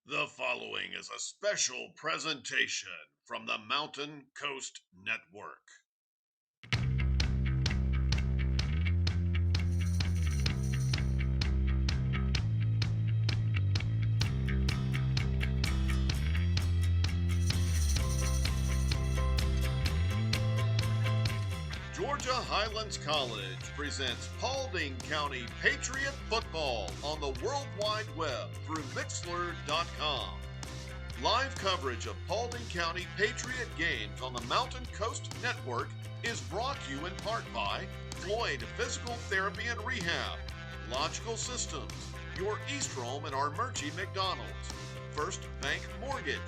The following is a special presentation from the Mountain Coast Network. Georgia Highlands College presents Paulding County Patriot Football on the World Wide Web through Mixlr.com. Live coverage of Paulding County Patriot games on the Mountain Coast Network is brought to you in part by Floyd Physical Therapy and Rehab, Logical Systems, your East Rome and Armuchee McDonald's, First Bank Mortgage,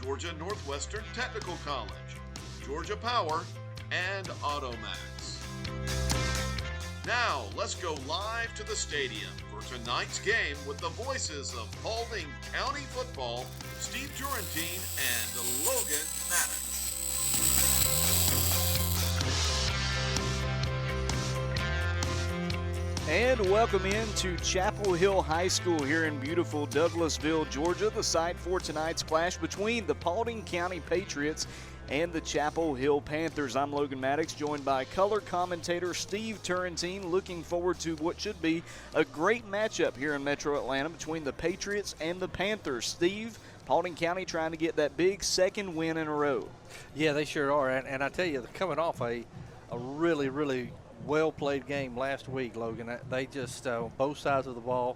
Georgia Northwestern Technical College, Georgia Power, and Automax. Now, let's go live to the stadium for tonight's game with the voices of Paulding County football, Steve Turrentine and Logan Maddox. And welcome into Chapel Hill High School here in beautiful Douglasville, Georgia, the site for tonight's clash between the Paulding County Patriots and the Chapel Hill Panthers. I'm Logan Maddox, joined by color commentator Steve Turrentine. Looking forward to what should be a great matchup here in Metro Atlanta between the Patriots and the Panthers. Steve, Paulding County trying to get that big second win in a row. Yeah, they sure are. And I tell you, they're coming off a really well-played game last week, Logan. They just, on both sides of the ball,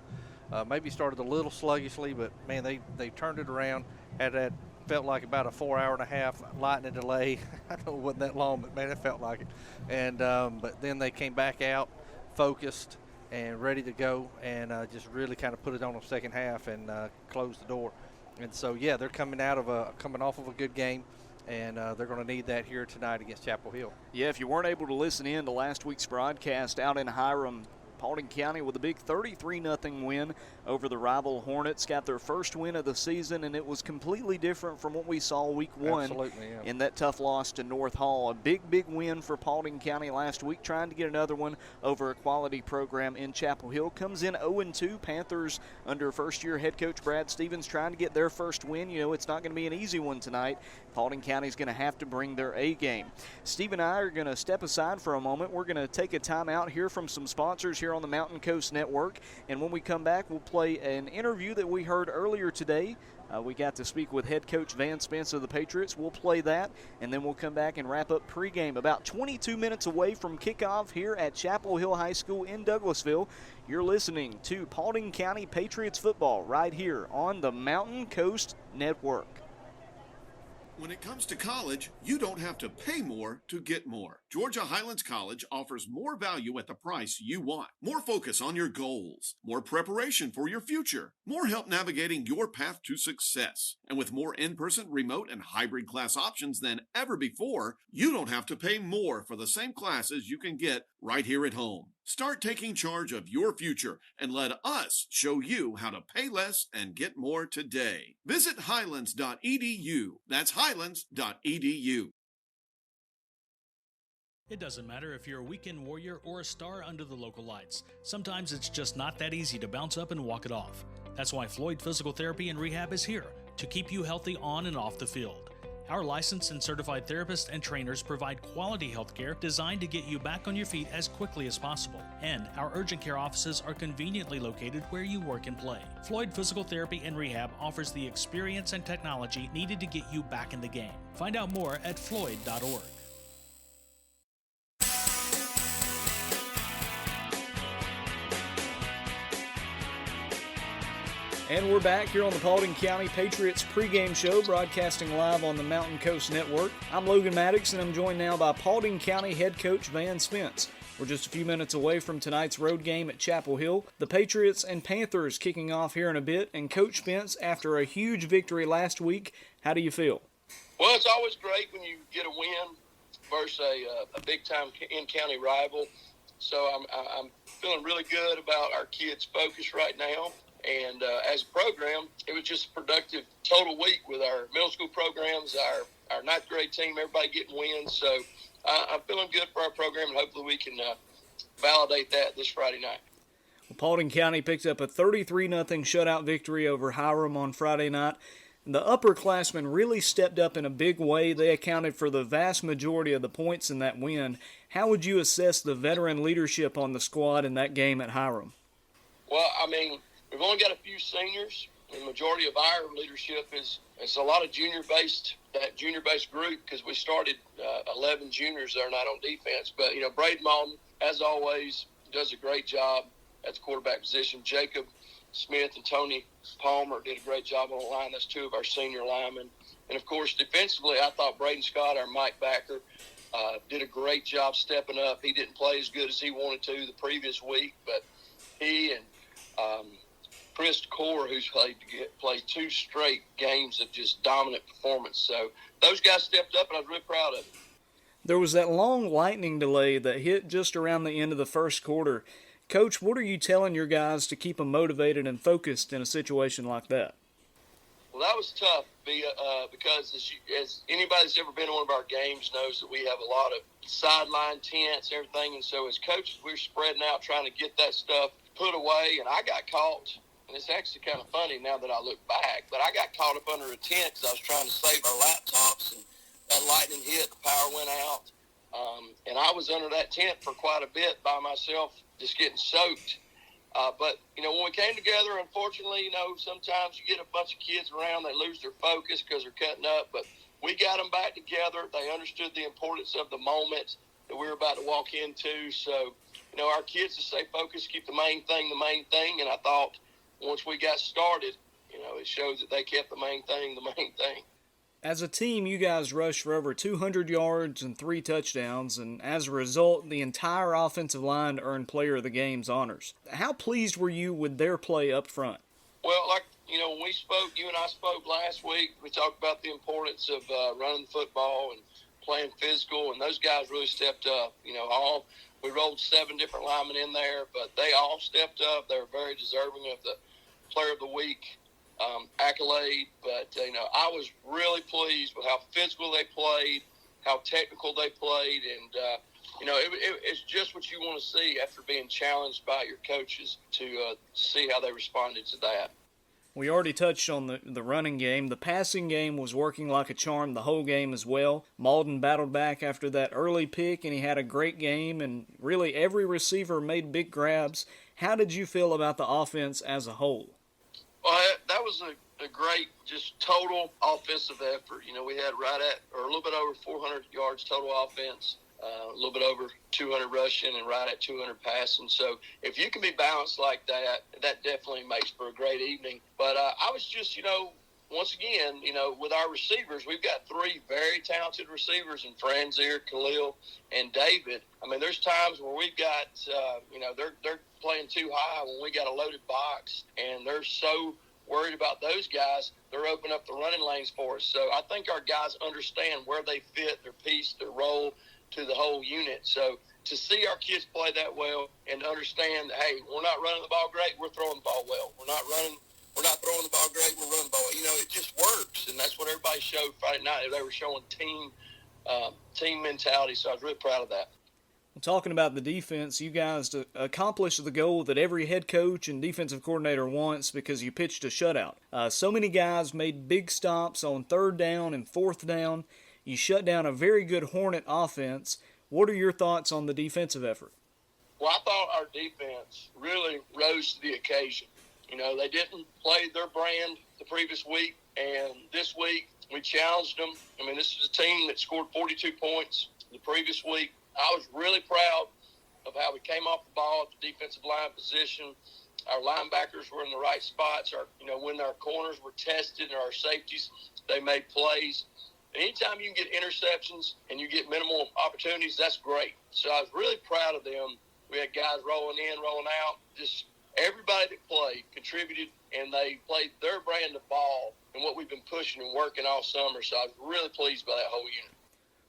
maybe started a little sluggishly, but, man, they turned it around, had that felt like about a 4.5-hour lightning delay. I know it wasn't that long, but, man, it felt like it. And but then they came back out, focused, and ready to go, and just really kind of put it on the second half and closed the door. And so, yeah, they're coming off of a good game. And they're going to need that here tonight against Chapel Hill. Yeah, if you weren't able to listen in to last week's broadcast out in Hiram, Paulding County with a big 33-0 win over the rival Hornets. Got their first win of the season, and it was completely different from what we saw week one. Absolutely, yeah. In that tough loss to North Hall. A big win for Paulding County last week, trying to get another one over a quality program in Chapel Hill. Comes in 0-2. Panthers under first-year head coach Brad Stevens trying to get their first win. You know, it's not going to be an easy one tonight. Paulding County's going to have to bring their A game. Steve and I are going to step aside for a moment. We're going to take a time out, hear from some sponsors here on the Mountain Coast Network, and when we come back, we'll play an interview that we heard earlier today. We got to speak with head coach Van Spence of the Patriots. We'll play that, and then we'll come back and wrap up pregame. About 22 minutes away from kickoff here at Chapel Hill High School in Douglasville. You're listening to Paulding County Patriots football right here on the Mountain Coast Network. When it comes to college, you don't have to pay more to get more. Georgia Highlands College offers more value at the price you want. More focus on your goals. More preparation for your future. More help navigating your path to success. And with more in-person, remote, and hybrid class options than ever before, you don't have to pay more for the same classes you can get right here at home. Start taking charge of your future and let us show you how to pay less and get more today. Visit highlands.edu. That's highlands.edu. It doesn't matter if you're a weekend warrior or a star under the local lights. Sometimes it's just not that easy to bounce up and walk it off. That's why Floyd Physical Therapy and Rehab is here to keep you healthy on and off the field. Our licensed and certified therapists and trainers provide quality health care designed to get you back on your feet as quickly as possible. And our urgent care offices are conveniently located where you work and play. Floyd Physical Therapy and Rehab offers the experience and technology needed to get you back in the game. Find out more at floyd.org. And we're back here on the Paulding County Patriots pregame show, broadcasting live on the Mountain Coast Network. I'm Logan Maddox, and I'm joined now by Paulding County head coach Van Spence. We're just a few minutes away from tonight's road game at Chapel Hill. The Patriots and Panthers kicking off here in a bit. And Coach Spence, after a huge victory last week, how do you feel? Well, it's always great when you get a win versus a big-time in-county rival. So I'm feeling really good about our kids' focus right now. And as a program, it was just a productive total week with our middle school programs, our ninth grade team, everybody getting wins. So I'm feeling good for our program, and hopefully we can validate that this Friday night. Paulding County picked up a 33-0 shutout victory over Hiram on Friday night. The upperclassmen really stepped up in a big way. They accounted for the vast majority of the points in that win. How would you assess the veteran leadership on the squad in that game at Hiram? Well, I mean, we've only got a few seniors. The majority of our leadership is a lot of junior-based group, because we started 11 juniors that are not on defense. But, Braden Malton, as always, does a great job at the quarterback position. Jacob Smith and Tony Palmer did a great job on the line. That's two of our senior linemen. And, of course, defensively, I thought Braden Scott, our Mike backer, did a great job stepping up. He didn't play as good as he wanted to the previous week, but he and Chris Core, who's played 2 straight games of just dominant performance. So those guys stepped up, and I was really proud of them. There was that long lightning delay that hit just around the end of the first quarter. Coach, what are you telling your guys to keep them motivated and focused in a situation like that? Well, that was tough because as anybody that's ever been to one of our games knows that we have a lot of sideline tents and everything. And so as coaches, we're spreading out trying to get that stuff put away. And I got caught, and it's actually kind of funny now that I look back, but I got caught up under a tent because I was trying to save our laptops, and that lightning hit, the power went out. And I was under that tent for quite a bit by myself, just getting soaked. But, when we came together, unfortunately, sometimes you get a bunch of kids around, they lose their focus because they're cutting up. But we got them back together. They understood the importance of the moment that we were about to walk into. So, our kids to stay focused, keep the main thing. And I thought once we got started, it shows that they kept the main thing. As a team, you guys rushed for over 200 yards and 3 touchdowns, and as a result, the entire offensive line earned Player of the Game's honors. How pleased were you with their play up front? Well, when we spoke, you and I spoke last week, we talked about the importance of running the football and playing physical, and those guys really stepped up. We rolled 7 different linemen in there, but they all stepped up. They were very deserving of the Player of the Week accolade, but I was really pleased with how physical they played, how technical they played, and it's just what you want to see after being challenged by your coaches to see how they responded to that. We already touched on the running game. The passing game was working like a charm the whole game as well. Malden battled back after that early pick, and he had a great game, and really every receiver made big grabs. How did you feel about the offense as a whole? Well, that was a great, just total offensive effort. We had a little bit over 400 yards total offense, a little bit over 200 rushing, and right at 200 passing. So if you can be balanced like that, that definitely makes for a great evening. But I was just, once again, with our receivers, we've got 3 very talented receivers in Franzier, Khalil, and David. I mean, there's times where we've got, they're playing too high when we got a loaded box, and they're so worried about those guys, they're opening up the running lanes for us. So I think our guys understand where they fit, their piece, their role to the whole unit. So to see our kids play that well and understand that, hey, we're not running the ball great, we're throwing the ball well. We're not throwing the ball great, we're running the ball well. It just works, and that's what everybody showed Friday night. They were showing team mentality, so I was really proud of that. Talking about the defense, you guys accomplished the goal that every head coach and defensive coordinator wants because you pitched a shutout. So many guys made big stops on 3rd down and 4th down. You shut down a very good Hornet offense. What are your thoughts on the defensive effort? Well, I thought our defense really rose to the occasion. They didn't play their brand the previous week, and this week we challenged them. I mean, this is a team that scored 42 points the previous week. I was really proud of how we came off the ball at the defensive line position. Our linebackers were in the right spots. When our corners were tested and our safeties, they made plays. Anytime you can get interceptions and you get minimal opportunities, that's great. So I was really proud of them. We had guys rolling in, rolling out. Just everybody that played contributed, and they played their brand of ball and what we've been pushing and working all summer. So I was really pleased by that whole unit.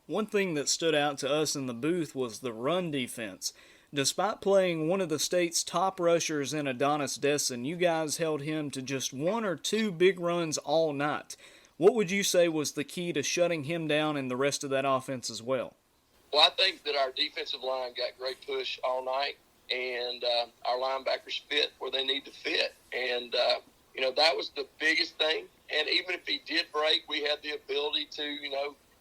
One thing that stood out to us in the booth was the run defense. Despite playing one of the state's top rushers in Adonis Desson, you guys held him to just 1 or 2 big runs all night. What would you say was the key to shutting him down and the rest of that offense as well? Well, I think that our defensive line got great push all night. and our linebackers fit where they need to fit. And, that was the biggest thing. And even if he did break, we had the ability to,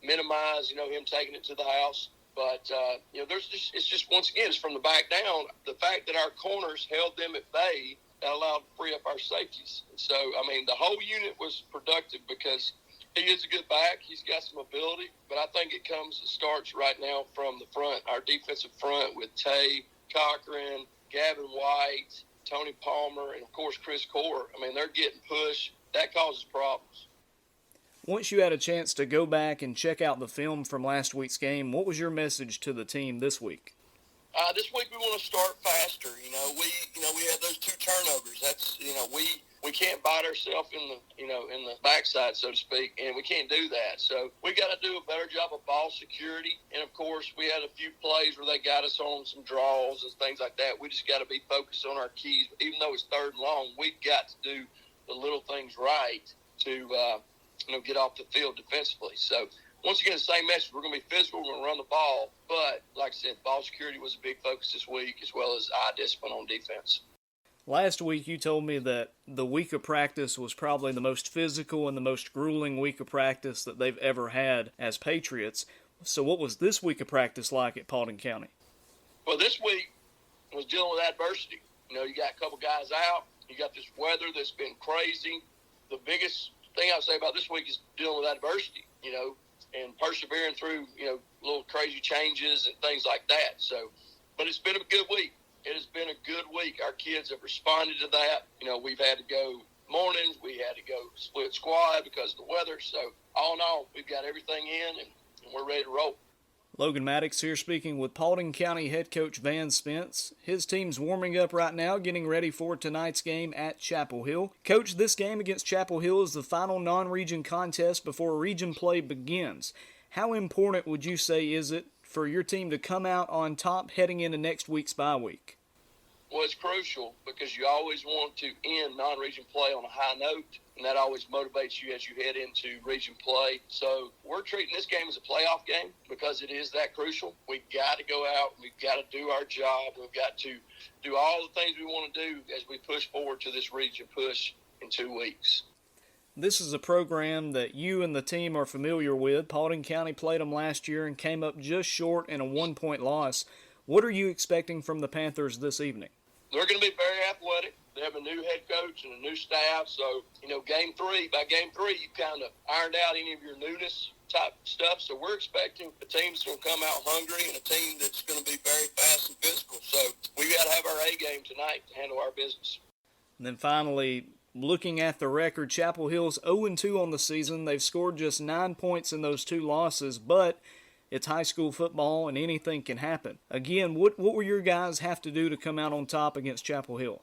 minimize, him taking it to the house. But, it's just, once again, it's from the back down. The fact that our corners held them at bay, that allowed to free up our safeties. So, the whole unit was productive because he is a good back. He's got some ability. But I think it starts right now from the front, our defensive front with Tay, Cochran, Gavin White, Tony Palmer, and, of course, Chris Core. They're getting pushed. That causes problems. Once you had a chance to go back and check out the film from last week's game, what was your message to the team this week? This week we want to start faster. We had those 2 turnovers. That's we can't bite ourselves in the backside, so to speak, and we can't do that. So we got to do a better job of ball security. And of course, we had a few plays where they got us on some draws and things like that. We just got to be focused on our keys. Even though it's 3rd and long, we've got to do the little things right to get off the field defensively. So once again, the same message. We're going to be physical. We're going to run the ball. But like I said, ball security was a big focus this week, as well as eye discipline on defense. Last week you told me that the week of practice was probably the most physical and the most grueling week of practice that they've ever had as Patriots. So what was this week of practice like at Paulding County? Well, this week was dealing with adversity. You got a couple guys out. You got this weather that's been crazy. The biggest thing I would say about this week is dealing with adversity, and persevering through, little crazy changes and things like that. So, but it's been a good week. It has been a good week. Our kids have responded to that. We've had to go mornings. We had to go split squad because of the weather. So, all in all, we've got everything in, and we're ready to roll. Logan Maddox here speaking with Paulding County head coach Van Spence. His team's warming up right now, getting ready for tonight's game at Chapel Hill. Coach, this game against Chapel Hill is the final non-region contest before region play begins. How important would you say is it for your team to come out on top heading into next week's bye week? Well, it's crucial because you always want to end non-region play on a high note, and that always motivates you as you head into region play. So we're treating this game as a playoff game because it is that crucial. We've got to go out. We've got to do our job. We've got to do all the things we want to do as we push forward to this region push in 2 weeks. This is a program that you and the team are familiar with. Paulding County played them last year and came up just short in a 1-point loss. What are you expecting from the Panthers this evening? They're going to be very athletic. They have a new head coach and a new staff. So, by game three, you kind of ironed out any of your newness type stuff. So we're expecting a team that's going to come out hungry and a team that's going to be very fast and physical. So we got to have our A game tonight to handle our business. And then finally, looking at the record, Chapel Hill's 0-2 on the season. They've scored just 9 points in those 2 losses, but it's high school football and anything can happen. Again, what will your guys have to do to come out on top against Chapel Hill?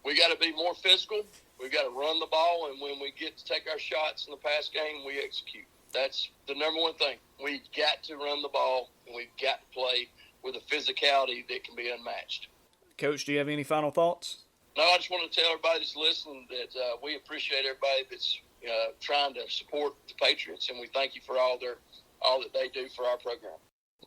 We got to be more physical. We got to run the ball, and when we get to take our shots in the pass game, we execute. That's the number one thing. We've got to run the ball, and we've got to play with a physicality that can be unmatched. Coach, do you have any final thoughts? No, I just want to tell everybody that's listening that we appreciate everybody that's trying to support the Patriots, and we thank you for all that they do for our program.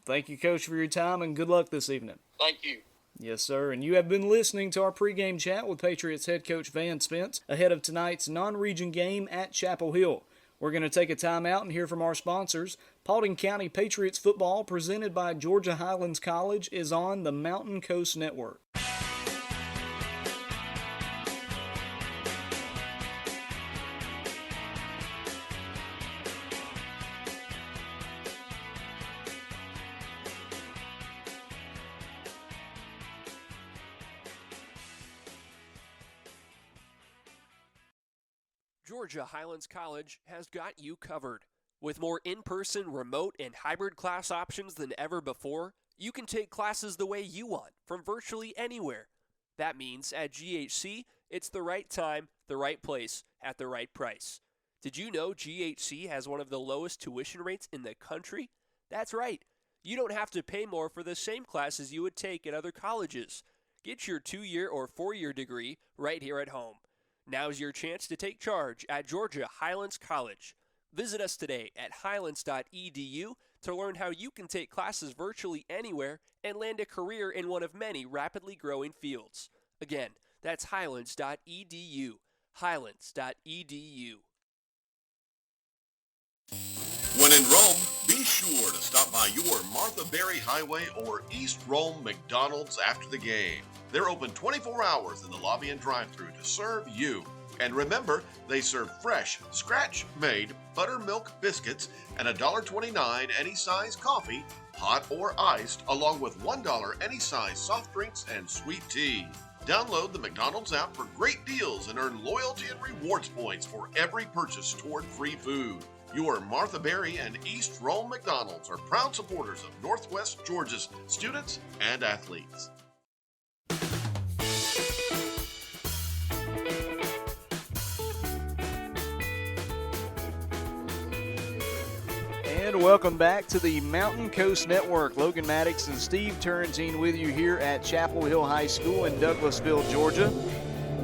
Thank you, Coach, for your time, and good luck this evening. Thank you. Yes, sir, and you have been listening to our pregame chat with Patriots head coach Van Spence ahead of tonight's non-region game at Chapel Hill. We're going to take a timeout and hear from our sponsors. Paulding County Patriots football, presented by Georgia Highlands College, is on the Mountain Coast Network. Georgia Highlands College has got you covered. With more in-person, remote, and hybrid class options than ever before, you can take classes the way you want, from virtually anywhere. That means at GHC, it's the right time, the right place, at the right price. Did you know GHC has one of the lowest tuition rates in the country? That's right. You don't have to pay more for the same classes you would take at other colleges. Get your 2-year or 4-year degree right here at home. Now's your chance to take charge at Georgia Highlands College. Visit us today at highlands.edu to learn how you can take classes virtually anywhere and land a career in one of many rapidly growing fields. Again, that's highlands.edu. Highlands.edu. When in Rome, be sure to stop by your Martha Berry Highway or East Rome McDonald's after the game. They're open 24 hours in the lobby and drive-thru to serve you. And remember, they serve fresh, scratch-made buttermilk biscuits and $1.29 any size coffee, hot or iced, along with $1 any size soft drinks and sweet tea. Download the McDonald's app for great deals and earn loyalty and rewards points for every purchase toward free food. Your Martha Berry and East Rome McDonald's are proud supporters of Northwest Georgia's students and athletes. And welcome back to the Mountain Coast Network. Logan Maddox and Steve Turrentine with you here at Chapel Hill High School in Douglasville, Georgia.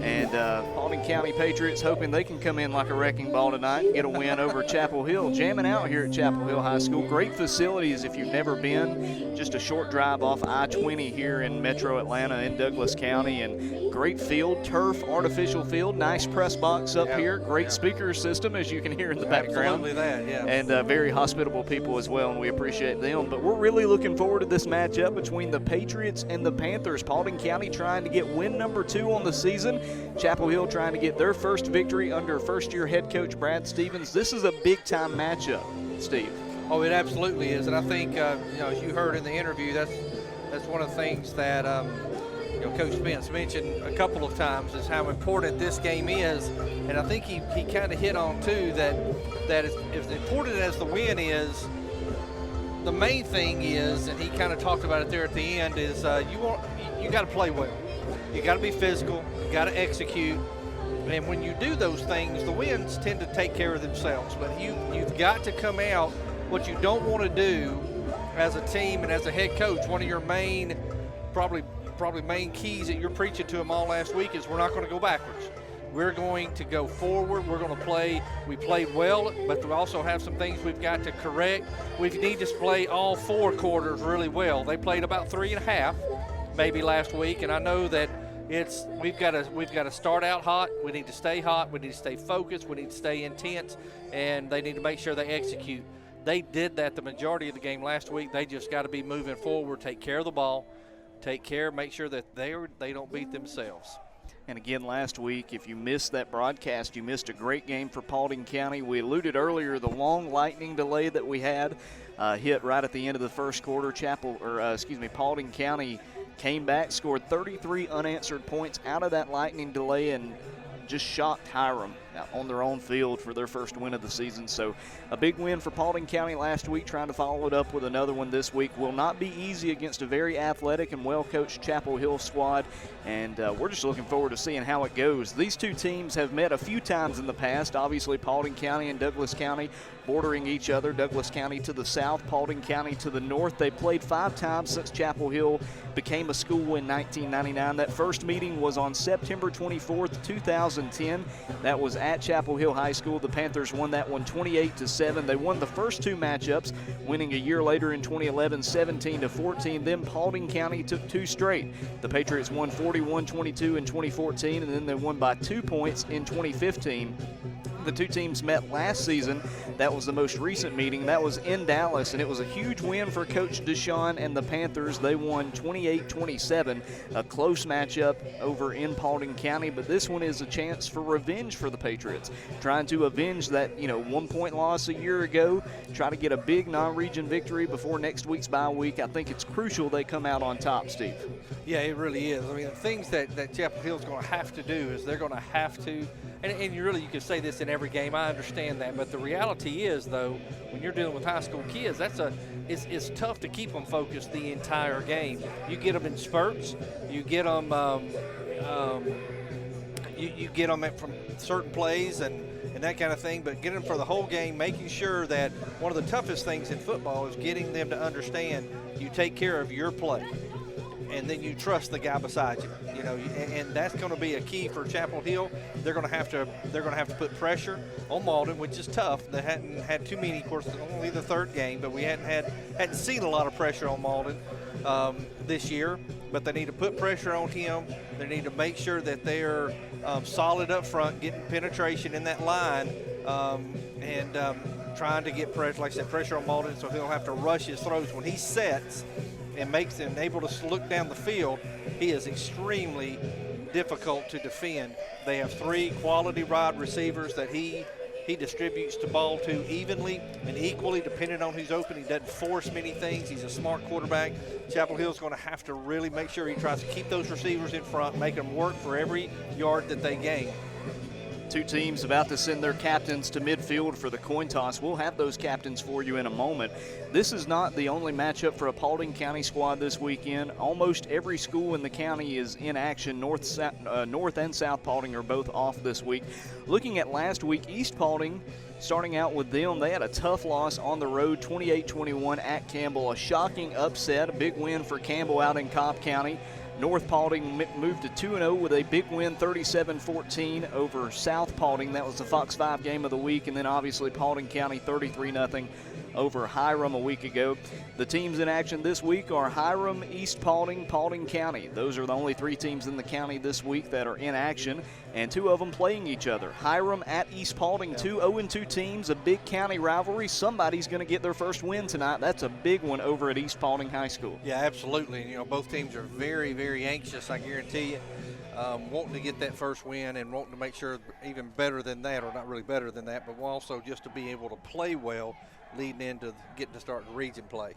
And Paulding County Patriots hoping they can come in like a wrecking ball tonight and get a win over Chapel Hill. Jamming out here at Chapel Hill High School. Great facilities if you've never been. Just a short drive off I-20 here in Metro Atlanta in Douglas County. And great field, turf, artificial field. Nice press box up here. Great speaker system, as you can hear in the background. Absolutely that, yeah. And very hospitable people as well, and we appreciate them. But we're really looking forward to this matchup between the Patriots and the Panthers. Paulding County trying to get win number 2 on the season. Chapel Hill trying to get their first victory under first-year head coach Brad Stevens. This is a big-time matchup, Steve. Oh, it absolutely is, and I think as you heard in the interview, that's one of the things that Coach Spence mentioned a couple of times is how important this game is, and I think he kind of hit on too that as important as the win is, the main thing is, and he kind of talked about it there at the end, is you got to play well. You got to be physical. You got to execute. And when you do those things, the wins tend to take care of themselves. But you've got to come out. What you don't want to do as a team and as a head coach, one of your main, probably main keys that you're preaching to them all last week is we're not going to go backwards. We're going to go forward. We're going to play. We played well, but we also have some things we've got to correct. We need to play all 4 quarters really well. They played about 3.5 maybe last week, and I know that we've got to start out hot. We need to stay hot. We need to stay focused. We need to stay intense, and they need to make sure they execute. They did that the majority of the game last week. They just got to be moving forward, take care of the ball, make sure that they don't beat themselves. And again, last week, if you missed that broadcast, you missed a great game for Paulding County. We alluded earlier the long lightning delay that we had hit right at the end of the first quarter. Paulding County came back, scored 33 unanswered points out of that lightning delay, and just shocked Hiram on their own field for their first win of the season. So a big win for Paulding County last week, trying to follow it up with another one this week. Will not be easy against a very athletic and well-coached Chapel Hill squad, and we're just looking forward to seeing how it goes. These two teams have met a few times in the past, obviously Paulding County and Douglas County bordering each other. Douglas County to the south, Paulding County to the north. They played 5 times since Chapel Hill became a school in 1999. That first meeting was on September 24th, 2010. That was at Chapel Hill High School. The Panthers won that one 28-7. They won the first 2 matchups, winning a year later in 2011, 17-14. Then Paulding County took 2 straight. The Patriots won 41-22 in 2014, and then they won by 2 points in 2015. The two teams met last season. That was the most recent meeting. That was in Dallas, and it was a huge win for Coach Deshaun and the Panthers. They won 28-27, a close matchup over in Paulding County, but this one is a chance for revenge for the Patriots, trying to avenge that 1-point loss a year ago, try to get a big non-region victory before next week's bye week. I think it's crucial they come out on top, Steve. Yeah, it really is. I mean, the things that Chapel Hill's going to have to do is they're going to have to, and you can say this in every game. I understand that, but the reality is, though, when you're dealing with high school kids, it's tough to keep them focused the entire game. You get them in spurts. You get them you get them from certain plays and that kind of thing, but get them for the whole game, making sure that one of the toughest things in football is getting them to understand you take care of your play. and then you trust the guy beside you. You know, and that's going to be a key for Chapel Hill. They're going to have to put pressure on Malden, which is tough. They hadn't had too many, of course, only the third game, but we hadn't seen a lot of pressure on Malden this year. But they need to put pressure on him. They need to make sure that they're solid up front, getting penetration in that line, and trying to get pressure, like I said, pressure on Malden, so he'll have to rush his throws. When he sets and makes them able to look down the field, he is extremely difficult to defend. They have 3 quality wide receivers that he distributes the ball to evenly and equally, depending on who's open. He doesn't force many things. He's a smart quarterback. Chapel Hill's going to have to really make sure he tries to keep those receivers in front, make them work for every yard that they gain. 2 teams about to send their captains to midfield for the coin toss. We'll have those captains for you in a moment. This is not the only matchup for a Paulding County squad this weekend. Almost every school in the county is in action. North and South Paulding are both off this week. Looking at last week, East Paulding, starting out with them, they had a tough loss on the road, 28-21 at Campbell. A shocking upset, a big win for Campbell out in Cobb County. North Paulding moved to 2-0 with a big win, 37-14 over South Paulding. That was the Fox 5 game of the week. And then obviously Paulding County 33-0 over Hiram a week ago. The teams in action this week are Hiram, East Paulding, Paulding County. Those are the only 3 teams in the county this week that are in action, and 2 of them playing each other. Hiram at East Paulding, 2 0-2 teams, a big county rivalry. Somebody's going to get their first win tonight. That's a big one over at East Paulding High School. Yeah, absolutely. You know, both teams are very, very anxious, I guarantee you, wanting to get that first win and wanting to make sure even better than that, or not really better than that, but also just to be able to play well leading into getting to start the region play.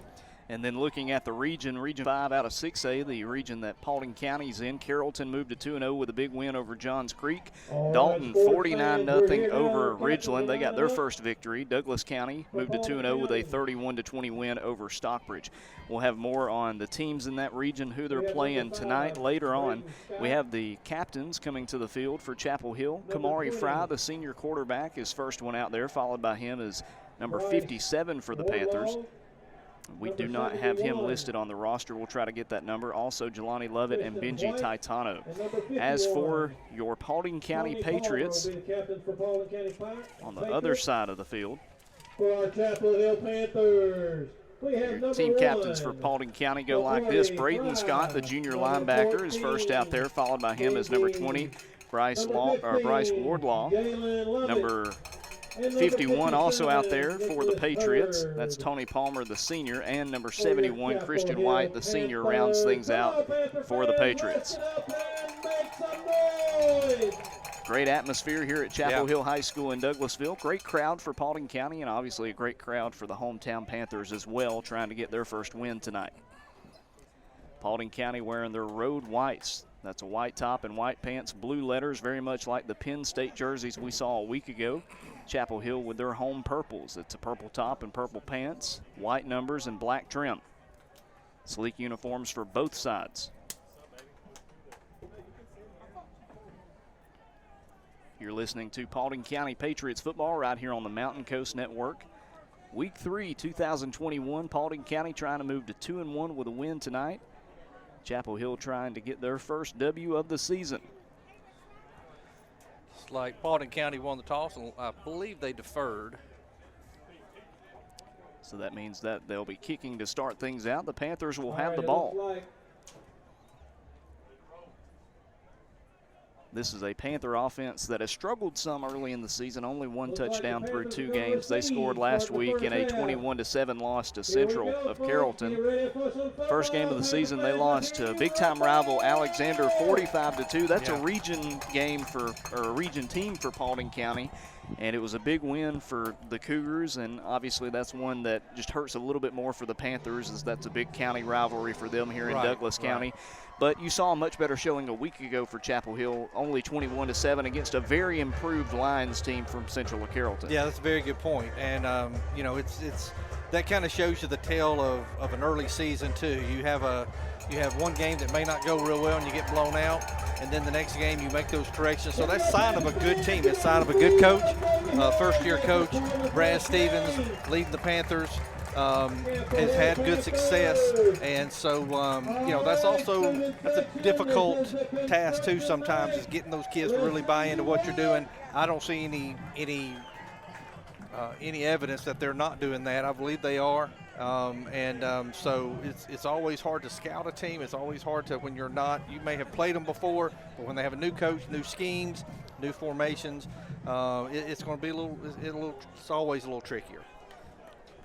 And then looking at the region 5 out of 6A, the region that Paulding County's in, Carrollton moved to 2-0 with a big win over Johns Creek. Dalton 49-0 over Ridgeland. They got their first victory. Douglas County moved to 2-0 with a 31-20 win over Stockbridge. We'll have more on the teams in that region, who they're playing tonight. Later on, we have the captains coming to the field for Chapel Hill. Kamari Fry, the senior quarterback, is first one out there. Followed by him is number 57 for the Panthers. We do not have him listed on the roster. We'll try to get that number. Also, Jelani Lovett and Benji Titano. As for your Paulding County Patriots, on the other side of the field, for our Chapel Hill Panthers, your team captains for Paulding County go like this. Braden Scott, the junior linebacker, is first out there. Followed by him is number 20, Bryce Wardlaw. Number 51 also out there for the Patriots. That's Tony Palmer, the senior, and number 71, Christian White, the senior, rounds things out for the Patriots. Great atmosphere here at Chapel Hill High School in Douglasville. Great crowd for Paulding County, and obviously a great crowd for the hometown Panthers as well, trying to get their first win tonight. Paulding County wearing their road whites. That's a white top and white pants, blue letters, very much like the Penn State jerseys we saw a week ago. Chapel Hill with their home purples. It's a purple top and purple pants, white numbers and black trim. Sleek uniforms for both sides. You're listening to Paulding County Patriots football right here on the Mountain Coast Network. Week 3, 2021, Paulding County trying to move to 2-1 with a win tonight. Chapel Hill trying to get their first W of the season. It's like Paulding County won the toss, and I believe they deferred. So that means that they'll be kicking to start things out. The Panthers will have the ball. This is a Panther offense that has struggled some early in the season, only 1 touchdown through 2 games. They scored last week in a 21-7 loss to Central of Carrollton. First game of the season, they lost to big-time rival Alexander 45-2. That's a region game a region team for Paulding County. And it was a big win for the Cougars, and obviously that's one that just hurts a little bit more for the Panthers, as that's a big county rivalry for them here in Douglas County. But you saw a much better showing a week ago for Chapel Hill, only 21-7 against a very improved Lions team from Central of Carrollton. Yeah, that's a very good point. And, you know, it's that kind of shows you the tale of an early season, too. You have one game that may not go real well and you get blown out, and then the next game you make those corrections. So that's a sign of a good team. It's a sign of a good coach, first-year coach, Brad Stevens, leading the Panthers. has had good success, and so that's a difficult task too. Sometimes is getting those kids to really buy into what you're doing. I don't see any evidence that they're not doing that. I believe they are, so it's always hard to scout a team. It's always hard to, when you're not. You may have played them before, but when they have a new coach, new schemes, new formations, it's going to be it's always a little trickier.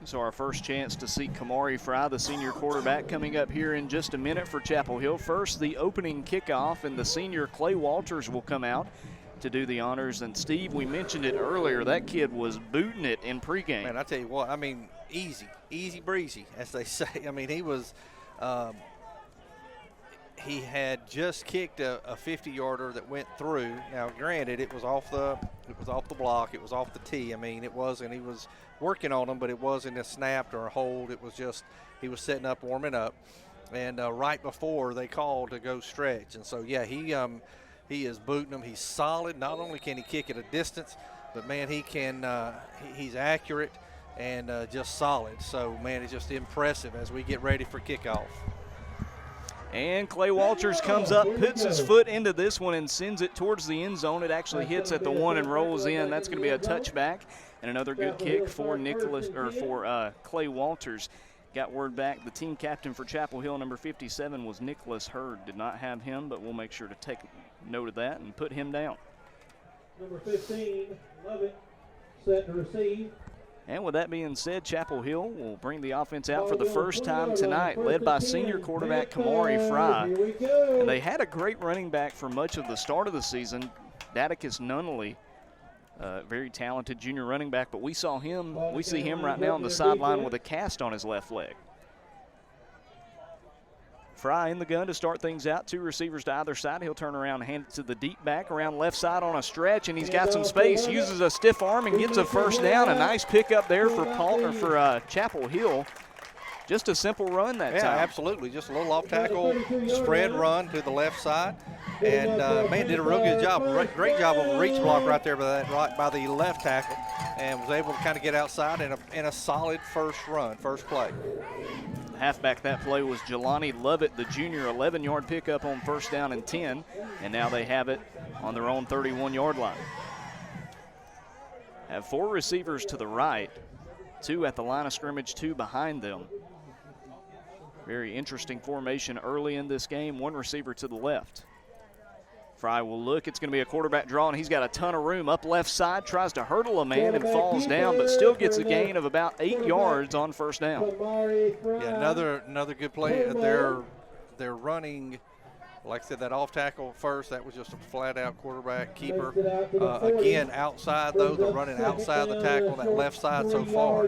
So our first chance to see Kamari Fry, the senior quarterback, coming up here in just a minute for Chapel Hill. First, the opening kickoff, and the senior Clay Walters will come out to do the honors. And Steve, we mentioned it earlier, that kid was booting it in pregame. Man, I tell you what, I mean, easy breezy, as they say. I mean, he was he had just kicked a 50-yarder that went through. Now, granted, it was off the block, it was off the tee. I mean, it wasn't, he was working on them, but it wasn't a snapped or a hold. It was just, he was setting up, warming up, and right before they called to go stretch. And so, yeah, he is booting them. He's solid. Not only can he kick at a distance, but man, he can. He's accurate and just solid. So man, it's just impressive as we get ready for kickoff. And Clay Walters comes up, puts his foot into this one, and sends it towards the end zone. It actually hits at the 1 and rolls in. That's going to be a touchback, and another good kick for Clay Walters. Got word back, the team captain for Chapel Hill, number 57, was Nicholas Hurd. Did not have him, but we'll make sure to take note of that and put him down. Number 15, Lovett, set to receive. And with that being said, Chapel Hill will bring the offense out for the first time tonight, led by senior quarterback Kamari Fry. And they had a great running back for much of the start of the season, Daticus Nunnally. Very talented junior running back, but we see him right now on the sideline with a cast on his left leg. Fry in the gun to start things out. 2 receivers to either side. He'll turn around and hand it to the deep back around left side on a stretch, and he's got some space. Uses a stiff arm and gets a first down. A nice pickup there for Chapel Hill. Just a simple run that time. Yeah, absolutely. Just a little off tackle spread run to the left side. And, man, did a real good job. Great job of a reach block right there by the left tackle, and was able to kind of get outside in a solid first play. Halfback that play was Jelani Lovett, the junior, 11-yard pickup on first down and 10, and now they have it on their own 31-yard line. Have 4 receivers to the right, 2 at the line of scrimmage, 2 behind them. Very interesting formation early in this game. 1 receiver to the left. Fry will look. It's going to be a quarterback draw, and he's got a ton of room. Up left side, tries to hurdle a man and falls down, but still gets a gain of about 8 yards on first down. Yeah, another good play. They're running, like I said, that off tackle first. That was just a flat-out quarterback keeper. Again, outside, though. They're running outside the tackle, that left side so far.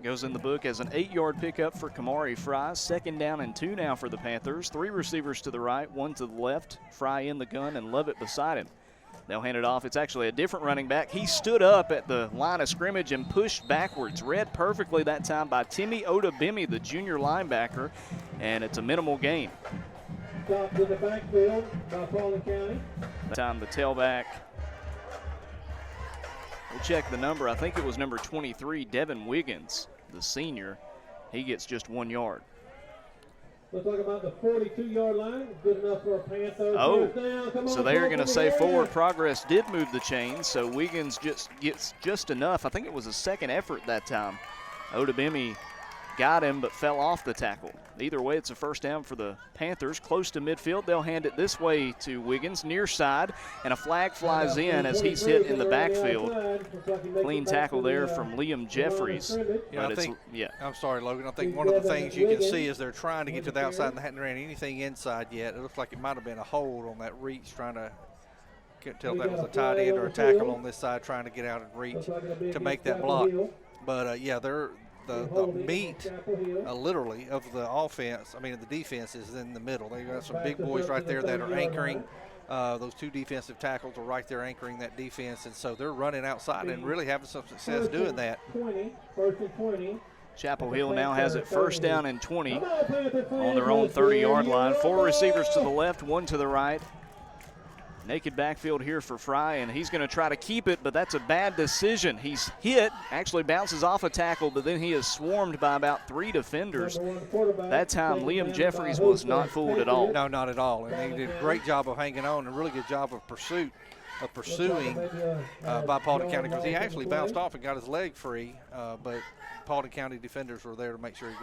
Goes in the book as an 8-yard pickup for Kamari Fry. 2nd down and 2 now for the Panthers. 3 receivers to the right, 1 to the left. Fry in the gun and Lovett beside him. They'll hand it off. It's actually a different running back. He stood up at the line of scrimmage and pushed backwards. Read perfectly that time by Timmy Odabemi, the junior linebacker, and it's a minimal gain. Stopped in the backfield by Paulding County. That time the tailback. We'll check the number. I think it was number 23, Devin Wiggins, the senior. He gets just 1 yard. Let's talk about the 42-yard line. Good enough for a Panther. Oh, so they're going to say forward progress did move the chains, so Wiggins just gets just enough. I think it was a second effort that time. Odabemi got him but fell off the tackle. Either way, it's a first down for the Panthers. Close to midfield, they'll hand it this way to Wiggins, near side, and a flag flies in as he's hit in the backfield. Clean tackle there from Liam Jeffries. I'm sorry, Logan. I think one of the things you can see is they're trying to get to the outside and they hadn't ran anything inside yet. It looks like it might have been a hold on that reach, trying to can't tell if that was a tight end or a tackle on this side trying to get out and reach to make that block. But, yeah, they're the meat, literally, of the offense, the defense is in the middle. They've got some big boys right there that are anchoring. Those 2 defensive tackles are right there anchoring that defense, and so they're running outside and really having some success doing that. Chapel Hill now has it first down and 20 on their own 30-yard line. 4 receivers to the left, 1 to the right. Naked backfield here for Fry, and he's going to try to keep it, but that's a bad decision. He's hit, actually bounces off a tackle, but then he is swarmed by about 3 defenders. That time, Liam Jeffries was not fooled at all. No, not at all. And he did a great job of hanging on, and a really good job of pursuing by Paulding County, because he actually bounced off and got his leg free, but Paulding County defenders were there to make sure he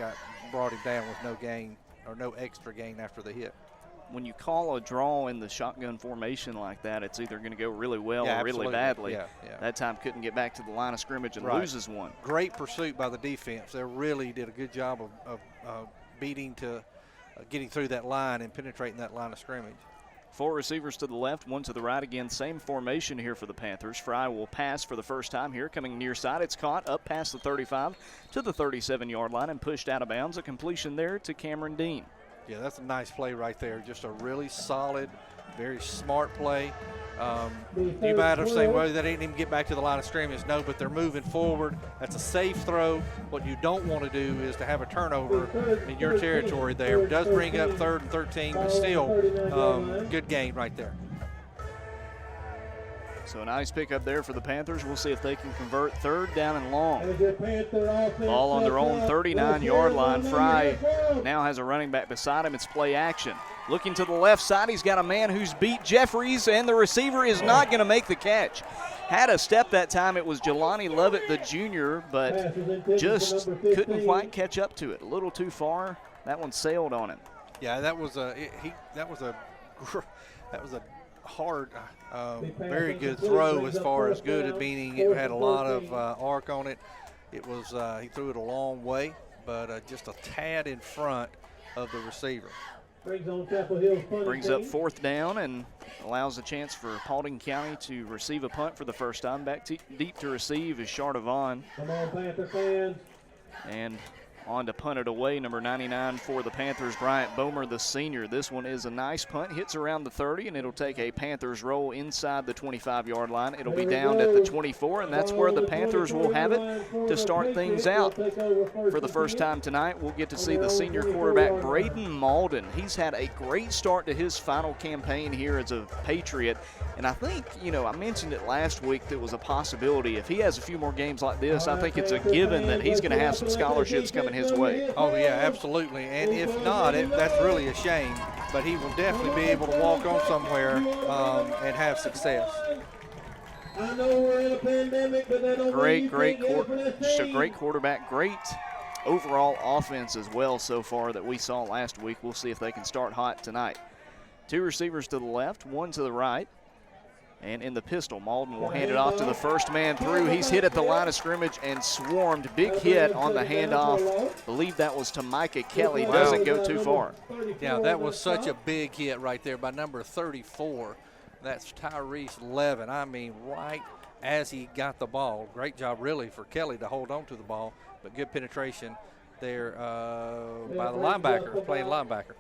brought him down with no gain or no extra gain after the hit. When you call a draw in the shotgun formation like that, it's either going to go really well or really absolutely. badly. Yeah. That time couldn't get back to the line of scrimmage and loses one. Great pursuit by the defense. They really did a good job of getting through that line and penetrating that line of scrimmage. 4 receivers to the left, 1 to the right. Again, same formation here for the Panthers. Fry will pass for the first time here, coming near side. It's caught up past the 35 to the 37-yard line and pushed out of bounds. A completion there to Cameron Dean. Yeah, that's a nice play right there. Just a really solid, very smart play. You might have said, well, they didn't even get back to the line of scrimmage. No, but they're moving forward. That's a safe throw. What you don't want to do is to have a turnover in your territory there. It does bring up 3rd and 13, but still good gain right there. So a nice pickup there for the Panthers. We'll see if they can convert 3rd down and long. Ball on their own 39-yard line. Fry now has a running back beside him. It's play action. Looking to the left side, he's got a man who's beat Jeffries, and the receiver is not going to make the catch. Had a step that time. It was Jelani Lovett, the junior, but just couldn't quite catch up to it. A little too far. That one sailed on him. Yeah, that was a hard, very good throw as far as good, meaning it had a lot of arc on it. It was he threw it a long way, but just a tad in front of the receiver. Brings up 4th down and allows a chance for Paulding County to receive a punt for the first time. Back deep to receive is Chardavon. Come on, Panther fans. And on to punt it away, number 99 for the Panthers, Bryant Bomer, the senior. This one is a nice punt, hits around the 30, and it'll take a Panthers roll inside the 25-yard line. It'll be down at the 24, and that's where the Panthers will have it to start things out. For the first time tonight, we'll get to see the senior quarterback, Braden Malden. He's had a great start to his final campaign here as a Patriot, and I think, I mentioned it last week, that was a possibility. If he has a few more games like this, I think it's a given that he's going to have some scholarships coming his way. Oh, yeah, absolutely. And if not, that's really a shame. But he will definitely be able to walk on somewhere and have success. I know we're in a pandemic, but that don't Just a great quarterback, great overall offense as well so far that we saw last week. We'll see if they can start hot tonight. 2 receivers to the left, 1 to the right. And in the pistol, Malden will hand it off to the first man through. He's hit at the line of scrimmage and swarmed. Big hit on the handoff. Believe that was to Micah Kelly. Doesn't go too far. Yeah, that was such a big hit right there by number 34. That's Tyrese Levin. I mean, right as he got the ball. Great job, really, for Kelly to hold on to the ball, but good penetration there by the linebacker, playing linebacker.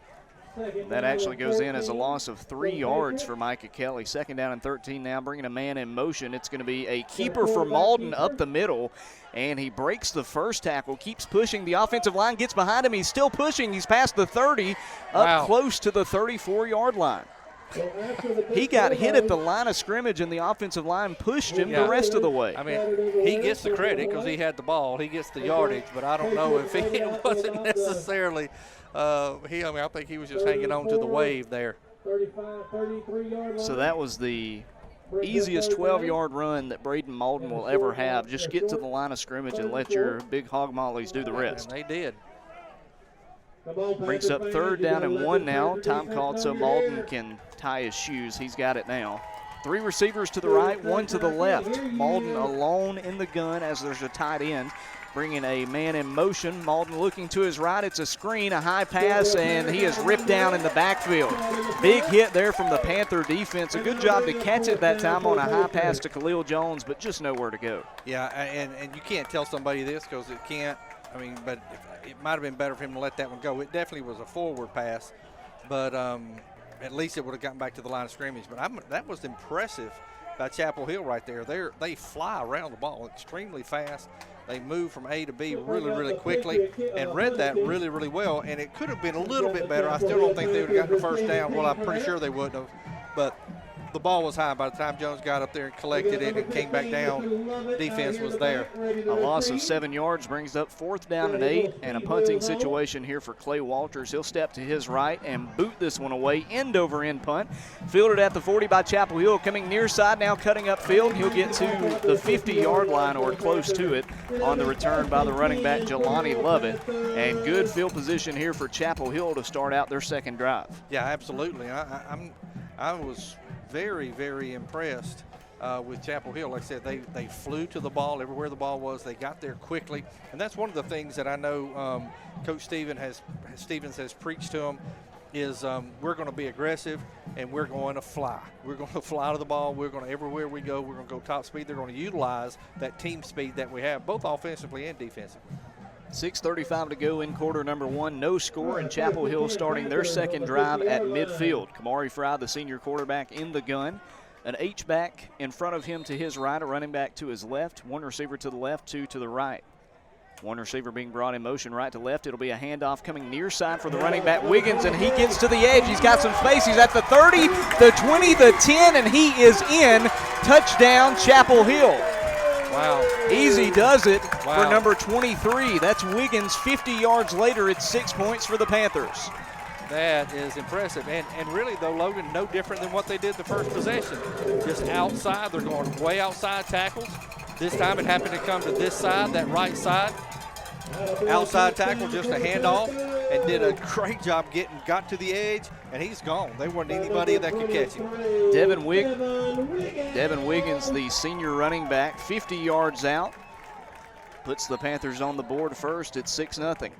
That actually goes in as a loss of 3 yards for Micah Kelly. 2nd down and 13 now, bringing a man in motion. It's going to be a keeper for Malden up the middle, and he breaks the first tackle, keeps pushing. The offensive line gets behind him. He's still pushing. He's past the 30, up close to the 34-yard line. He got hit at the line of scrimmage, and the offensive line pushed him the rest of the way. I mean, he gets the credit because he had the ball. He gets the yardage, but I don't know if it wasn't necessarily I think he was just hanging on to the wave there. So that was the easiest 12-yard run that Braden Malden will ever have. Just get to the line of scrimmage and let your big hog mollies do the rest. And they did. Brings up 3rd down and 1 now. Time called so Malden can tie his shoes. He's got it now. 3 receivers to the right, 1 to the left. Malden alone in the gun as there's a tight end. Bringing a man in motion. Malden looking to his right. It's a screen, a high pass, and he is ripped down in the backfield. Big hit there from the Panther defense. A good job to catch it that time on a high pass to Khalil Jones, but just nowhere to go. Yeah, and you can't tell somebody this because it can't. I mean, but it might have been better for him to let that one go. It definitely was a forward pass, but at least it would have gotten back to the line of scrimmage. But that was impressive by Chapel Hill right there. They fly around the ball extremely fast. They move from A to B really, really quickly and read that really, really well. And it could have been a little bit better. I still don't think they would have gotten the first down. Well, I'm pretty sure they wouldn't have. But the ball was high. By the time Jones got up there and collected it and came back down, defense was there. A loss of 7 yards brings up 4th down and 8, and a punting situation here for Clay Walters. He'll step to his right and boot this one away, end over end punt. Fielded at the 40 by Chapel Hill, coming near side now, cutting upfield. He'll get to the 50-yard line or close to it on the return by the running back Jelani Lovett. And good field position here for Chapel Hill to start out their second drive. Yeah, absolutely. I was very, very impressed with Chapel Hill. Like I said, they flew to the ball everywhere the ball was. They got there quickly, and that's one of the things that I know Coach Stevens has preached to them is we're going to be aggressive and we're going to fly. We're going to fly to the ball. We're going to, everywhere we go, we're going to go top speed. They're going to utilize that team speed that we have, both offensively and defensively. 6:35 to go in quarter number 1. No score, and Chapel Hill starting their second drive at midfield. Kamari Fry, the senior quarterback, in the gun. An H-back in front of him to his right, a running back to his left, one receiver to the left, two to the right. One receiver being brought in motion right to left. It'll be a handoff coming near side for the running back, Wiggins, and he gets to the edge. He's got some space. He's at the 30, the 20, the 10, and he is in. Touchdown, Chapel Hill. Wow. Easy does it for number 23. That's Wiggins. 50 yards later, it's 6 points for the Panthers. That is impressive. And really, though, Logan, no different than what they did the first possession. Just outside. They're going way outside tackles. This time it happened to come to this side, that right side. Outside tackle, just a handoff, and did a great job got to the edge, and he's gone. There wasn't anybody that could catch him. Devin Wiggins, the senior running back, 50 yards out. Puts the Panthers on the board first. It's 6-0.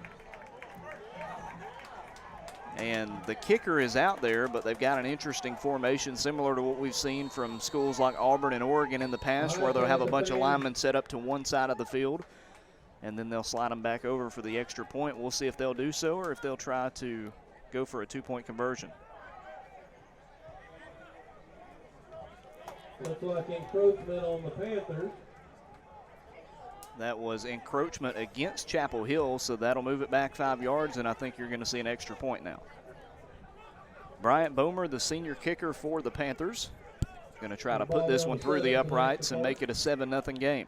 And the kicker is out there, but they've got an interesting formation similar to what we've seen from schools like Auburn and Oregon in the past, where they'll have a bunch of linemen set up to one side of the field, and then they'll slide them back over for the extra point. We'll see if they'll do so or if they'll try to go for a 2-point conversion. Looks like encroachment on the Panthers. That was encroachment against Chapel Hill, so that'll move it back 5 yards, and I think you're going to see an extra point now. Bryant Bomer, the senior kicker for the Panthers, going to try to put this one through the uprights and make it a 7-0 game.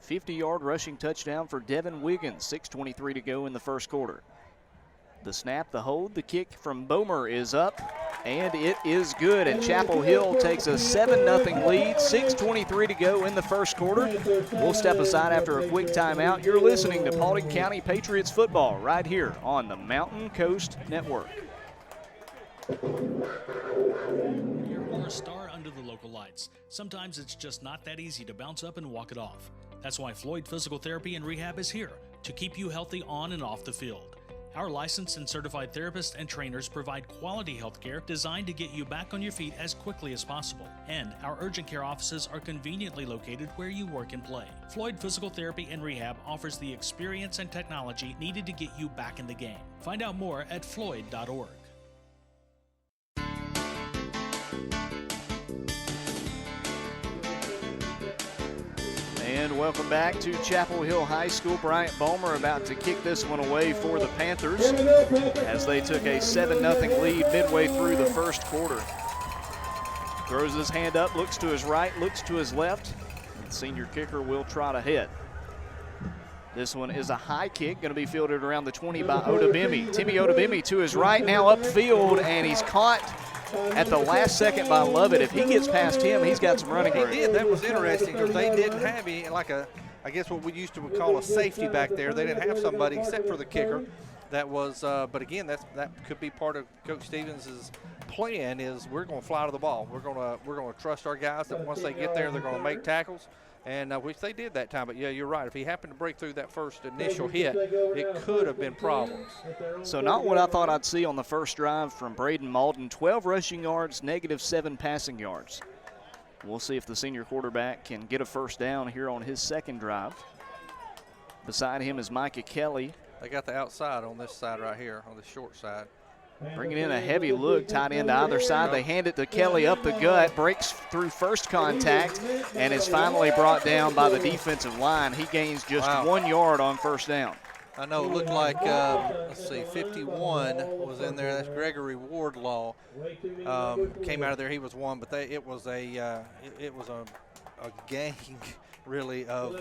50-yard rushing touchdown for Devin Wiggins, 6:23 to go in the first quarter. The snap, the hold, the kick from Bomer is up, and it is good. And Chapel Hill takes a 7-0 lead, 6:23 to go in the first quarter. We'll step aside after a quick timeout. You're listening to Paulding County Patriots football right here on the Mountain Coast Network. Or a star under the local lights. Sometimes it's just not that easy to bounce up and walk it off. That's why Floyd Physical Therapy and Rehab is here to keep you healthy on and off the field. Our licensed and certified therapists and trainers provide quality health care designed to get you back on your feet as quickly as possible. And our urgent care offices are conveniently located where you work and play. Floyd Physical Therapy and Rehab offers the experience and technology needed to get you back in the game. Find out more at floyd.org. And welcome back to Chapel Hill High School. Bryant Bomer about to kick this one away for the Panthers as they took a 7-0 lead midway through the first quarter. Throws his hand up, looks to his right, looks to his left. The senior kicker will try to hit. This one is a high kick, going to be fielded around the 20 by Odubemi. Timmy Odubemi to his right, now upfield, and he's caught at the last second by Lovett. If he gets past him, he's got some running room. He did. That was interesting because they didn't have any, I guess what we used to call a safety back there. They didn't have somebody except for the kicker. That was, but again, that could be part of Coach Stevens' plan. Is we're going to fly to the ball. We're going to trust our guys that once they get there, they're going to make tackles. And which they did that time. But, yeah, you're right. If he happened to break through that first initial hit, it could have been problems. So not what I thought I'd see on the first drive from Braden Malden. 12 rushing yards, -7 passing yards. We'll see if the senior quarterback can get a first down here on his second drive. Beside him is Micah Kelly. They got the outside on this side right here, on the short side. Bringing in a heavy look, tight end to either side. They hand it to Kelly up the gut, breaks through first contact, and is finally brought down by the defensive line. He gains just 1 yard on first down. I know it looked like, let's see, 51 was in there. That's Gregory Wardlaw. Came out of there. He was one, but it was a gang, really, of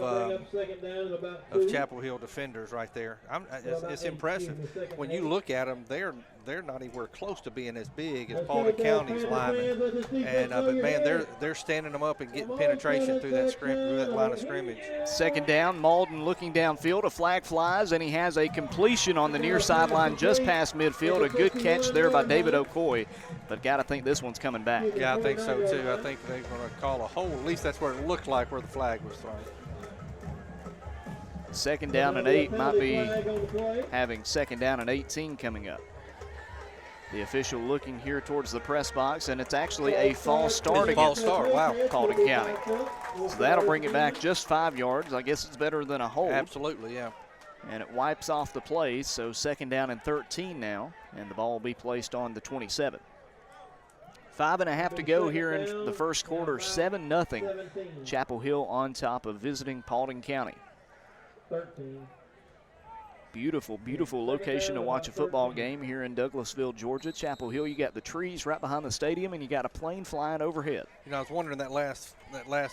Chapel Hill defenders right there. It's impressive. When you look at them, they're not anywhere close to being as big as Paulding County's linemen. And but man, they're standing them up and getting penetration through that line of scrimmage. Second down, Malden looking downfield. A flag flies, and he has a completion on the near sideline just past midfield. A good catch there by David Okoye. But got to think this one's coming back. Yeah, I think so too. I think they're going to call a hold. At least that's what it looked like where the flag was thrown. Second down and 8, might be having second down and 18 coming up. The official looking here towards the press box, and it's actually a false start against Paulding County. So that'll bring it back just 5 yards. I guess it's better than a hold. Absolutely, yeah. And it wipes off the play, so second down and 13 now, and the ball will be placed on the 27. 5.5 to go here in the first quarter, 7-0. Chapel Hill on top of visiting Paulding County. 13. Beautiful, beautiful location to watch a football game here in Douglasville, Georgia. Chapel Hill, you got the trees right behind the stadium, and you got a plane flying overhead. You know, I was wondering that last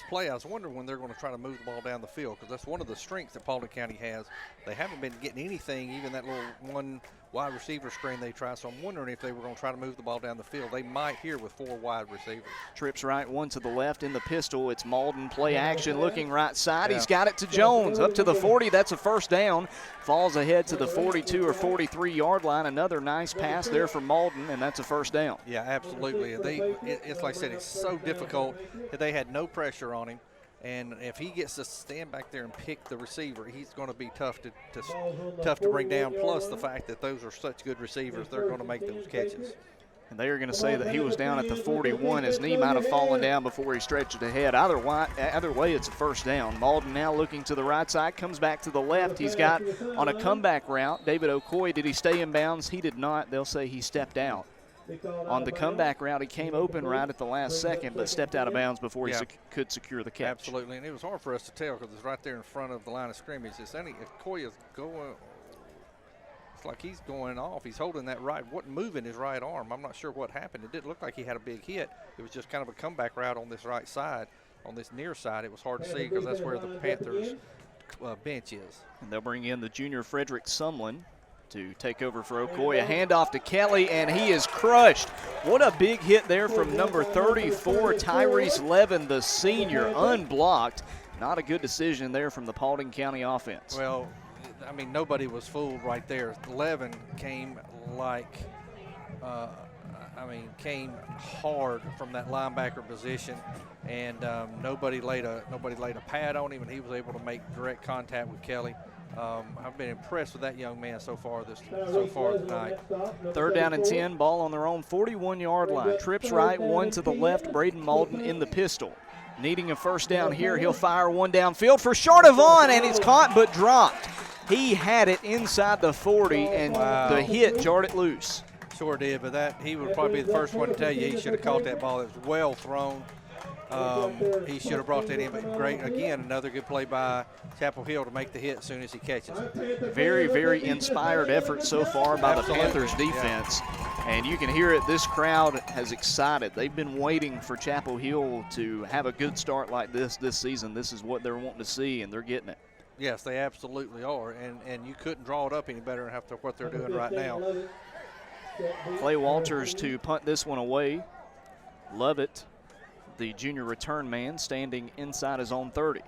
play, I was wondering when they're going to try to move the ball down the field, because that's one of the strengths that Paulding County has. They haven't been getting anything, even that little one wide receiver screen they tried, so I'm wondering if they were going to try to move the ball down the field. They might here with 4 wide receivers. Trips right, one to the left in the pistol. It's Malden, play action, looking right side. He's got it to Jones, up to the 40. That's a first down. Falls ahead to the 42 or 43-yard line. Another nice pass there from Malden, and that's a first down. Yeah, absolutely. It's like I said, it's so difficult that they had no pressure on him. And if he gets to stand back there and pick the receiver, he's going to be tough to bring down. Plus the fact that those are such good receivers, they're going to make those catches. And they are going to say that he was down at the 41. His knee might have fallen down before he stretched ahead. Either way, it's a first down. Malden now looking to the right side, comes back to the left. He's got on a comeback route. David Okoye, did he stay in bounds? He did not. They'll say he stepped out. On the comeback route, he came open right at the last second, but stepped out of bounds before he could secure the catch. Absolutely, and it was hard for us to tell because it's right there in front of the line of scrimmage. If Okoye is going, it's like he's going off. He's holding that wasn't moving his right arm. I'm not sure what happened. It didn't look like he had a big hit. It was just kind of a comeback route on this right side. On this near side, it was hard to see because that's where the Panthers bench is. And they'll bring in the junior Frederick Sumlin to take over for Okoye. A handoff to Kelly, and he is crushed. What a big hit there from number 34, Tyrese Levin, the senior, unblocked. Not a good decision there from the Paulding County offense. Well, I mean, nobody was fooled right there. Levin came came hard from that linebacker position, and nobody laid a pad on him, and he was able to make direct contact with Kelly. I've been impressed with that young man so far tonight. Third down and 10, ball on their own 41-yard line. Trips right, one to the left. Braden Malden in the pistol. Needing a first down here, he'll fire one downfield for Shardavon, and it's caught but dropped. He had it inside the 40, and the hit jarred it loose. Sure did, but he would probably be the first one to tell you he should have caught that ball. It was well thrown. He should have brought that in, but great. Again, another good play by Chapel Hill to make the hit as soon as he catches it. Very, very inspired effort so far by the Panthers defense. And you can hear it, this crowd has excited. They've been waiting for Chapel Hill to have a good start like this season. This is what they're wanting to see, and they're getting it. Yes, they absolutely are, and you couldn't draw it up any better after what they're doing right now. Clay Walters to punt this one away. Lovett, the junior return man, standing inside his own 30.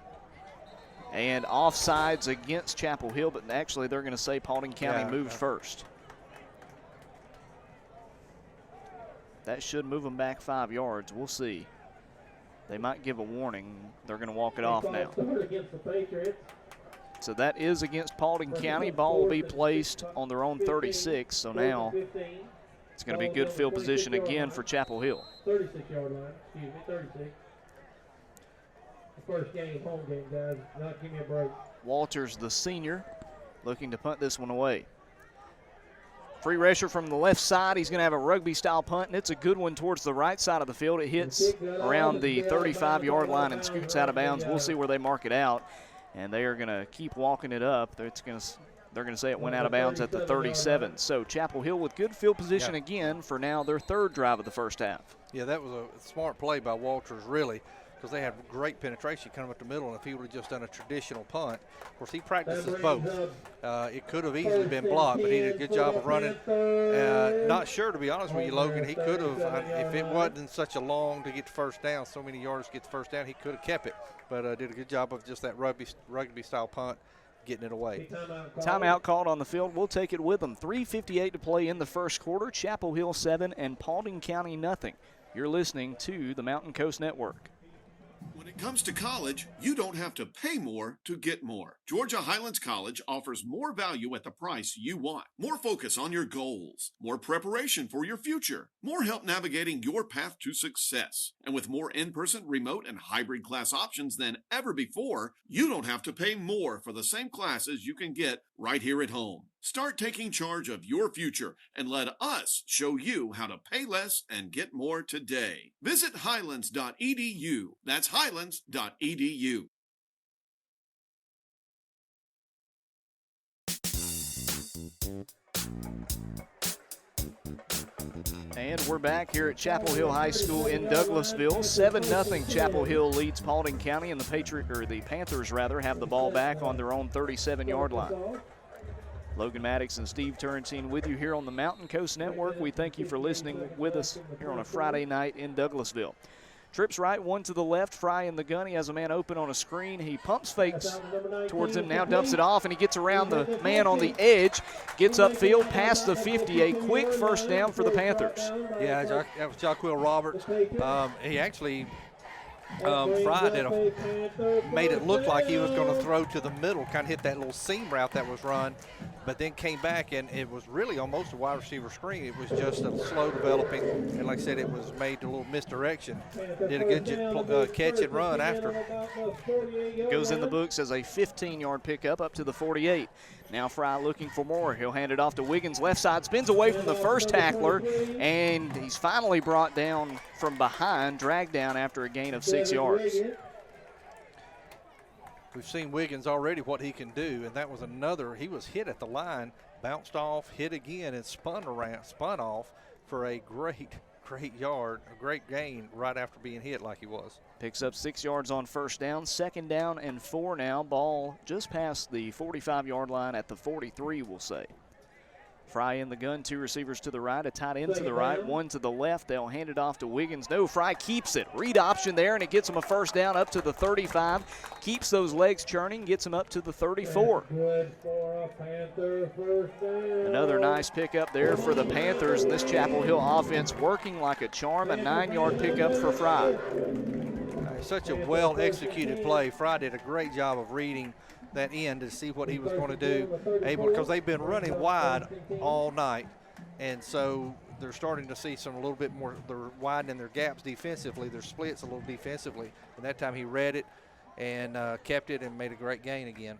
And offsides against Chapel Hill, but actually they're going to say Paulding County moves first. That should move them back 5 yards. We'll see. They might give a warning. They're going to walk it off now. So that is against Paulding County. Ball will be placed on their own 36. So now it's going to be good field position again for Chapel Hill. 36-yard line, 36. The first game, home game, guys. Not give me a break. Walters, the senior, looking to punt this one away. Free rusher from the left side. He's going to have a rugby-style punt, and it's a good one towards the right side of the field. It hits around the 35-yard line and scoots out of bounds. We'll see where they mark it out, and they are going to keep walking it up. They're They're going to say it went out of bounds at the 37. So Chapel Hill with good field position again for now their third drive of the first half. Yeah, that was a smart play by Walters, really, because they had great penetration coming up the middle, and if he would have just done a traditional punt, of course he practices both. It could have easily been blocked, but he did a good job of running. Not sure, to be honest with you, Logan, he could have, if it wasn't such a long to get the first down, so many yards to get the first down, he could have kept it, but did a good job of just that rugby-style punt, getting it away. Timeout called on the field. We'll take it with them. 3:58 to play in the first quarter. Chapel Hill 7 and Paulding County nothing. You're listening to the Mountain Coast Network. When it comes to college, you don't have to pay more to get more. Georgia Highlands College offers more value at the price you want. More focus on your goals. More preparation for your future. More help navigating your path to success. And with more in-person, remote, and hybrid class options than ever before, you don't have to pay more for the same classes you can get right here at home. Start taking charge of your future and let us show you how to pay less and get more today. Visit highlands.edu. That's highlands.edu. And we're back here at Chapel Hill High School in Douglasville. 7-0 Chapel Hill leads Paulding County, and the Panthers have the ball back on their own 37-yard line. Logan Maddox and Steve Turrentine with you here on the Mountain Coast Network. We thank you for listening with us here on a Friday night in Douglasville. Trips right, one to the left. Fry in the gun. He has a man open on a screen. He pumps fakes towards him, now dumps it off, and he gets around the man on the edge, gets upfield past the 50. A quick first down for the Panthers. Yeah, that was Jaquil Roberts. He actually Fry made it look like he was going to throw to the middle, kind of hit that little seam route that was run, but then came back, and it was really almost a wide receiver screen. It was just a slow developing, and like I said, it was made a little misdirection. Did a good catch and run after. Goes in the books as a 15-yard pickup up to the 48. Now Fry looking for more. He'll hand it off to Wiggins. Left side, spins away from the first tackler, and he's finally brought down from behind, dragged down after a gain of 6 yards. We've seen Wiggins already, what he can do, and that was another. He was hit at the line, bounced off, hit again, and spun off for a great yard, a great gain right after being hit like he was. Picks up 6 yards on first down. 2nd down and 4 now. Ball just past the 45-yard line at the 43, we'll say. Fry in the gun, 2 receivers to the right, a tight end to the right, 1 to the left. They'll hand it off to Wiggins. No, Fry keeps it. Read option there, and it gets him a first down up to the 35. Keeps those legs churning, gets him up to the 34. Another nice pickup there for the Panthers, and this Chapel Hill offense working like a charm. A 9-yard pickup for Fry. Such a well-executed play. Fry did a great job of reading that end to see what he was going to do, because they've been running wide all night, and so they're starting to see a little bit more. They're widening their gaps defensively, their splits a little defensively, and that time he read it and kept it and made a great gain again.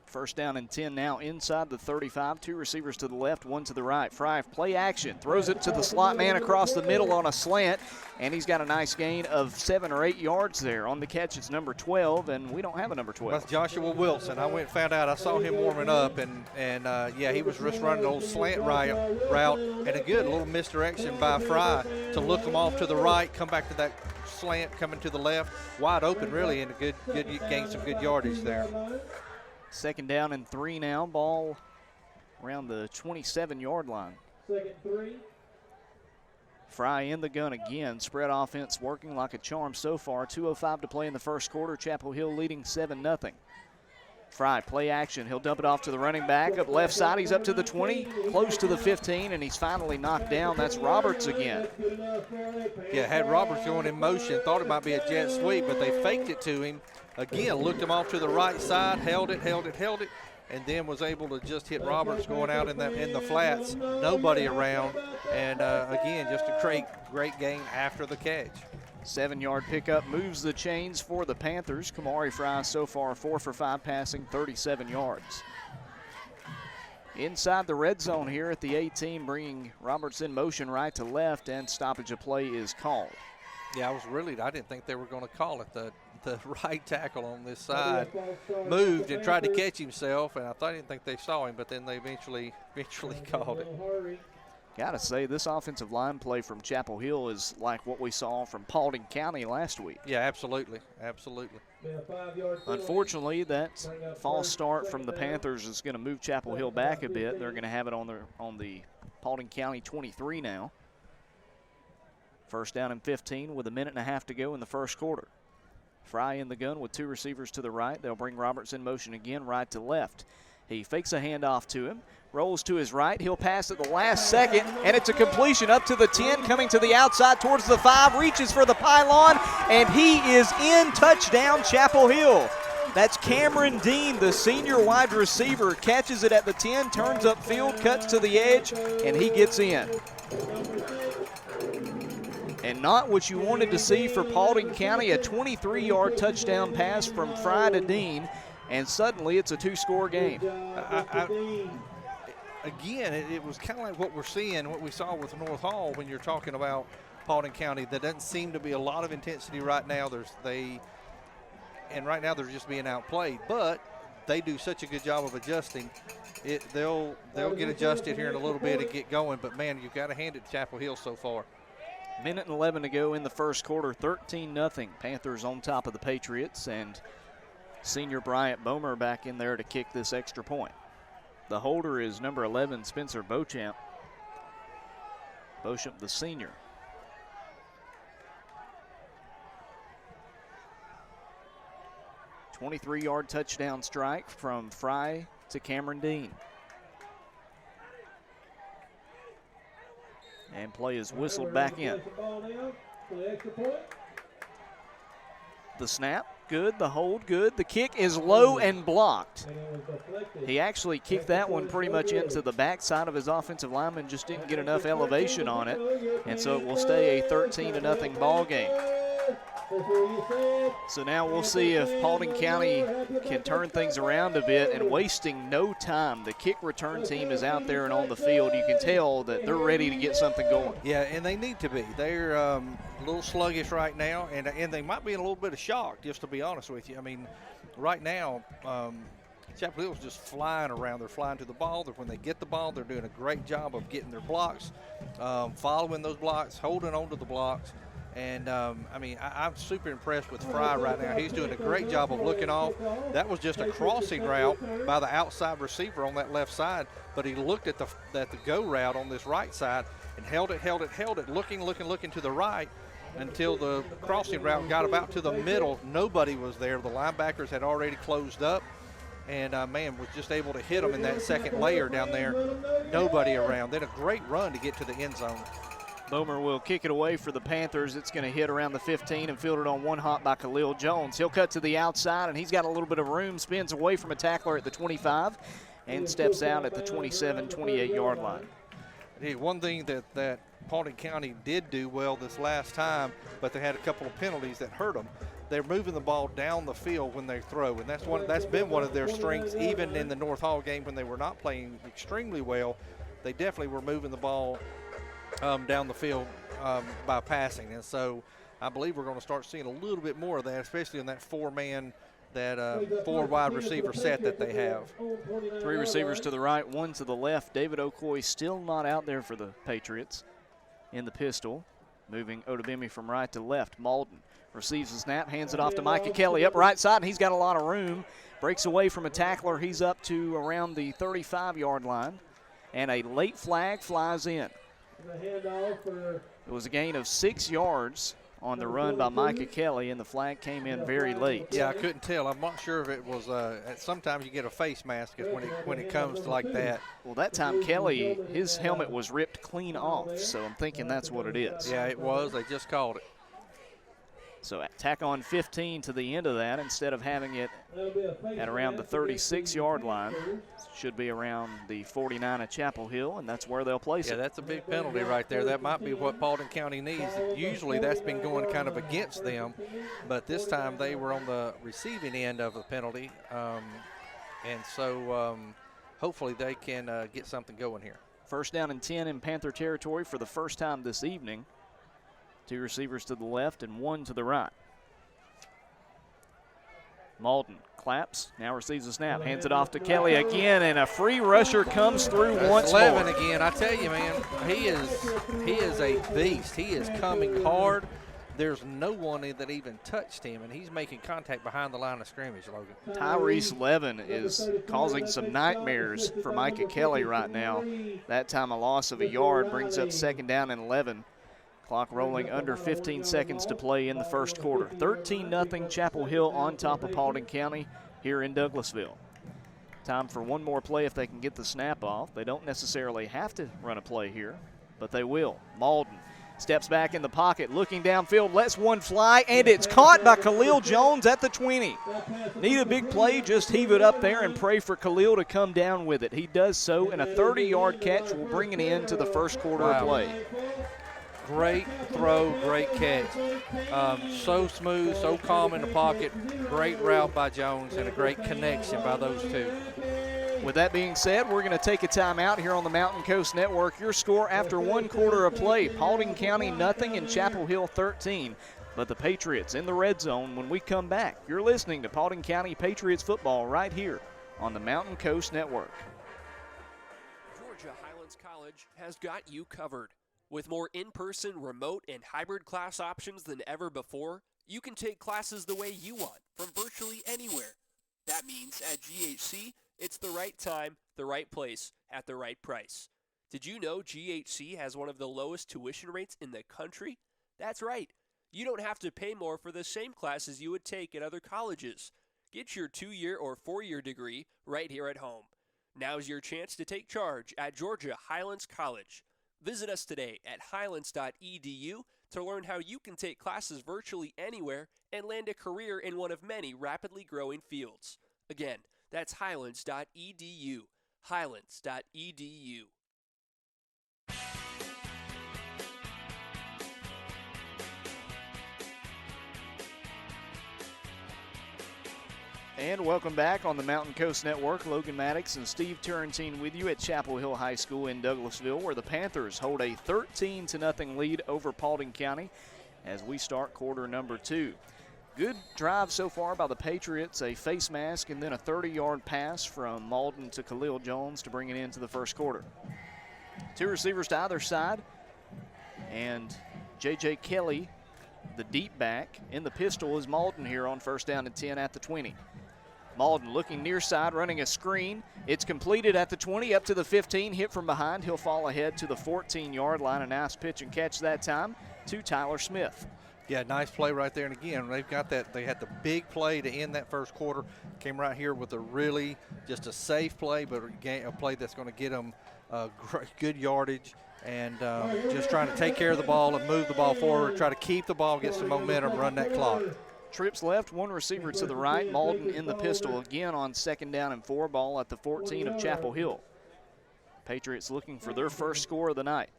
First down and 10 now inside the 35. 2 receivers to the left, 1 to the right. Fry, play action, throws it to the slot man across the middle on a slant, and he's got a nice gain of 7 or 8 yards there. On the catch, it's number 12, and we don't have a number 12. That's Joshua Wilson. I went and found out. I saw him warming up, and yeah, he was just running an old slant route, and a good little misdirection by Fry to look him off to the right, come back to that slant, coming to the left, wide open really, and a good gain some good yardage there. 2nd down and 3 now. Ball around the 27-yard line. 2nd 3. Fry in the gun again. Spread offense working like a charm so far. 2:05 to play in the first quarter. Chapel Hill leading 7-0. Fry, play action. He'll dump it off to the running back. Up left side, he's up to the 20, close to the 15, and he's finally knocked down. That's Roberts again. Yeah, had Roberts going in motion. Thought it might be a jet sweep, but they faked it to him. Again, looked him off to the right side, held it, and then was able to just hit Roberts going out in the flats. Nobody around, and again, just a great gain after the catch. 7-yard pickup moves the chains for the Panthers. Kamari Fry so far 4 for 5 passing, 37 yards. Inside the red zone here at the 18, bringing Roberts in motion right to left, and stoppage of play is called. Yeah, I didn't think they were going to call it. the right tackle on this side moved and tried to catch himself, and I didn't think they saw him, but then they eventually called it. Got to say, this offensive line play from Chapel Hill is like what we saw from Paulding County last week. Yeah, absolutely. Unfortunately, that false start from the Panthers is going to move Chapel Hill back a bit. They're going to have it on the Paulding County 23 now. First down and 15 with a minute and a half to go in the first quarter. Fry in the gun with 2 receivers to the right. They'll bring Roberts in motion again, right to left. He fakes a handoff to him, rolls to his right. He'll pass at the last second, and it's a completion up to the 10, coming to the outside towards the 5, reaches for the pylon, and he is in. Touchdown, Chapel Hill. That's Cameron Dean, the senior wide receiver, catches it at the 10, turns upfield, cuts to the edge, and he gets in. And not what you wanted to see for Paulding County, a 23-yard touchdown pass from Fry to Dean, and suddenly it's a 2-score game. Again, it was kind of like what what we saw with North Hall when you're talking about Paulding County. There doesn't seem to be a lot of intensity right now. Right now they're just being outplayed, but they do such a good job of adjusting. They'll get adjusted here in a little bit and get going, but man, you've got to hand it to Chapel Hill so far. Minute and 11 to go in the first quarter, 13-0. Panthers on top of the Patriots, and senior Bryant Bomer back in there to kick this extra point. The holder is number 11, Spencer Beauchamp. Beauchamp, the senior. A 23-yard touchdown strike from Fry to Cameron Dean. And play is whistled back in. The snap, good. The hold, good. The kick is low and blocked. He actually kicked that one pretty much into the backside of his offensive lineman, just didn't get enough elevation on it. And so it will stay a 13-0 ball game. So now we'll see if Paulding County can turn things around a bit, and wasting no time. The kick return team is out there and on the field. You can tell that they're ready to get something going. Yeah, and they need to be. They're a little sluggish right now, and they might be in a little bit of shock, just to be honest with you. I mean, right now, Chapel Hill's just flying around. They're flying to the ball. When they get the ball, they're doing a great job of getting their blocks, following those blocks, holding on to the blocks. And, I'm super impressed with Fry right now. He's doing a great job of looking off. That was just a crossing route by the outside receiver on that left side, but he looked at the go route on this right side and held it, looking to the right until the crossing route got about to the middle. Nobody was there. The linebackers had already closed up, and, was just able to hit him in that second layer down there. Nobody around. Then a great run to get to the end zone. Bomer will kick it away for the Panthers. It's going to hit around the 15 and fielded on one hop by Khalil Jones. He'll cut to the outside, and he's got a little bit of room, spins away from a tackler at the 25 and steps out at the 27, 28-yard line. Hey, one thing that Paulding County did do well this last time, but they had a couple of penalties that hurt them. They're moving the ball down the field when they throw, and that's been one of their strengths, even in the North Hall game when they were not playing extremely well. They definitely were moving the ball down the field by passing. And so I believe we're going to start seeing a little bit more of that, especially in that four-man, that four-wide receiver set that they have. 3 receivers to the right, 1 to the left. David Okoye still not out there for the Patriots in the pistol. Moving Odubemi from right to left. Malden receives the snap, hands it off to Micah Kelly up right side, and he's got a lot of room. Breaks away from a tackler. He's up to around the 35-yard line. And a late flag flies in. It was a gain of 6 yards on the run by Micah Kelly, and the flag came in very late. Yeah, I couldn't tell. I'm not sure if it was sometimes you get a face mask when it comes to like that. Well, that time Kelly, his helmet was ripped clean off, so I'm thinking that's what it is. Yeah, it was. They just called it. So tack on 15 to the end of that instead of having it at around the 36-yard line. Should be around the 49 of Chapel Hill, and that's where they'll place it. Yeah, that's a big penalty right there. That might be what Paulding County needs. Usually that's been going kind of against them, but this time they were on the receiving end of a penalty, and so hopefully they can get something going here. First down and 10 in Panther territory for the first time this evening. 2 receivers to the left and 1 to the right. Malden claps, now receives a snap, hands it off to Kelly again, and a free rusher comes through once more. 11 again. I tell you, man, he is a beast. He is coming hard. There's no one that even touched him, and he's making contact behind the line of scrimmage, Logan. Tyrese Levin is causing some nightmares for Micah Kelly right now. That time a loss of a yard brings up 2nd down and 11. Clock rolling, under 15 seconds to play in the first quarter. 13-0 Chapel Hill on top of Paulding County here in Douglasville. Time for one more play if they can get the snap off. They don't necessarily have to run a play here, but they will. Malden steps back in the pocket, looking downfield, lets one fly, and it's caught by Khalil Jones at the 20. Need a big play, just heave it up there and pray for Khalil to come down with it. He does so, and a 30-yard catch will bring it into the first quarter of play. Great throw, great catch. So smooth, so calm in the pocket. Great route by Jones and a great connection by those two. With that being said, we're going to take a timeout here on the Mountain Coast Network. Your score after one quarter of play, Paulding County nothing and Chapel Hill 13. But the Patriots in the red zone when we come back. You're listening to Paulding County Patriots football right here on the Mountain Coast Network. Georgia Highlands College has got you covered. With more in-person, remote, and hybrid class options than ever before, you can take classes the way you want from virtually anywhere. That means at GHC, it's the right time, the right place, at the right price. Did you know GHC has one of the lowest tuition rates in the country? That's right. You don't have to pay more for the same classes you would take at other colleges. Get your 2-year or 4-year degree right here at home. Now's your chance to take charge at Georgia Highlands College. Visit us today at highlands.edu to learn how you can take classes virtually anywhere and land a career in one of many rapidly growing fields. Again, that's highlands.edu. Highlands.edu. And welcome back on the Mountain Coast Network. Logan Maddox and Steve Turrentine with you at Chapel Hill High School in Douglasville, where the Panthers hold a 13-0 lead over Paulding County as we start quarter number 2. Good drive so far by the Patriots, a face mask and then a 30-yard pass from Malden to Khalil Jones to bring it into the first quarter. 2 receivers to either side, and J.J. Kelly, the deep back, in the pistol is Malden here on 1st down and 10 at the 20. Malden looking near side, running a screen. It's completed at the 20, up to the 15, hit from behind. He'll fall ahead to the 14-yard line. A nice pitch and catch that time to Tyler Smith. Yeah, nice play right there. And again, they've got that. They had the big play to end that first quarter. Came right here with a really just a safe play, but a play that's going to get them good yardage. And just trying to take care of the ball and move the ball forward, try to keep the ball, get some momentum, run that clock. Trips left, 1 receiver to the right. Malden in the pistol again on 2nd down and 4, ball at the 14 of Chapel Hill. Patriots looking for their first score of the night.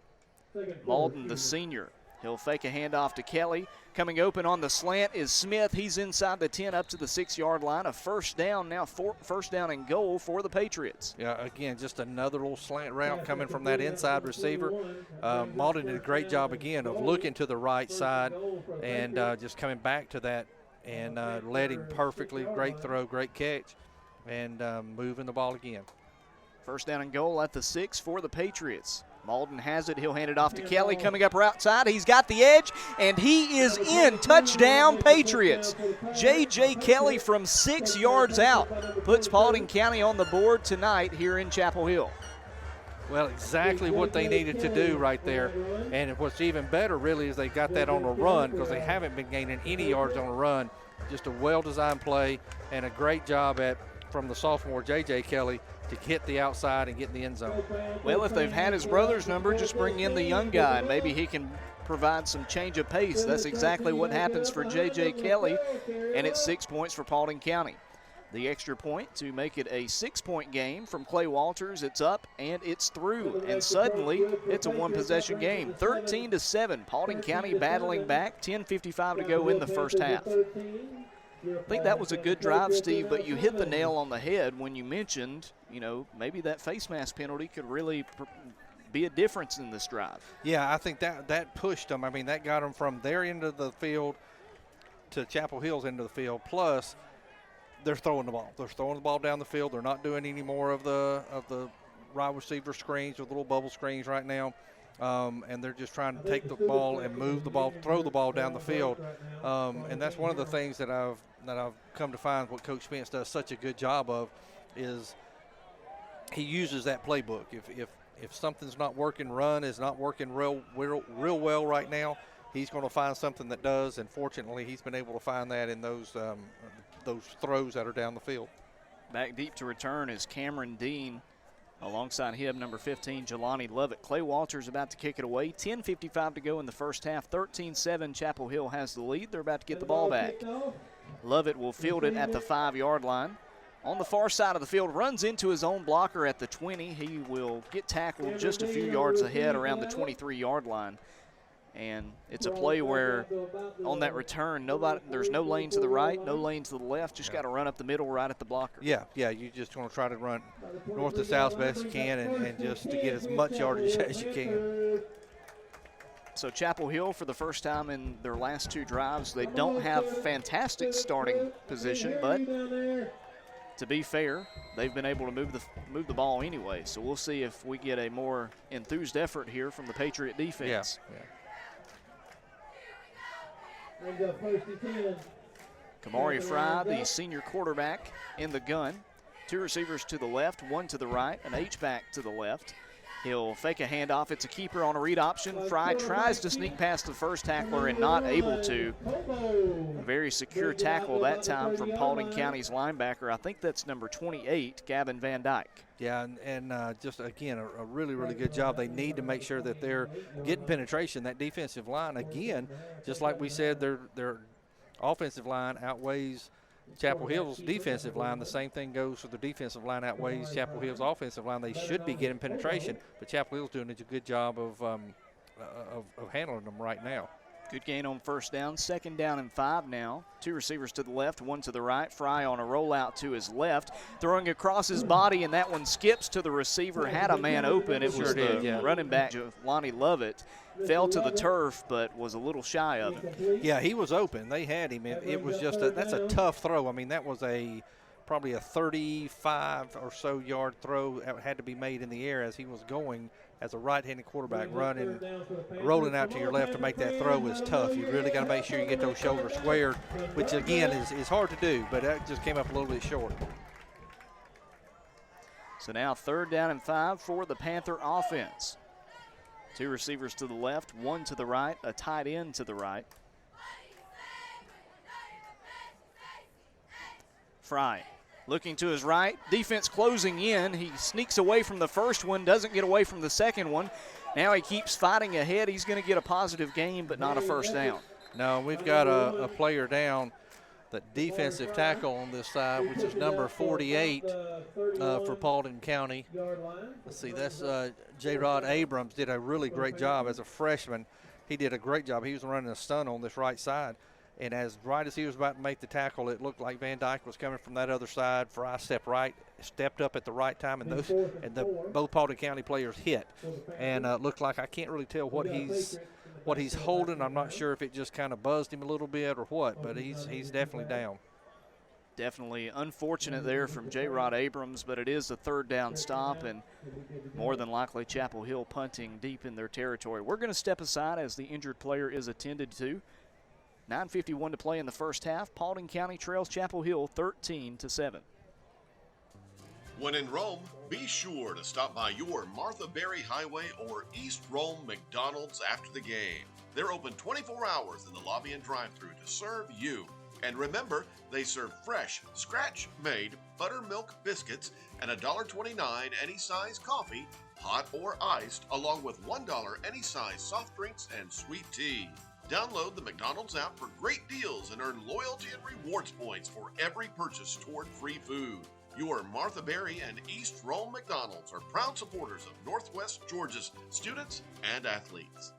Malden, the senior. He'll fake a handoff to Kelly. Coming open on the slant is Smith. He's inside the 10 up to the 6-yard line. A first down now, first down and goal for the Patriots. Yeah, again, just another little slant route coming from that inside receiver. Malden did a great job again of looking to the right side and just coming back to that and led him perfectly. Great throw, great catch, and moving the ball again. First down and goal at the 6 for the Patriots. Malden has it. He'll hand it off to Kelly. Coming up outside. He's got the edge, and he is in. Touchdown, Patriots. J.J. Kelly from 6 yards out puts Paulding County on the board tonight here in Chapel Hill. Well, exactly what they needed to do right there. And what's even better, really, is they got that on a run because they haven't been gaining any yards on a run. Just a well-designed play and a great job from the sophomore J.J. Kelly to hit the outside and get in the end zone. Well, if they've had his brother's number, just bring in the young guy, and maybe he can provide some change of pace. That's exactly what happens for J.J. Kelly, and it's 6 points for Paulding County. The extra point to make it a 6-point game from Clay Walters. It's up, and it's through, and suddenly it's a one-possession game. 13-7, Paulding County battling back, 10:55 to go in the first half. I think that was a good drive, Steve, but you hit the nail on the head when you mentioned, maybe that face mask penalty could really be a difference in this drive. Yeah, I think that pushed them. I mean, that got them from their end of the field to Chapel Hill's end of the field. Plus, they're throwing the ball. They're throwing the ball down the field. They're not doing any more of the wide receiver screens or the little bubble screens right now. And they're just trying to take the ball and move the ball, throw the ball down the field. And that's one of the things that I've come to find what Coach Spence does such a good job of is he uses that playbook. If something's not working, run is not working real well right now, he's going to find something that does. And fortunately, he's been able to find that in those throws that are down the field. Back deep to return is Cameron Dean. Alongside him, number 15, Jelani Lovett. Clay Walters about to kick it away. 10:55 to go in the first half. 13-7, Chapel Hill has the lead. They're about to get the ball back. Lovett will field it at the 5-yard line. On the far side of the field, runs into his own blocker at the 20. He will get tackled just a few yards ahead around the 23-yard line. And it's a play where on that return, there's no lane to the right, no lane to the left. Just got to run up the middle right at the blocker. Yeah, you just want to try to run north to south best you can and just to get as much yardage as you can. So Chapel Hill, for the first time in their last 2 drives, they don't have fantastic starting position, but to be fair, they've been able to move the ball anyway. So we'll see if we get a more enthused effort here from the Patriot defense. Yeah. Kamari Fry, the senior quarterback, in the gun. 2 receivers to the left, 1 to the right, an H-back to the left. He'll fake a handoff. It's a keeper on a read option. Fry tries to sneak past the first tackler and not able to. A very secure tackle that time from Paulding County's linebacker. I think that's number 28, Gavin Van Dyke. Yeah, and just, again, a really, really good job. They need to make sure that they're getting penetration. That defensive line, again, just like we said, their offensive line outweighs Chapel Hill's defensive line. The same thing goes for the defensive line outweighs Chapel Hill's offensive line. They should be getting penetration, but Chapel Hill's doing a good job of handling them right now. Good gain on first down. 2nd down and 5 now. 2 receivers to the left, 1 to the right. Fry on a rollout to his left, throwing across his body, and that one skips to the receiver. Had a man open. It was the running back, Jelani Lovett. Fell to the turf, but was a little shy of him. Yeah, he was open. They had him. It was just that's a tough throw. I mean, that was probably a 35 or so yard throw that had to be made in the air as he was going as a right-handed quarterback rolling out to your left to make that throw is tough. You really got to make sure you get those shoulders squared, which again is hard to do, but that just came up a little bit short. So now 3rd down and 5 for the Panther offense. 2 receivers to the left, 1 to the right, a tight end to the right. Fry looking to his right, defense closing in. He sneaks away from the first one, doesn't get away from the second one. Now he keeps fighting ahead. He's going to get a positive gain, but not a first down. No, we've got a player down, the defensive tackle on this side, which is number 48 for Paulding County. Let's see, that's J-Rod Abrams. Did a really great job as a freshman. He did a great job. He was running a stunt on this right side. And right as he was about to make the tackle, it looked like Van Dyke was coming from that other side. Fry stepped up at the right time, and both Paulding County players hit. And looked like, I can't really tell what he's holding. I'm not sure if it just kind of buzzed him a little bit or what, but he's definitely down. Definitely unfortunate there from J-Rod Abrams, but it is a 3rd down stop, and more than likely Chapel Hill punting deep in their territory. We're going to step aside as the injured player is attended to. 9:51 to play in the first half. Paulding County trails Chapel Hill 13-7. When in Rome, be sure to stop by your Martha Berry Highway or East Rome McDonald's after the game. They're open 24 hours in the lobby and drive-thru to serve you. And remember, they serve fresh, scratch-made buttermilk biscuits and $1.29 any size coffee, hot or iced, along with $1 any size soft drinks and sweet tea. Download the McDonald's app for great deals and earn loyalty and rewards points for every purchase toward free food. Your Martha Berry and East Rome McDonald's are proud supporters of Northwest Georgia's students and athletes.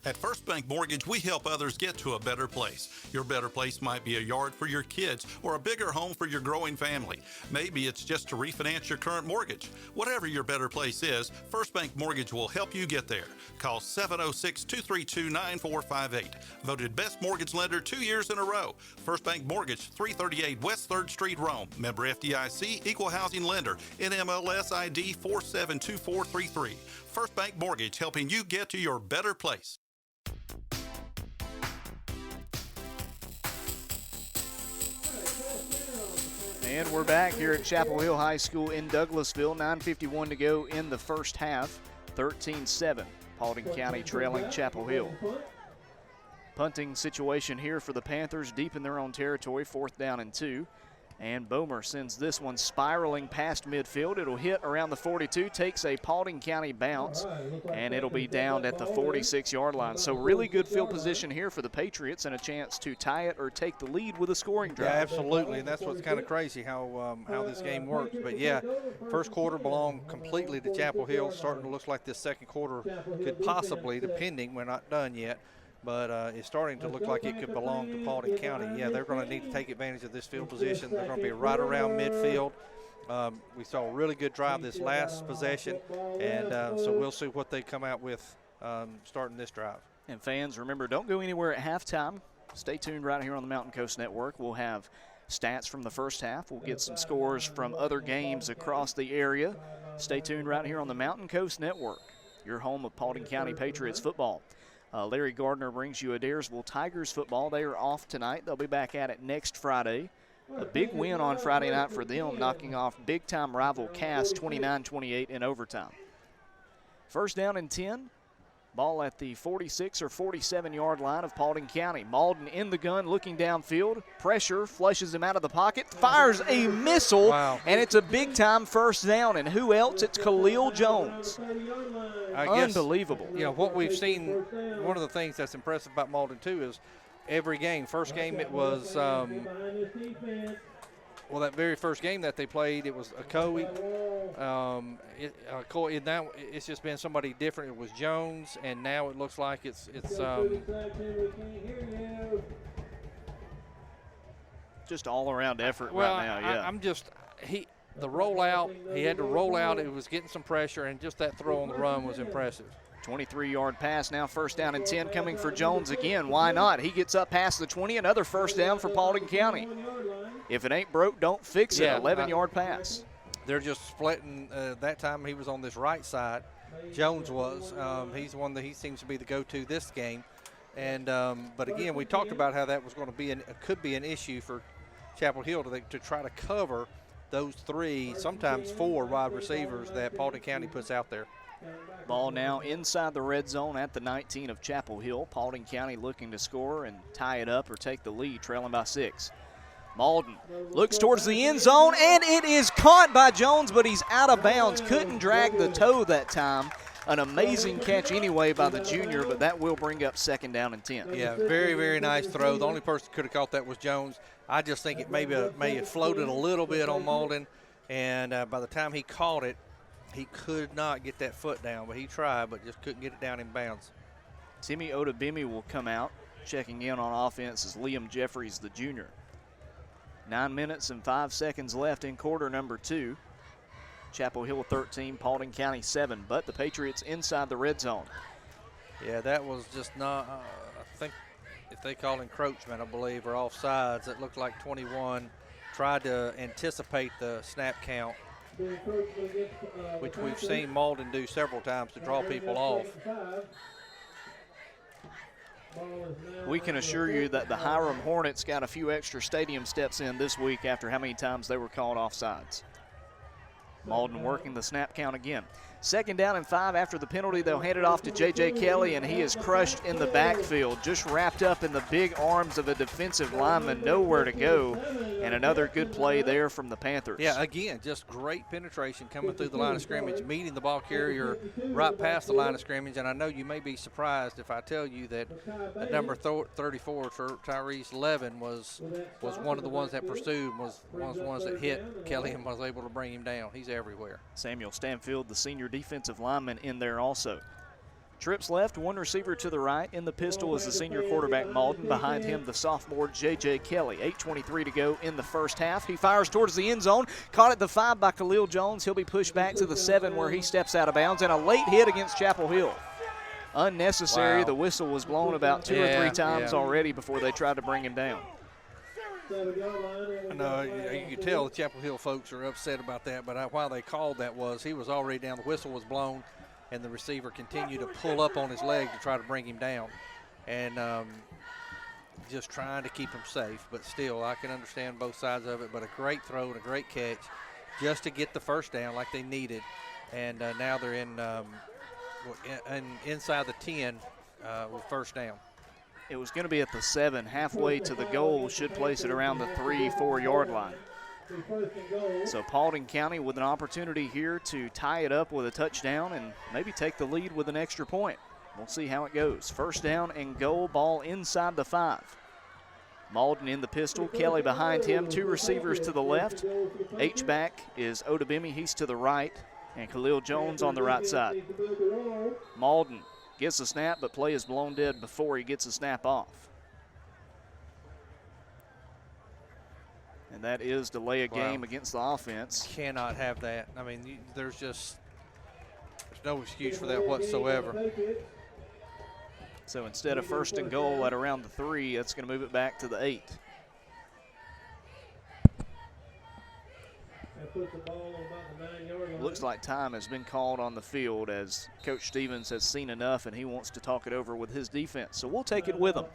At First Bank Mortgage, we help others get to a better place. Your better place might be a yard for your kids or a bigger home for your growing family. Maybe it's just to refinance your current mortgage. Whatever your better place is, First Bank Mortgage will help you get there. Call 706-232-9458. Voted best mortgage lender 2 years in a row. First Bank Mortgage, 338 West 3rd Street, Rome. Member FDIC, Equal Housing Lender, NMLS ID 472433. First Bank Mortgage, helping you get to your better place. And we're back here at Chapel Hill High School in Douglasville. 9:51 to go in the first half. 13-7. Paulding County trailing Chapel Hill. Punting situation here for the Panthers, deep in their own territory, 4th down and 2. And Bomer sends this one spiraling past midfield. It'll hit around the 42, takes a Paulding County bounce, and it'll be down at the 46-yard line. So really good field position here for the Patriots and a chance to tie it or take the lead with a scoring drive. Yeah, absolutely, and that's what's kind of crazy how this game works. But, yeah, first quarter belonged completely to Chapel Hill. Starting to look like this second quarter could possibly, depending, we're not done yet, but it's starting to look like it could belong to Paulding County. Yeah, they're going to need to take advantage of this field position. They're going to be right around midfield. We saw a really good drive this last possession, and so we'll see what they come out with starting this drive. And fans, remember, don't go anywhere at halftime. Stay tuned right here on the Mountain Coast Network. We'll have stats from the first half. We'll get some scores from other games across the area. Stay tuned right here on the Mountain Coast Network, your home of Paulding County Patriots football. Larry Gardner brings you Adairsville Tigers football. They are off tonight. They'll be back at it next Friday. A big win on Friday night for them, knocking off big-time rival Cass 29-28 in overtime. First down and 10. Ball at the 46 or 47-yard line of Paulding County. Malden in the gun, looking downfield. Pressure, flushes him out of the pocket, fires a missile, and it's a big-time first down. And who else? It's Khalil Jones. Unbelievable. You know, what we've seen, one of the things that's impressive about Malden, too, is every game. First game it was that very first game that they played, it was Ocoee. Now it's just been somebody different. It was Jones, and now it looks like it's just all-around effort right now. Yeah, the rollout. He had to roll out. It was getting some pressure, and just that throw on the run was impressive. 23-yard pass, now first down and 10 coming for Jones again. Why not? He gets up past the 20, another first down for Paulding County. If it ain't broke, don't fix it. 11-yard pass. They're just splitting. That time he was on this right side. Jones was. He's the one that he seems to be the go-to this game. And but again, we talked about how that was going to be could be an issue for Chapel Hill to try to cover those 3, sometimes 4 wide receivers that Paulding County puts out there. Ball now inside the red zone at the 19 of Chapel Hill. Paulding County looking to score and tie it up or take the lead, trailing by 6. Malden looks towards the end zone, and it is caught by Jones, but he's out of bounds. Couldn't drag the toe that time. An amazing catch anyway by the junior, but that will bring up second down and 10. Yeah, very, very nice throw. The only person who could have caught that was Jones. I just think it may have floated a little bit on Malden, and by the time he caught it, he could not get that foot down, but he tried, but just couldn't get it down in bounds. Timmy Odabimi will come out. Checking in on offense is Liam Jeffries, the junior. 9 minutes and 5 seconds left in quarter number 2. Chapel Hill 13, Paulding County 7, but the Patriots inside the red zone. Yeah, that was just not, I think if they call encroachment, I believe, or offsides, it looked like 21 tried to anticipate the snap count, which we've seen Malden do several times to draw people off. We can assure you that the Hiram Hornets got a few extra stadium steps in this week after how many times they were called offsides. Malden working the snap count again. Second down and 5 after the penalty. They'll hand it off to J.J. Kelly, and he is crushed in the backfield, just wrapped up in the big arms of a defensive lineman, nowhere to go. And another good play there from the Panthers. Yeah, again, just great penetration coming through the line of scrimmage, meeting the ball carrier right past the line of scrimmage. And I know you may be surprised if I tell you that number 34 for Tyrese Levin was one of the ones that pursued, was one of the ones that hit Kelly and was able to bring him down. He's everywhere. Samuel Stanfield, the senior defensive lineman, in there also. Trips left, one receiver to the right. In the pistol is the senior quarterback Malden. Behind him, the sophomore J.J. Kelly. 8:23 to go in the first half. He fires towards the end zone. Caught at the 5 by Khalil Jones. He'll be pushed back to the 7 where he steps out of bounds. And a late hit against Chapel Hill. Unnecessary. Wow. The whistle was blown about two or three times already before they tried to bring him down. No, you can tell the Chapel Hill folks are upset about that, but why they called that was he was already down. The whistle was blown, and the receiver continued to pull up on his leg to try to bring him down. And just trying to keep him safe. But still, I can understand both sides of it. But a great throw and a great catch just to get the first down like they needed. And now they're inside the 10 with first down. It was going to be at the 7, halfway to the goal, should place it around the 3-4 yard line. So Paulding County with an opportunity here to tie it up with a touchdown and maybe take the lead with an extra point. We'll see how it goes. First down and goal, ball inside the 5. Malden in the pistol, Kelly behind him, 2 receivers to the left. H-back is Odabemi, he's to the right, and Khalil Jones on the right side. Malden gets the snap, but play is blown dead before he gets the snap off. And that is delay a game against the offense. Cannot have that. I mean, there's no excuse for that whatsoever. So instead of first and goal at around the 3, that's going to move it back to the 8. Looks like time has been called on the field as Coach Stevens has seen enough and he wants to talk it over with his defense. So we'll take it with him.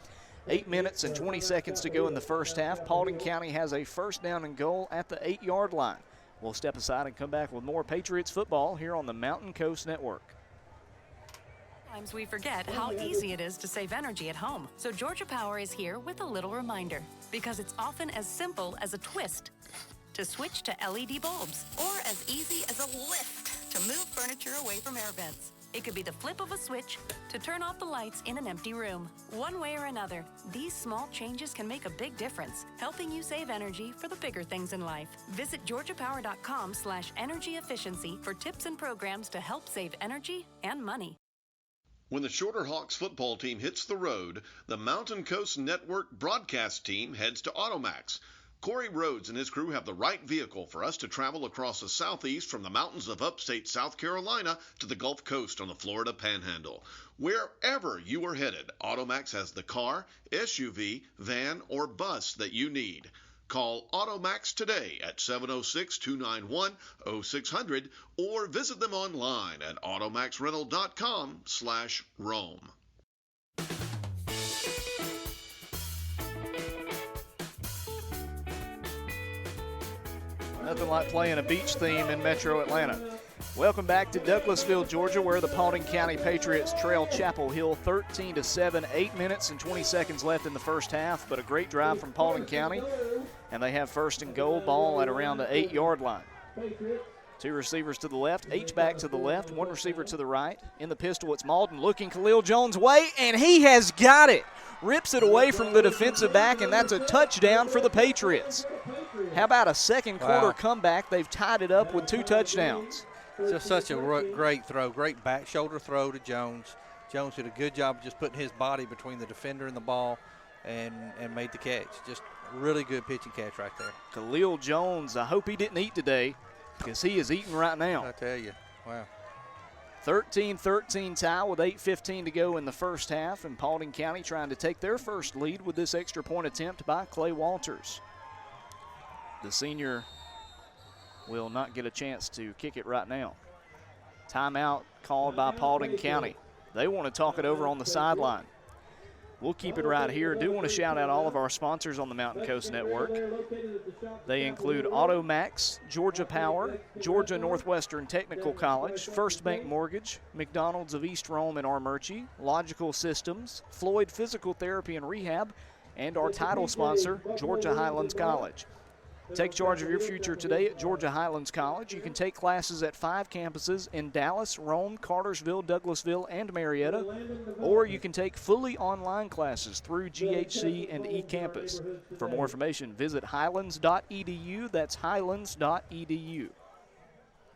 8 minutes and 20 seconds to go in the first half. Paulding County has a first down and goal at the 8-yard line. We'll step aside and come back with more Patriots football here on the Mountain Coast Network. Sometimes we forget how easy it is to save energy at home. So Georgia Power is here with a little reminder, because it's often as simple as a twist to switch to LED bulbs, or as easy as a lift to move furniture away from air vents. It could be the flip of a switch to turn off the lights in an empty room. One way or another, these small changes can make a big difference, helping you save energy for the bigger things in life. Visit georgiapower.com/energy efficiency for tips and programs to help save energy and money. When the Shorter Hawks football team hits the road, the Mountain Coast Network broadcast team heads to Automax. Corey Rhodes and his crew have the right vehicle for us to travel across the southeast from the mountains of upstate South Carolina to the Gulf Coast on the Florida Panhandle. Wherever you are headed, Automax has the car, SUV, van, or bus that you need. Call Automax today at 706-291-0600 or visit them online at automaxrental.com/Rome. Nothing like playing a beach theme in Metro Atlanta. Welcome back to Douglasville, Georgia, where the Paulding County Patriots trail Chapel Hill 13-7. 8 minutes and 20 seconds left in the first half, but a great drive from Paulding County. And they have first and goal, ball at around the 8-yard line. 2 receivers to the left, H-back to the left, 1 receiver to the right. In the pistol, it's Malden looking Khalil Jones' way, and he has got it. Rips it away from the defensive back, and that's a touchdown for the Patriots. How about a second quarter comeback? They've tied it up with 2 touchdowns. Just such a great throw, great back shoulder throw to Jones. Jones did a good job of just putting his body between the defender and the ball and made the catch. Just really good pitch and catch right there. Khalil Jones, I hope he didn't eat today because he is eating right now. I tell you, wow. 13-13 tie with 8:15 to go in the first half, and Paulding County trying to take their first lead with this extra point attempt by Clay Walters. The senior will not get a chance to kick it right now. Timeout called by Paulding County. They want to talk it over on the sideline. We'll keep it right here. I do want to shout out all of our sponsors on the Mountain Coast Network. They include Automax, Georgia Power, Georgia Northwestern Technical College, First Bank Mortgage, McDonald's of East Rome and Armuchee, Logical Systems, Floyd Physical Therapy and Rehab, and our title sponsor, Georgia Highlands College. Take charge of your future today at Georgia Highlands College. You can take classes at 5 campuses in Dallas, Rome, Cartersville, Douglasville, and Marietta, or you can take fully online classes through GHC and eCampus. For more information, visit highlands.edu. That's highlands.edu.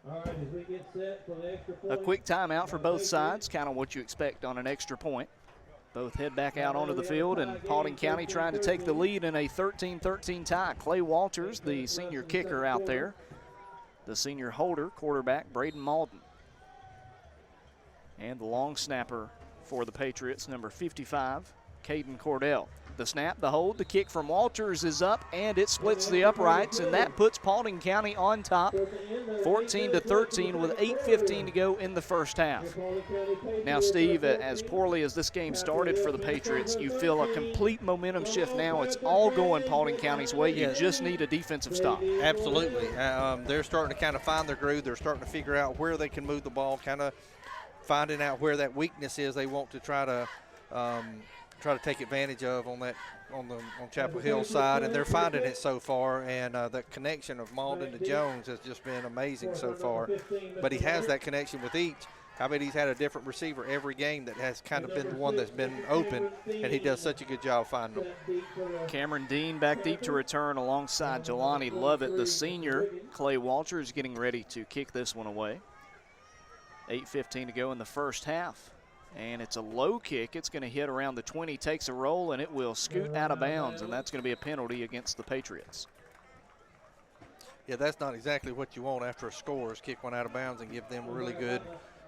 All right, as we get set for the extra point. A quick timeout for both sides, kind of what you expect on an extra point. Both head back out onto the field, and Paulding County trying to take the lead in a 13-13 tie. Clay Walters, the senior kicker out there. The senior holder, quarterback, Braden Malden. And the long snapper for the Patriots, number 55, Caden Cordell. The snap, the hold, the kick from Walters is up, and it splits the uprights, and that puts Paulding County on top, 14-13 with 8:15 to go in the first half. Now, Steve, as poorly as this game started for the Patriots, you feel a complete momentum shift now. It's all going Paulding County's way. You just need a defensive stop. Absolutely. They're starting to kind of find their groove. They're starting to figure out where they can move the ball, kind of finding out where that weakness is they want to try to take advantage of on Chapel Hill's side, and they're finding it so far. And the connection of Malden to Jones has just been amazing so far. But he has that connection with each. I bet he's had a different receiver every game that has kind of been the one that's been open, and he does such a good job finding them. Cameron Dean back deep to return alongside Jelani Lovett, the senior. Clay Walters getting ready to kick this one away. 8:15 to go in the first half. And it's a low kick. It's going to hit around the 20, takes a roll, and it will scoot out of bounds, and that's going to be a penalty against the Patriots. Yeah, that's not exactly what you want after a score, is kick one out of bounds and give them a really good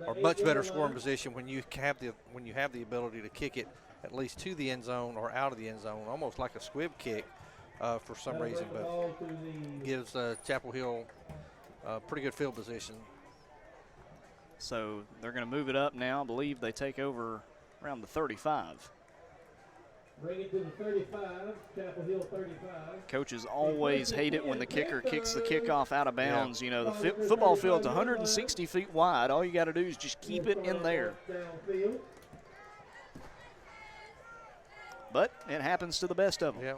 or much better scoring position when you have the ability to kick it at least to the end zone or out of the end zone, almost like a squib kick for some reason, but gives Chapel Hill pretty good field position. So they're going to move it up now. I believe they take over around the 35. Bring it to the 35, Chapel Hill 35. Coaches always hate it when the kicker kicks the kickoff out of bounds. You know, the football field's 160 feet wide. All you got to do is just keep it in there. But it happens to the best of them. Yeah.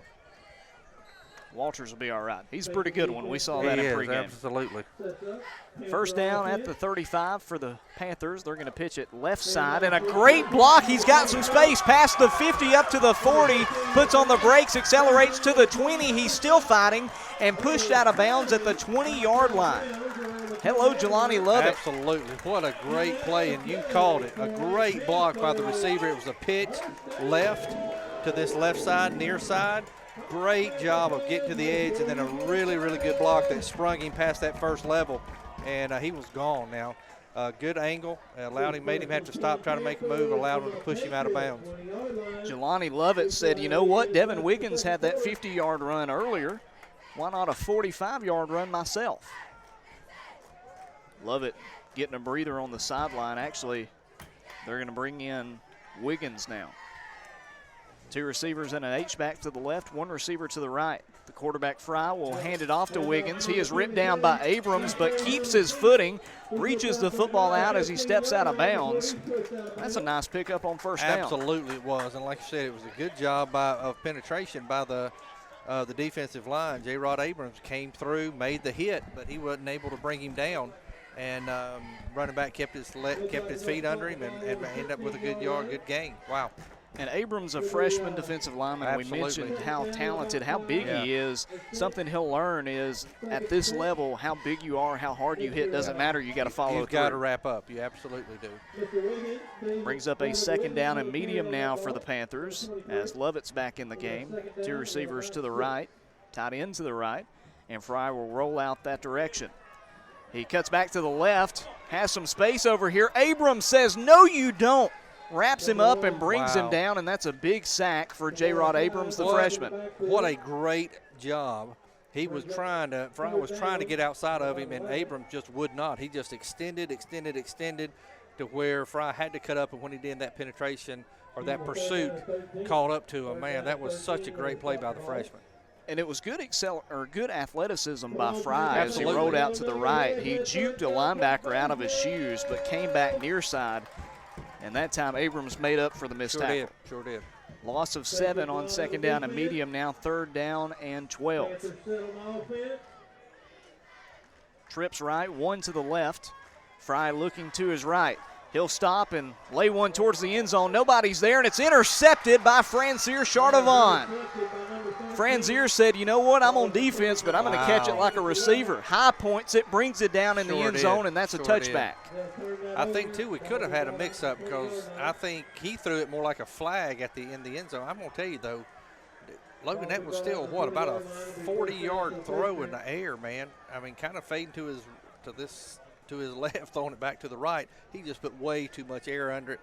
Walters will be all right. He's a pretty good one. We saw that in pregame. Absolutely. First down at the 35 for the Panthers. They're going to pitch it left side, and a great block. He's got some space past the 50 up to the 40, puts on the brakes, accelerates to the 20. He's still fighting and pushed out of bounds at the 20-yard line. Hello, Jelani Lovett. Absolutely. What a great play, and you called it. A great block by the receiver. It was a pitch left to this left side, near side. Great job of getting to the edge, and then a really, really good block that sprung him past that first level, and he was gone now. Good angle, made him have to stop, try to make a move, allowed him to push him out of bounds. Jelani Lovett said, you know what, Devin Wiggins had that 50-yard run earlier. Why not a 45-yard run myself? Lovett getting a breather on the sideline. Actually, they're going to bring in Wiggins now. Two receivers and an H-back to the left, one receiver to the right. The quarterback, Fry, will hand it off to Wiggins. He is ripped down by Abrams, but keeps his footing, reaches the football out as he steps out of bounds. That's a nice pickup on first down. Absolutely it was, and like you said, it was a good job of penetration by the defensive line. J-Rod Abrams came through, made the hit, but he wasn't able to bring him down. And running back kept his feet under him and ended up with a good gain. Wow. And Abrams, a freshman defensive lineman. Absolutely. We mentioned how talented, how big he is. Something he'll learn is at this level, how big you are, how hard you hit, doesn't matter. You got to follow through. You've got to wrap up. You absolutely do. Brings up a second down and medium now for the Panthers as Lovett's back in the game. Two receivers to the right, tight end to the right, and Fry will roll out that direction. He cuts back to the left, has some space over here. Abrams says, no, you don't. Wraps him up and brings him down, and that's a big sack for J-Rod Abrams, the freshman. What a great job. Fry was trying to get outside of him, and Abrams just would not. He just extended to where Fry had to cut up, and when he did that penetration or that pursuit caught up to him, man, that was such a great play by the freshman. And it was good athleticism by Fry as he rolled out to the right. He juked a linebacker out of his shoes, but came back near side. And that time Abrams made up for the missed tackle. Sure did. Loss of 7 on second down and medium now, third down and 12. Trips right, one to the left. Fry looking to his right. He'll stop and lay one towards the end zone. Nobody's there, and it's intercepted by Francier Chardavon. Franzier said, you know what, I'm on defense, but I'm going to catch it like a receiver. High points it, brings it down in the end zone, and that's a touchback. I think, too, we could have had a mix-up because I think he threw it more like a flag in the end zone. I'm going to tell you, though, Logan, that was still, what, about a 40-yard throw in the air, man. I mean, kind of fading to his left, throwing it back to the right. He just put way too much air under it.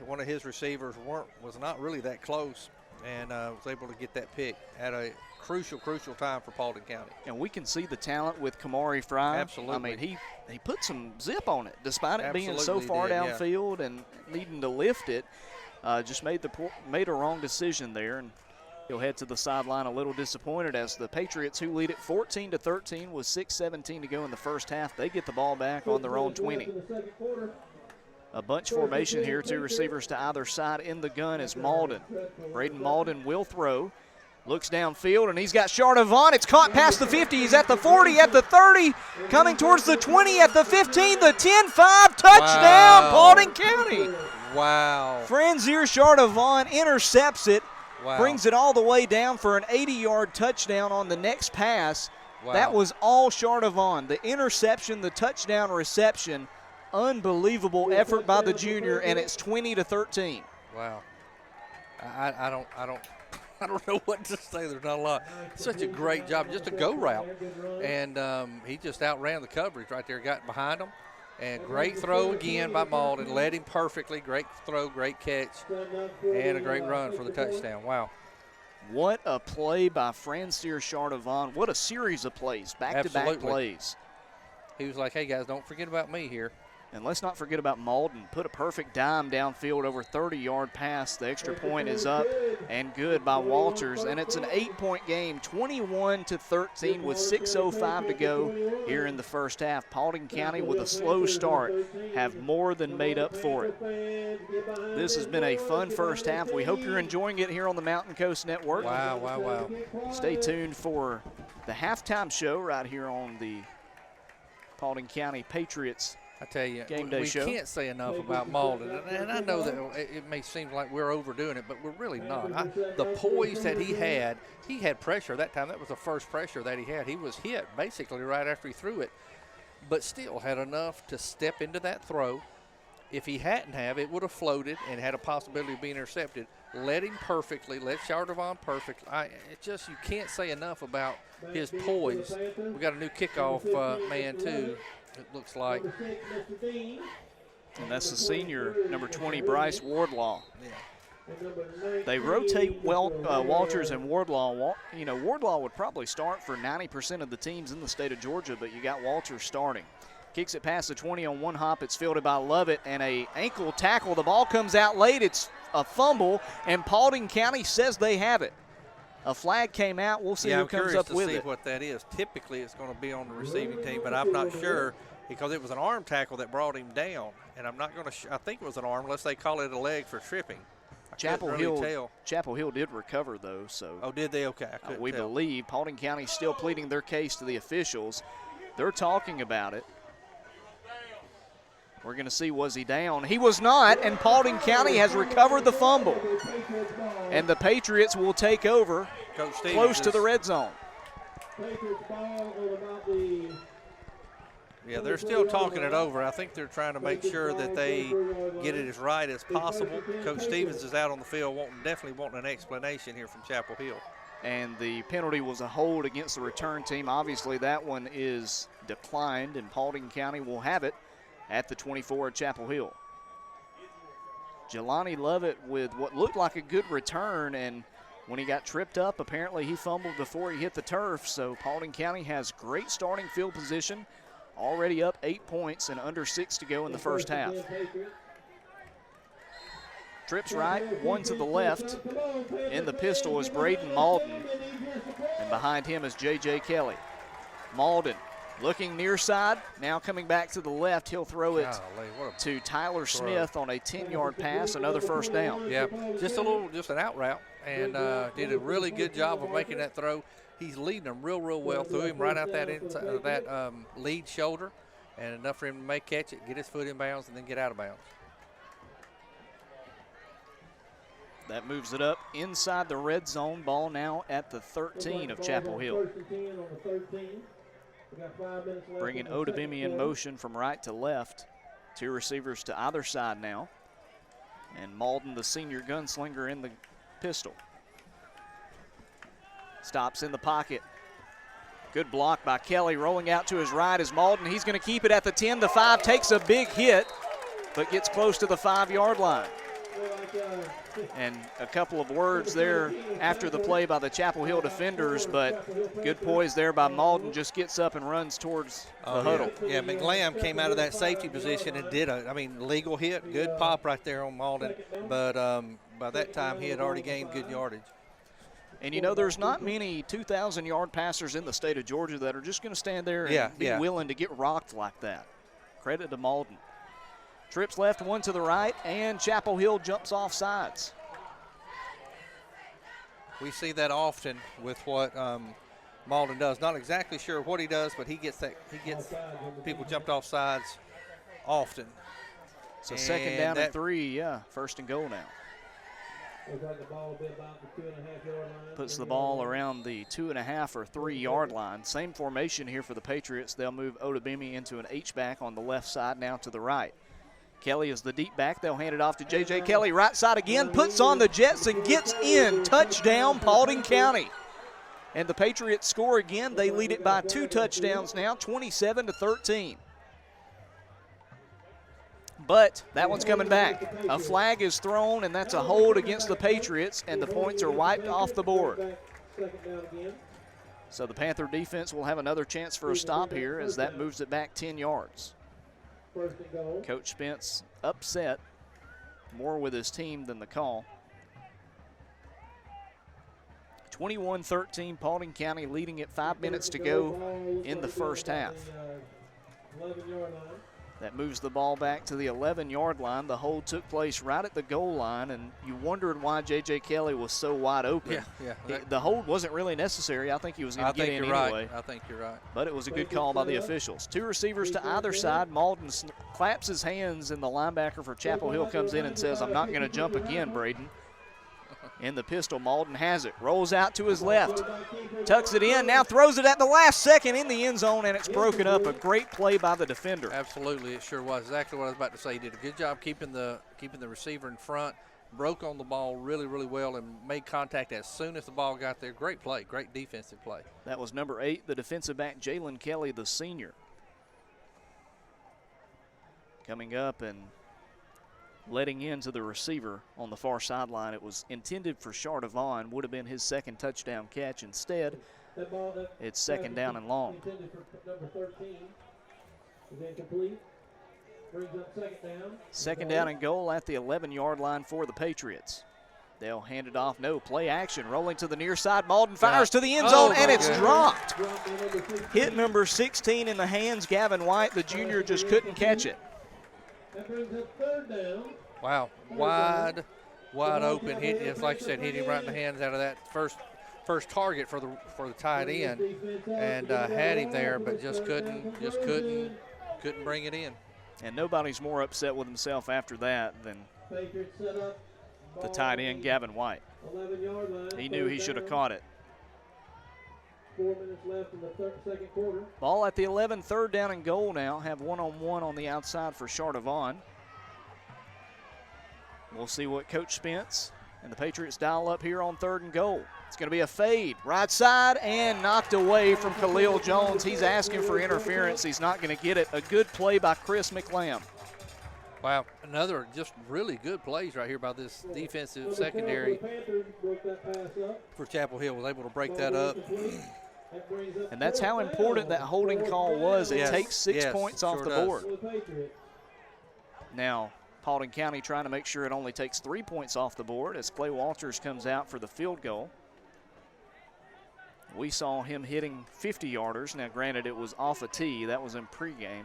One of his receivers was not really that close and was able to get that pick at a crucial time for Paulding County. And we can see the talent with Kamari Fry. Absolutely. I mean, he put some zip on it, despite it being so Absolutely far did, downfield and needing to lift it. Just made a wrong decision there, and he'll head to the sideline a little disappointed as the Patriots, who lead it 14-13 with 6:17 to go in the first half, they get the ball back on their own 20. A bunch formation here, 2 receivers to either side. In the gun is Malden. Braden Malden will throw. Looks downfield, and he's got Shardavon. It's caught past the 50. He's at the 40, at the 30, coming towards the 20, at the 15, the 10-5, touchdown, Paulding County. Wow. Franzier Shardavon intercepts it, Wow. brings it all the way down for an 80-yard touchdown on the next pass. Wow. That was all Shardavon. The interception, the touchdown reception, unbelievable effort by the junior, and it's 20-13. Wow. I don't know what to say. There's not a lot. Such a great job, just a go route, and he just outran the coverage right there, got behind him, and great throw again by Malden, led him perfectly. Great throw, great catch, and a great run for the touchdown. Wow. What a play by Franzier Shardavon. What a series of plays, back-to-back Absolutely. plays. He was like, hey, guys, don't forget about me here. And let's not forget about Malden. Put a perfect dime downfield, over 30-yard pass. The extra point is up and good by Walters. And it's an 8-point game, 21-13 with 6:05 to go here in the first half. Paulding County, with a slow start, have more than made up for it. This has been a fun first half. We hope you're enjoying it here on the Mountain Coast Network. Wow, wow, wow. Stay tuned for the halftime show right here on the Paulding County Patriots I tell you, Game Day we show. Can't say enough about Malden, and I know that it may seem like we're overdoing it, but we're really not. The poise that he had pressure that time. That was the first pressure that he had. He was hit basically right after he threw it, but still had enough to step into that throw. If he hadn't have, it would have floated and had a possibility of being intercepted. Led him perfectly, led Shardavon perfectly. You can't say enough about his poise. We got a new kickoff man too. It looks like. And that's the senior, number 20, Bryce Wardlaw. Yeah. They rotate Walters and Wardlaw. Wardlaw would probably start for 90% of the teams in the state of Georgia, but you got Walters starting. Kicks it past the 20 on one hop. It's fielded by Lovett, and a ankle tackle. The ball comes out late. It's a fumble, and Paulding County says they have it. A flag came out. We'll see who comes up with it. I'm curious to see what that is. Typically, it's going to be on the receiving team, but I'm not sure because it was an arm tackle that brought him down, and I'm not going to. I think it was an arm, unless they call it a leg for tripping. Chapel Hill did recover though. So. Oh, did they? Okay. We believe Paulding County still pleading their case to the officials. They're talking about it. We're going to see, was he down? He was not, and Paulding County has recovered the fumble. And the Patriots will take over close to the red zone. Yeah, they're still talking it over. I think they're trying to make sure that they get it as right as possible. Coach Stevens is out on the field definitely wanting an explanation here from Chapel Hill. And the penalty was a hold against the return team. Obviously, that one is declined, and Paulding County will have it at the 24 at Chapel Hill. Jelani Lovett with what looked like a good return, and when he got tripped up, apparently he fumbled before he hit the turf. So Paulding County has great starting field position, already up 8 points and under 6 to go in the first half. Trips right, one to the left. In the pistol is Braden Malden, and behind him is J.J. Kelly. Malden looking near side, now coming back to the left. He'll throw it to Tyler Smith on a 10-yard pass, another first down. Yeah, just an out route, and did a really good job of making that throw. He's leading them real well. Threw him right out that lead shoulder, and enough for him to make catch it, get his foot in bounds, and then get out of bounds. That moves it up inside the red zone. Ball now at the 13 of Chapel Hill. Bringing Odebimi in motion from right to left. 2 receivers to either side now. And Malden, the senior gunslinger, in the pistol. Stops in the pocket. Good block by Kelly. Rolling out to his right is Malden. He's going to keep it at the 10. The 5 takes a big hit, but gets close to the 5-yard line. And a couple of words there after the play by the Chapel Hill defenders, but good poise there by Malden. Just gets up and runs towards the huddle. Yeah, McLam came out of that safety position and did legal hit. Good pop right there on Malden. But by that time, he had already gained good yardage. And, you know, there's not many 2,000-yard passers in the state of Georgia that are just going to stand there and be willing to get rocked like that. Credit to Malden. Trips left, one to the right, and Chapel Hill jumps off sides. We see that often with what Malden does. Not exactly sure what he does, but he gets people jumped off sides often. So second down and 3, first and goal now. Puts the ball around the 2.5 or 3 yard line. Same formation here for the Patriots. They'll move Odebimi into an H-back on the left side now to the right. Kelly is the deep back. They'll hand it off to J.J. Kelly. Right side again, puts on the Jets and gets in. Touchdown, Paulding County. And the Patriots score again. They lead it by 2 touchdowns now, 27-13. But that one's coming back. A flag is thrown, and that's a hold against the Patriots, and the points are wiped off the board. So the Panther defense will have another chance for a stop here as that moves it back 10 yards. Coach Spence upset, more with his team than the call. 21-13, Paulding County leading it, 5 minutes to go in the first half. That moves the ball back to the 11-yard line. The hold took place right at the goal line, and you wondered why J.J. Kelly was so wide open. The hold wasn't really necessary. I think he was going to get in anyway. I think you're right. But it was a good call by the officials. 2 receivers to either side. Malden claps his hands, and the linebacker for Chapel Hill comes in and says, "I'm not going to jump again, Braden." In the pistol, Malden has it. Rolls out to his left. Tucks it in. Now throws it at the last second in the end zone, and it's broken up. A great play by the defender. Absolutely, it sure was. Exactly what I was about to say. He did a good job keeping the receiver in front. Broke on the ball really, really well and made contact as soon as the ball got there. Great play. Great defensive play. That was number 8, the defensive back, Jalen Kelly, the senior. Coming up and letting into the receiver on the far sideline. It was intended for Chardavon, would have been his second touchdown catch. Instead, it's second down and long. Second down and goal at the 11-yard line for the Patriots. They'll hand it off. No, play action. Rolling to the near side. Malden fires to the end zone, and it's dropped. Hit number 16 in the hands. Gavin White, the junior, just couldn't catch it. Wow, wide open. It's like I said, hit him right in the hands out of that first target for the tight end, and had him there, but just couldn't bring it in. And nobody's more upset with himself after that than the tight end, Gavin White. He knew he should have caught it. 4 minutes left in the second quarter. Ball at the 11, third down and goal now. Have one-on-one on the outside for Chardavon. We'll see what Coach Spence and the Patriots dial up here on third and goal. It's going to be a fade. Right side and knocked away from Khalil Jones. He's asking for interference. He's not going to get it. A good play by Chris McLam. Wow, another just really good plays right here by this defensive secondary for Chapel Hill. Was able to break that up. And that's how important that holding call was. It takes 6 points off the board. Now, Paulding County trying to make sure it only takes 3 points off the board as Clay Walters comes out for the field goal. We saw him hitting 50-yarders. Now, granted, it was off a tee. That was in pregame.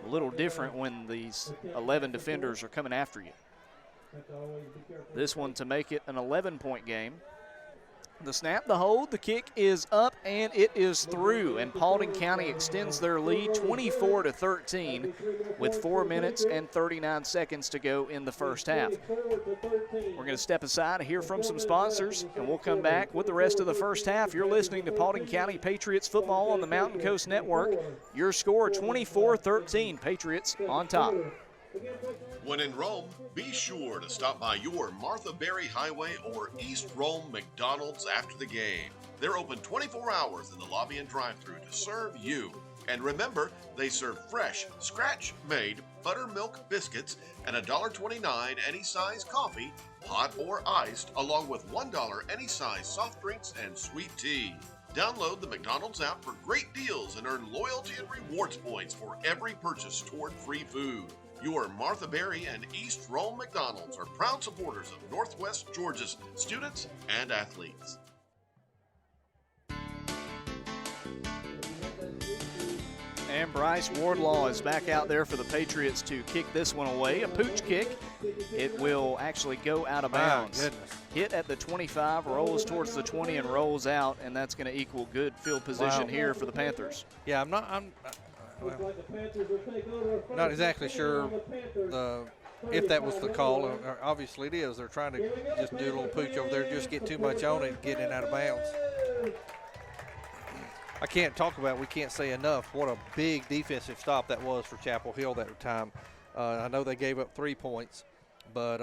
A little different when these 11 defenders are coming after you. This one to make it an 11-point game. The snap, the hold, the kick is up, and it is through. And Paulding County extends their lead 24-13 with 4 minutes and 39 seconds to go in the first half. We're going to step aside, hear from some sponsors, and we'll come back with the rest of the first half. You're listening to Paulding County Patriots football on the Mountain Coast Network. Your score, 24-13, Patriots on top. When in Rome, be sure to stop by your Martha Berry Highway or East Rome McDonald's after the game. They're open 24 hours in the lobby and drive-thru to serve you. And remember, they serve fresh, scratch-made buttermilk biscuits and $1.29 any size coffee, hot or iced, along with $1 any size soft drinks and sweet tea. Download the McDonald's app for great deals and earn loyalty and rewards points for every purchase toward free food. Your Martha Berry and East Rome McDonald's are proud supporters of Northwest Georgia's students and athletes. And Bryce Wardlaw is back out there for the Patriots to kick this one away. A pooch kick. It will actually go out of bounds. Goodness. Hit at the 25, rolls towards the 20, and rolls out, and that's going to equal good field position here for the Panthers. Yeah, I'm not exactly sure if that was the call. Obviously it is. They're trying to just do a little pooch over there, just get too much on it and get it out of bounds. I can't talk about it. We can't say enough what a big defensive stop that was for Chapel Hill that time. I know they gave up 3 points, but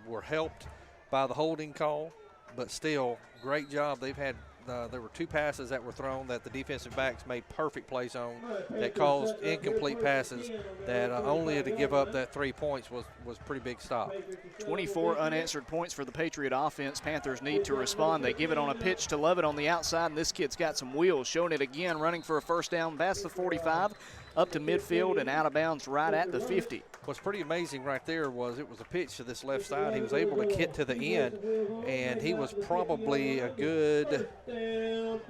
were helped by the holding call. But still, great job. They've had there were 2 passes that were thrown that the defensive backs made perfect plays on that caused incomplete passes that only to give up that 3 points was pretty big stop. 24 unanswered points for the Patriot offense. Panthers need to respond. They give it on a pitch to Lovett on the outside, and this kid's got some wheels, showing it again, running for a first down past the 45, up to midfield and out of bounds right at the 50. What's pretty amazing right there was it was a pitch to this left side. He was able to get to the end, and he was probably a good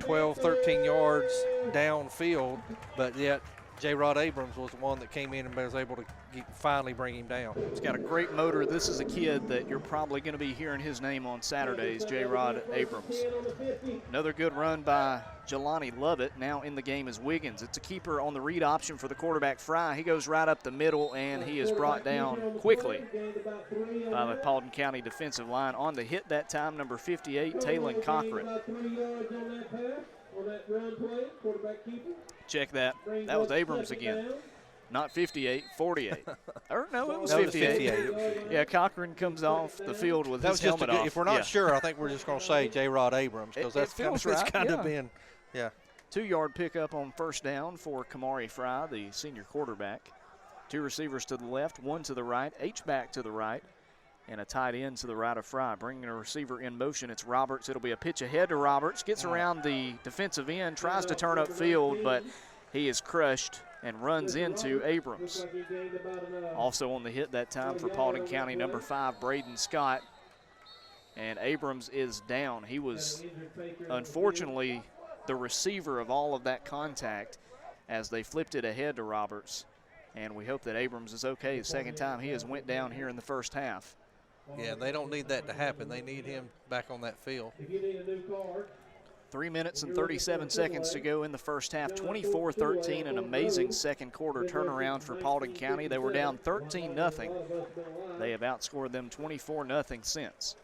12, 13 yards downfield, but yet J-Rod Abrams was the one that came in and was able to finally bring him down. He's got a great motor. This is a kid that you're probably going to be hearing his name on Saturdays, J-Rod Abrams. Another good run by Jelani Lovett. Now in the game is Wiggins. It's a keeper on the read option for the quarterback, Fry. He goes right up the middle, and he is brought down quickly by the Paulding County defensive line. On the hit that time, number 58, Taylon Cochran. Check that. That was Abrams again. Not 58, 48. Or no, it was 58. Yeah, Cochran comes off the field with his helmet off. If we're not sure, I think we're just going to say J-Rod Abrams, because that's kind of been, yeah. 2-yard pickup on first down for Kamari Fry, the senior quarterback. 2 receivers to the left, 1 to the right, H-back to the right, and a tight end to the right of Fry. Bringing a receiver in motion, it's Roberts. It'll be a pitch ahead to Roberts. Gets around the defensive end, tries to turn upfield, but he is crushed and runs into Abrams. Also on the hit that time for Paulding County, number 5, Braden Scott. And Abrams is down. He was, unfortunately, the receiver of all of that contact as they flipped it ahead to Roberts. And we hope that Abrams is okay. The second time he has went down here in the first half. Yeah, they don't need that to happen. They need him back on that field. 3 minutes and 37 seconds to go in the first half. 24-13, an amazing second quarter turnaround for Paulding County. They were down 13-0. They have outscored them 24-0 since.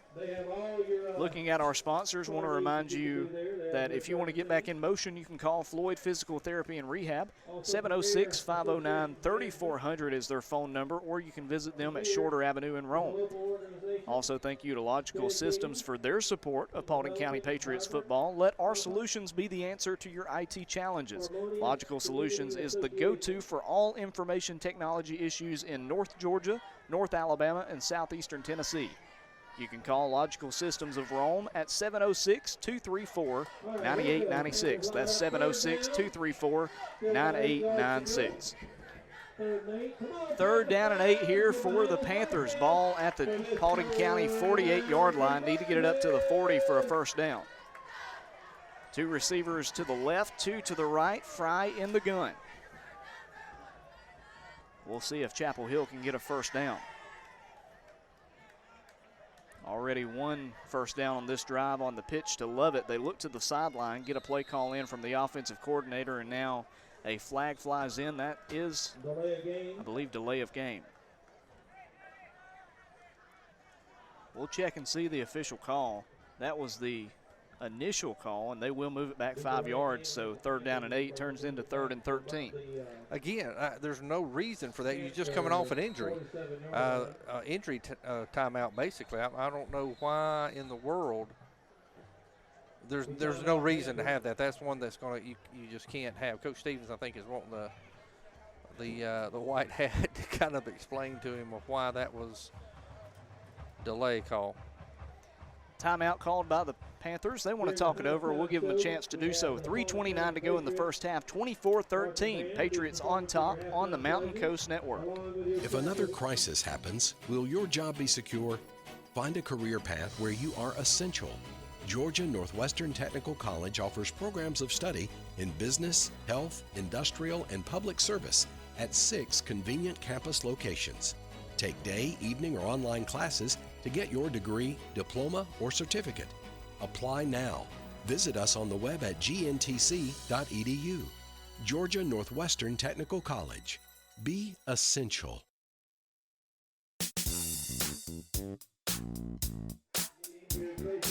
Looking at our sponsors, want to remind you that if you want to get back in motion, you can call Floyd Physical Therapy and Rehab. 706-509-3400 is their phone number, or you can visit them at Shorter Avenue in Rome. Also, thank you to Logical Systems for their support of Paulding County Patriots football. Let our solutions be the answer to your IT challenges. Logical Solutions is the go-to for all information technology issues in North Georgia, North Alabama, and southeastern Tennessee. You can call Logical Systems of Rome at 706-234-9896. That's 706-234-9896. Third down and 8 here for the Panthers. Ball at the Paulding County 48-yard line. Need to get it up to the 40 for a first down. 2 receivers to the left, 2 to the right. Fry in the gun. We'll see if Chapel Hill can get a first down. Already one first down on this drive on the pitch to Lovett. They look to the sideline, get a play call in from the offensive coordinator, and now a flag flies in. That is, I believe, delay of game. We'll check and see the official call. That was the initial call, and they will move it back 5 yards, so 3rd down and 8 turns into 3rd and 13. Again, there's no reason for that. You're just coming off an injury. Timeout, basically. I don't know why in the world there's no reason to have that. That's one that's going to you just can't have. Coach Stevens, I think, is wanting the white hat to kind of explain to him of why that was delay call. Timeout called by the Panthers. They want to talk it over. We'll give them a chance to do so. 3:29 to go in the first half. 24-13. Patriots on top on the Mountain Coast Network. If another crisis happens, will your job be secure? Find a career path where you are essential. Georgia Northwestern Technical College offers programs of study in business, health, industrial, and public service at 6 convenient campus locations. Take day, evening, or online classes to get your degree, diploma, or certificate. Apply now. Visit us on the web at gntc.edu. Georgia Northwestern Technical College. Be essential.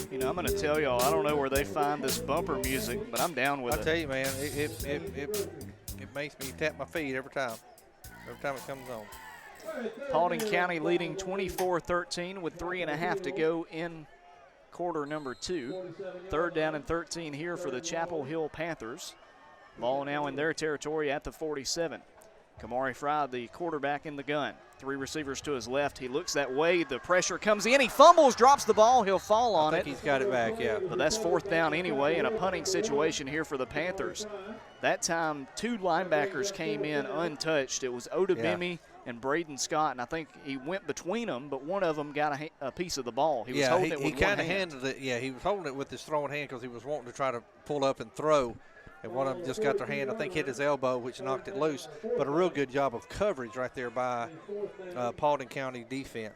You know, I'm going to tell y'all, I don't know where they find this bumper music, but I'm down with it. I tell you, man, it makes me tap my feet every time it comes on. Paulding County leading 24-13 with 3.5 to go in quarter number 2. 3rd down and 13 here for the Chapel Hill Panthers. Ball now in their territory at the 47. Kamari Fry, the quarterback, in the gun. 3 receivers to his left. He looks that way. The pressure comes in. He fumbles, drops the ball. He'll fall on it. He's got it back, yeah. But that's 4th down anyway, and a punting situation here for the Panthers. That time, 2 linebackers came in untouched. It was Odubemi and Braden Scott, and I think he went between them, but one of them got a piece of the ball. He was holding it with one hand. Handled it. Yeah, he was holding it with his throwing hand because he was wanting to try to pull up and throw. And one of them just got their hand, I think, hit his elbow, which knocked it loose. But a real good job of coverage right there by Paulding County defense.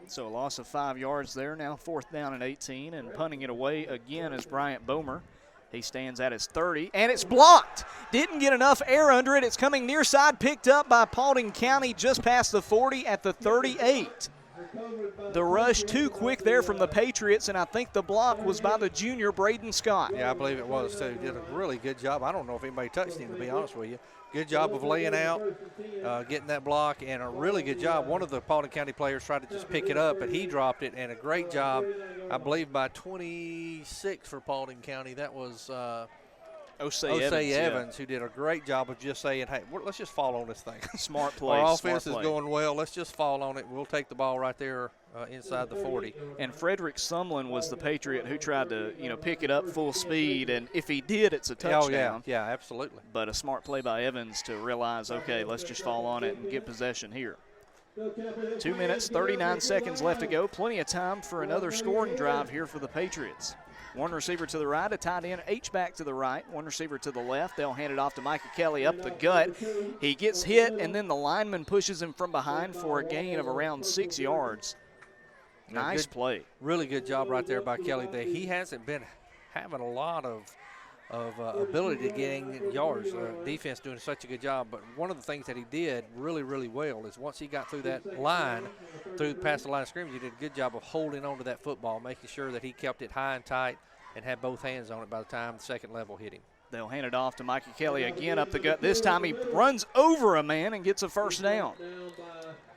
So a loss of 5 yards there. Now 4th down and 18, and punting it away again is Bryant Bomer. He stands at his 30, and it's blocked. Didn't get enough air under it. It's coming near side, picked up by Paulding County just past the 40 at the 38. The rush too quick there from the Patriots, and I think the block was by the junior Braden Scott. Yeah, I believe it was too. Did a really good job. I don't know if anybody touched him, to be honest with you. Good job of laying out, getting that block, and a really good job. One of the Paulding County players tried to just pick it up, but he dropped it, and a great job, I believe, by 26 for Paulding County. That was Osei Evans, who did a great job of just saying, hey, let's just fall on this thing. Smart play. Our offense is going well. Let's just fall on it. We'll take the ball right there inside the 40. And Frederick Sumlin was the Patriot who tried to, pick it up full speed, and if he did, it's a touchdown. Oh, yeah, absolutely. But a smart play by Evans to realize, okay, let's just fall on it and get possession here. 2 minutes, 39 seconds left to go. Plenty of time for another scoring drive here for the Patriots. One receiver to the right, a tight end, H-back to the right. One receiver to the left. They'll hand it off to Micah Kelly up the gut. He gets hit, and then the lineman pushes him from behind for a gain of around 6 yards. Nice play. Really good job right there by Kelly. He hasn't been having a lot of ability to get yards. Defense doing such a good job. But one of the things that he did really, really well is once he got through that line, past the line of scrimmage, he did a good job of holding on to that football, making sure that he kept it high and tight and had both hands on it by the time the second level hit him. They'll hand it off to Mikey Kelly again up the gut. This time he runs over a man and gets a first down.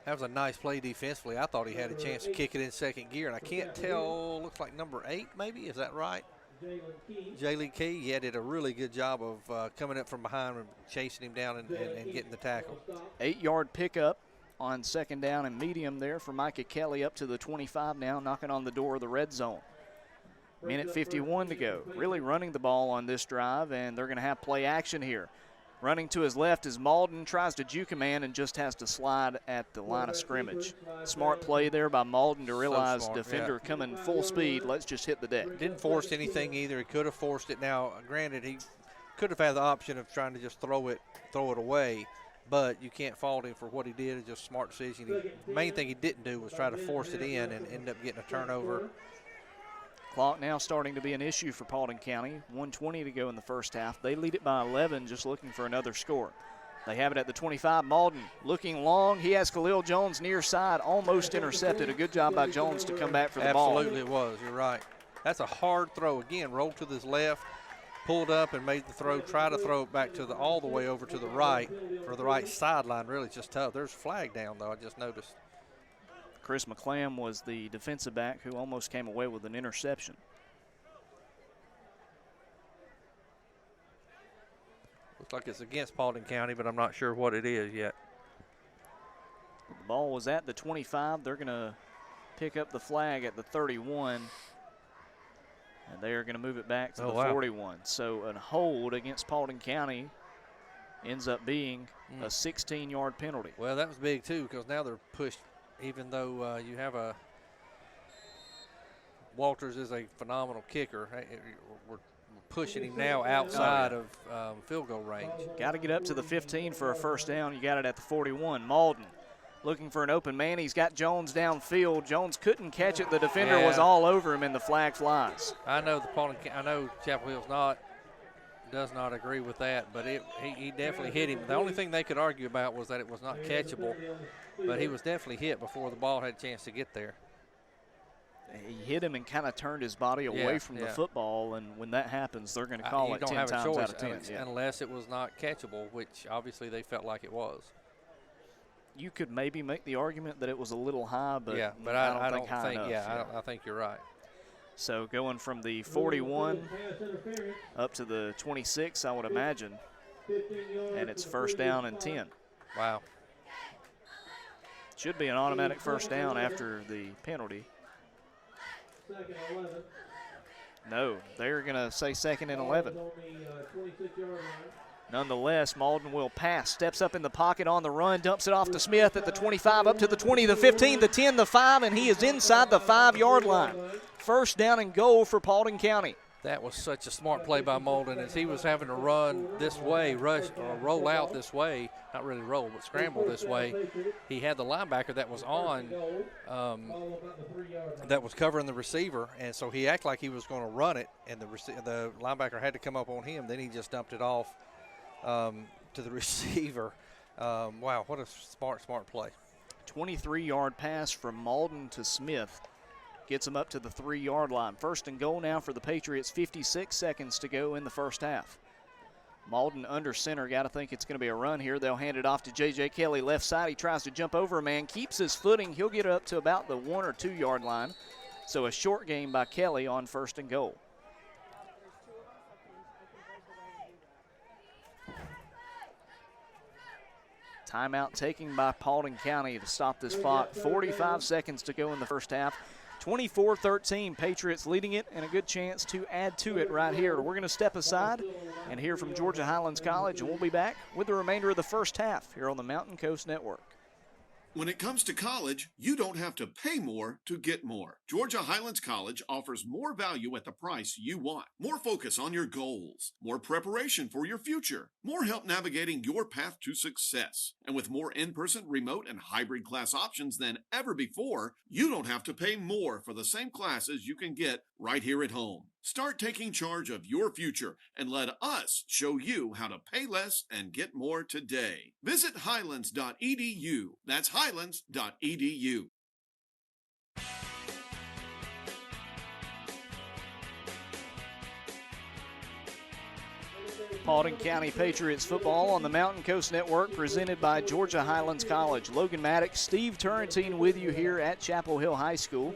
That was a nice play defensively. I thought he had a chance to kick it in second gear, and I can't tell, looks like number 8 maybe, is that right? Jalen Key, yeah, did a really good job of coming up from behind and chasing him down and getting the tackle. 8-yard pickup on second down and medium there for Micah Kelly up to the 25 now, knocking on the door of the red zone. Minute 51 to go. Really running the ball on this drive, and they're going to have play action here. Running to his left is Malden, tries to juke a man and just has to slide at the line of scrimmage. Smart play there by Malden to realize defender coming full speed, let's just hit the deck. Didn't force anything either. He could have forced it. Now, granted, he could have had the option of trying to just throw it away, but you can't fault him for what he did. It's just a smart decision. The main thing he didn't do was try to force it in and end up getting a turnover. Clock now starting to be an issue for Paulding County. 1:20 to go in the first half. They lead it by 11, just looking for another score. They have it at the 25. Malden looking long. He has Khalil Jones near side, almost intercepted. A good job by Jones to come back for the ball. Absolutely it was. You're right. That's a hard throw. Again, rolled to his left, pulled up and made the throw. Try to throw it back to all the way over to the right, or the right sideline. Really just tough. There's a flag down, though, I just noticed. Chris McClam was the defensive back who almost came away with an interception. Looks like it's against Paulding County, but I'm not sure what it is yet. The ball was at the 25. They're going to pick up the flag at the 31. And they are going to move it back to the 41. So a hold against Paulding County ends up being a 16-yard penalty. Well, that was big, too, because now they're pushed, even though you have a – Walters is a phenomenal kicker. We're pushing him now outside of field goal range. Got to get up to the 15 for a first down. You got it at the 41. Malden looking for an open man. He's got Jones downfield. Jones couldn't catch it. The defender was all over him, and the flag flies. I know Chapel Hill's does not agree with that, but he definitely hit him. The only thing they could argue about was that it was not catchable, but he was definitely hit before the ball had a chance to get there. He hit him and kind of turned his body away from the football, and when that happens, they're going to call it 10 times out of 10. Unless it was not catchable, which obviously they felt like it was. You could maybe make the argument that it was a little high, but I don't think high enough. I think you're right. So going from the 41 up to the 26, I would imagine, and it's first down and 10. Wow. Should be an automatic first down after the penalty. No, they're going to say second and 11. Nonetheless, Malden will pass, steps up in the pocket on the run, dumps it off to Smith at the 25, up to the 20, the 15, the 10, the 5, and he is inside the 5-yard line. First down and goal for Paulding County. That was such a smart play by Malden as he was having to run this way, roll out this way, not really roll, but scramble this way. He had the linebacker that was on, that was covering the receiver, and so he acted like he was going to run it, and the linebacker had to come up on him. Then he just dumped it off to the receiver. Wow, what a smart play. 23-yard pass from Malden to Smith. Gets them up to the 3-yard line. First and goal now for the Patriots. 56 seconds to go in the first half. Malden under center. Got to think it's going to be a run here. They'll hand it off to J.J. Kelly left side. He tries to jump over a man, keeps his footing. He'll get up to about the 1 or 2 yard line. So a short gain by Kelly on first and goal. Timeout taken by Paulding County to stop this clock. 45 seconds to go in the first half. 24-13, Patriots leading it, and a good chance to add to it right here. We're going to step aside and hear from Georgia Highlands College, and we'll be back with the remainder of the first half here on the Mountain Coast Network. When it comes to college, you don't have to pay more to get more. Georgia Highlands College offers more value at the price you want. More focus on your goals. More preparation for your future. More help navigating your path to success. And with more in-person, remote, and hybrid class options than ever before, you don't have to pay more for the same classes you can get right here at home. Start taking charge of your future and let us show you how to pay less and get more today. Visit highlands.edu. That's highlands.edu. Paulding County Patriots football on the Mountain Coast Network, presented by Georgia Highlands College. Logan Maddox, Steve Turrentine with you here at Chapel Hill High School.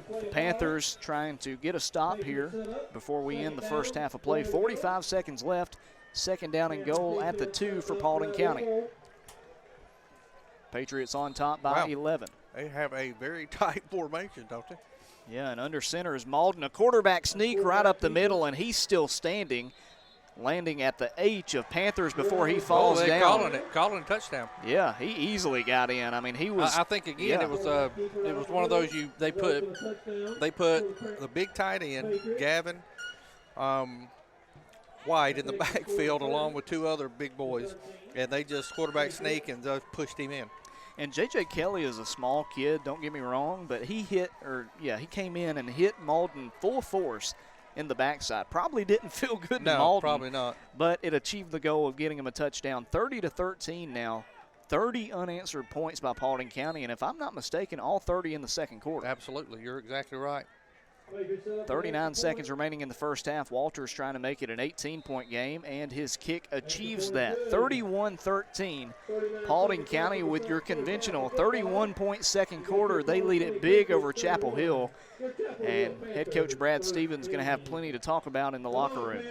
The Panthers trying to get a stop here before we end the first half of play. 45 seconds left. Second down and goal at the 2 for Paulding County. Patriots on top by 11. They have a very tight formation, don't they? Yeah, and under center is Malden. A quarterback sneak right up the middle, and he's still standing, landing at the H of Panthers before he falls down. Calling a touchdown. Yeah, he easily got in. I mean, he was. I think again it was one of those they put the big tight end Gavin. White in the backfield along with 2 other big boys, and they just quarterback sneak and just pushed him in. And J.J. Kelly is a small kid, don't get me wrong, but he came in and hit Malden full force in the backside. Probably didn't feel good to Malden. No, probably not. But it achieved the goal of getting him a touchdown. 30-13 now. 30 unanswered points by Paulding County, and if I'm not mistaken, all 30 in the second quarter. Absolutely, you're exactly right. 39 seconds remaining in the first half. Walters trying to make it an 18-point game, and his kick achieves that. 31-13. Paulding County with your conventional 31-point second quarter. They lead it big over Chapel Hill, and head coach Brad Stevens going to have plenty to talk about in the locker room.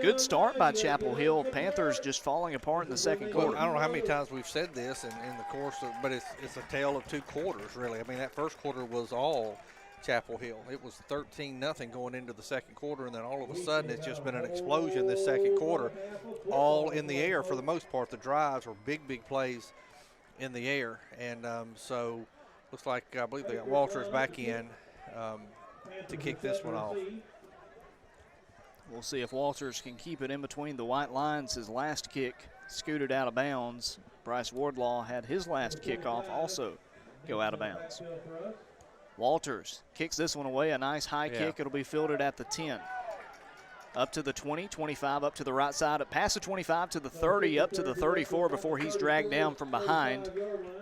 Good start by Chapel Hill. Panthers just falling apart in the second quarter. I don't know how many times we've said this in the course of, but it's a tale of 2 quarters, really. I mean, that first quarter was all Chapel Hill. It was 13-0 going into the second quarter, and then all of a sudden it's just been an explosion this second quarter, all in the air for the most part. The drives were big plays in the air, and so looks like I believe they got Walters back in to kick this one off. We'll see if Walters can keep it in between the white lines. His last kick scooted out of bounds. Bryce Wardlaw had his last kickoff also go out of bounds. Walters kicks this one away, a nice high kick. It'll be fielded at the 10. Up to the 20, 25, up to the right side, past the 25 to the 30, up to the 34 before he's dragged down from behind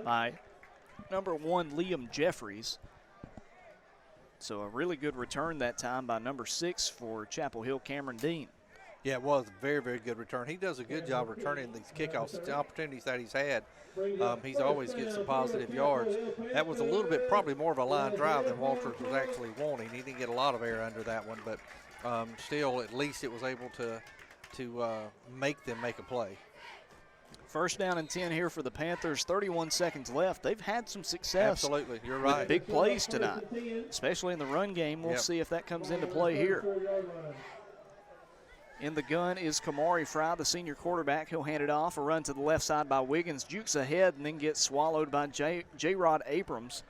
by number 1, Liam Jeffries. So a really good return that time by number 6 for Chapel Hill, Cameron Dean. Yeah, it was a very good return. He does a good job returning these kickoffs, the opportunities that he's had. He's always getting some positive yards. That was a little bit probably more of a line drive than Walters was actually wanting. He didn't get a lot of air under that one, but still at least it was able to make them make a play. First down and 10 here for the Panthers, 31 seconds left. They've had some success. Absolutely, you're right. With big plays tonight, especially in the run game. We'll see if that comes into play here. In the gun is Kamari Fry, the senior quarterback. He'll hand it off. A run to the left side by Wiggins. Jukes ahead and then gets swallowed by J-Rod Abrams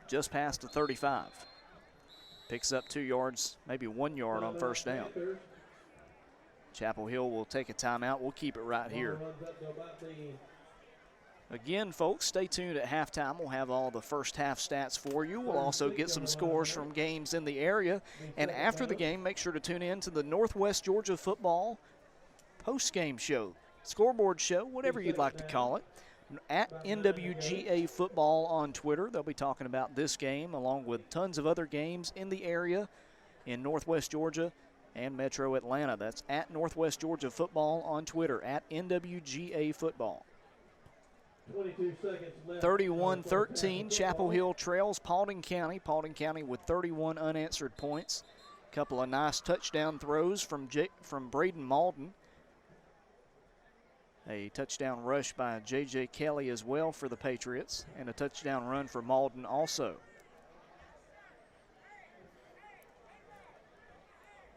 just past the 35. Picks up 2 yards, maybe 1 yard on first down. Chapel Hill will take a timeout. We'll keep it right here. Again, folks, stay tuned at halftime. We'll have all the first half stats for you. We'll also get some scores from games in the area. And after the game, make sure to tune in to the Northwest Georgia football post-game show, scoreboard show, whatever you'd like to call it, at NWGA Football on Twitter. They'll be talking about this game along with tons of other games in the area in Northwest Georgia and Metro Atlanta. That's at Northwest Georgia Football on Twitter, at NWGA Football. 31-13, Chapel Hill trails Paulding County. Paulding County with 31 unanswered points. A couple of nice touchdown throws from Braden Malden. A touchdown rush by J.J. Kelly as well for the Patriots, and a touchdown run for Malden also.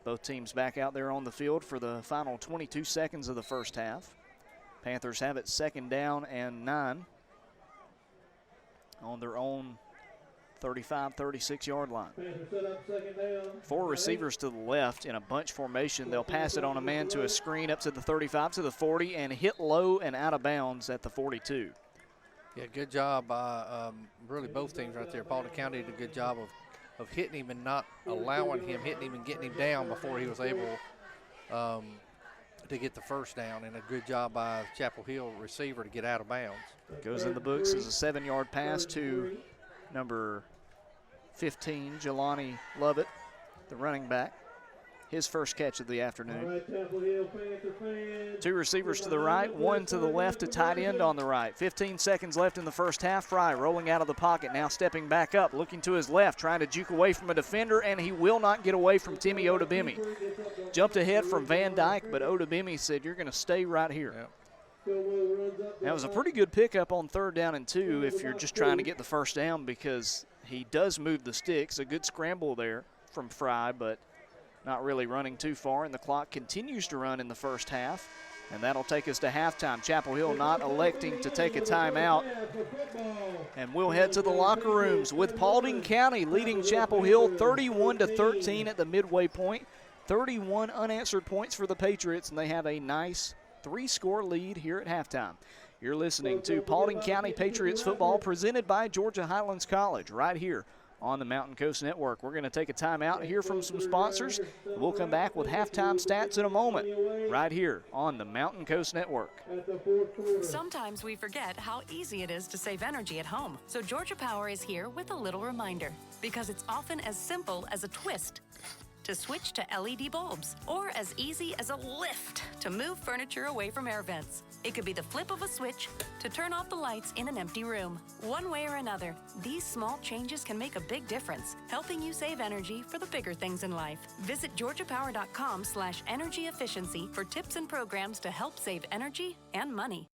Both teams back out there on the field for the final 22 seconds of the first half. Panthers have it 2nd down and 9 on their own 35, 36-yard line. 4 receivers to the left in a bunch formation. They'll pass it on a man to a screen up to the 35, to the 40, and hit low and out of bounds at the 42. Yeah, good job by really both teams right there. Paulding County did a good job of hitting him and not allowing him, hitting him and getting him down before he was able to get the first down, and a good job by Chapel Hill receiver to get out of bounds. Goes in the books as a 7-yard pass to number 15, Jelani Lovett, the running back. His first catch of the afternoon. 2 receivers to the right, 1 to the left, a tight end on the right. 15 seconds left in the first half. Fry rolling out of the pocket, now stepping back up, looking to his left, trying to juke away from a defender, and he will not get away from Timmy Odebimi. Jumped ahead from Van Dyke, but Odebimi said, "You're going to stay right here." Yep. That was a pretty good pickup on 3rd down and 2 if you're just trying to get the first down, because he does move the sticks. A good scramble there from Fry, but not really running too far, and the clock continues to run in the first half, and that'll take us to halftime. Chapel Hill not electing to take a timeout, and we'll head to the locker rooms with Paulding County leading Chapel Hill 31-13 at the midway point. 31 unanswered points for the Patriots, and they have a nice 3-score lead here at halftime. You're listening to Paulding County Patriots football presented by Georgia Highlands College right here on the Mountain Coast Network. We're going to take a timeout and hear from some sponsors. We'll come back with halftime stats in a moment right here on the Mountain Coast Network. Sometimes we forget how easy it is to save energy at home. So Georgia Power is here with a little reminder, because it's often as simple as a twist to switch to LED bulbs, or as easy as a lift to move furniture away from air vents. It could be the flip of a switch to turn off the lights in an empty room. One way or another, these small changes can make a big difference, helping you save energy for the bigger things in life. Visit georgiapower.com/energy efficiency for tips and programs to help save energy and money.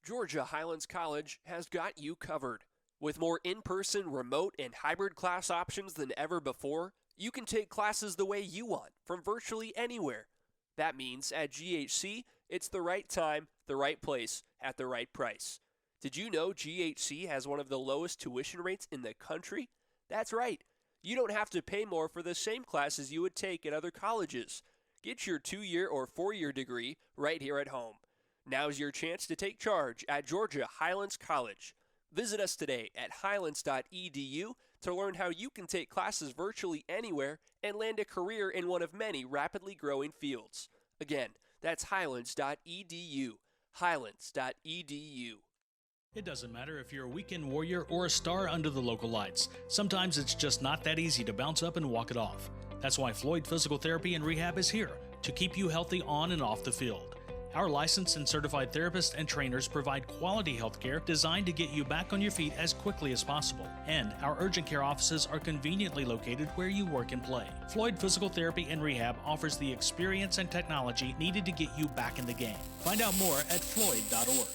Georgia Highlands College has got you covered. With more in-person, remote, and hybrid class options than ever before, you can take classes the way you want, from virtually anywhere. That means at GHC, it's the right time, the right place, at the right price. Did you know GHC has one of the lowest tuition rates in the country? That's right. You don't have to pay more for the same classes you would take at other colleges. Get your 2-year or 4-year degree right here at home. Now's your chance to take charge at Georgia Highlands College. Visit us today at highlands.edu to learn how you can take classes virtually anywhere and land a career in one of many rapidly growing fields. Again, that's highlands.edu. highlands.edu. It doesn't matter if you're a weekend warrior or a star under the local lights. Sometimes it's just not that easy to bounce up and walk it off. That's why Floyd Physical Therapy and Rehab is here to keep you healthy on and off the field. Our licensed and certified therapists and trainers provide quality health care designed to get you back on your feet as quickly as possible. And our urgent care offices are conveniently located where you work and play. Floyd Physical Therapy and Rehab offers the experience and technology needed to get you back in the game. Find out more at floyd.org.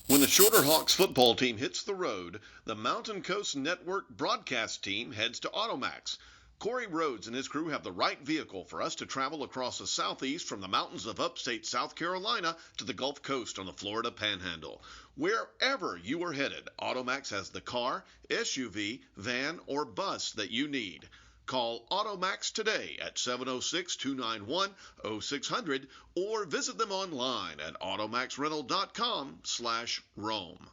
When the Shorter Hawks football team hits the road, the Mountain Coast Network broadcast team heads to Automax. Corey Rhodes and his crew have the right vehicle for us to travel across the southeast from the mountains of upstate South Carolina to the Gulf Coast on the Florida Panhandle. Wherever you are headed, Automax has the car, SUV, van, or bus that you need. Call Automax today at 706-291-0600 or visit them online at automaxrental.com/Rome.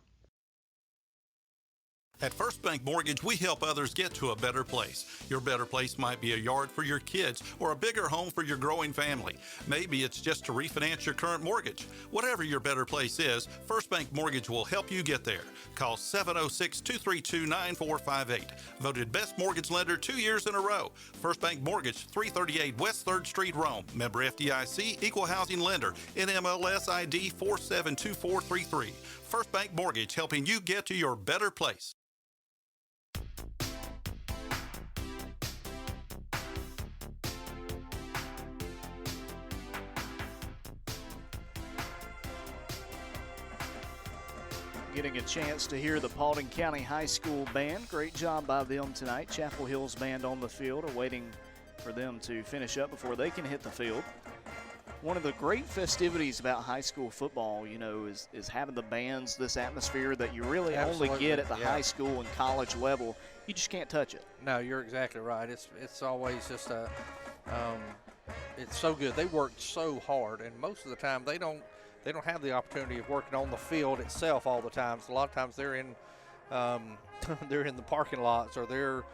At First Bank Mortgage, we help others get to a better place. Your better place might be a yard for your kids or a bigger home for your growing family. Maybe it's just to refinance your current mortgage. Whatever your better place is, First Bank Mortgage will help you get there. Call 706-232-9458. Voted Best Mortgage Lender 2 years in a row. First Bank Mortgage, 338 West 3rd Street, Rome. Member FDIC, Equal Housing Lender. NMLS ID 472433. First Bank Mortgage, helping you get to your better place. Getting a chance to hear the Paulding County High School Band. Great job by them tonight. Chapel Hill's band on the field are waiting for them to finish up before they can hit the field. One of the great festivities about high school football, you know, is having the bands, this atmosphere that you really only get at the high school and college level. You just can't touch it. No, you're exactly right. It's always just it's so good. They work so hard, and most of the time they don't have the opportunity of working on the field itself all the time. So a lot of times they're in they're in the parking lots, or they're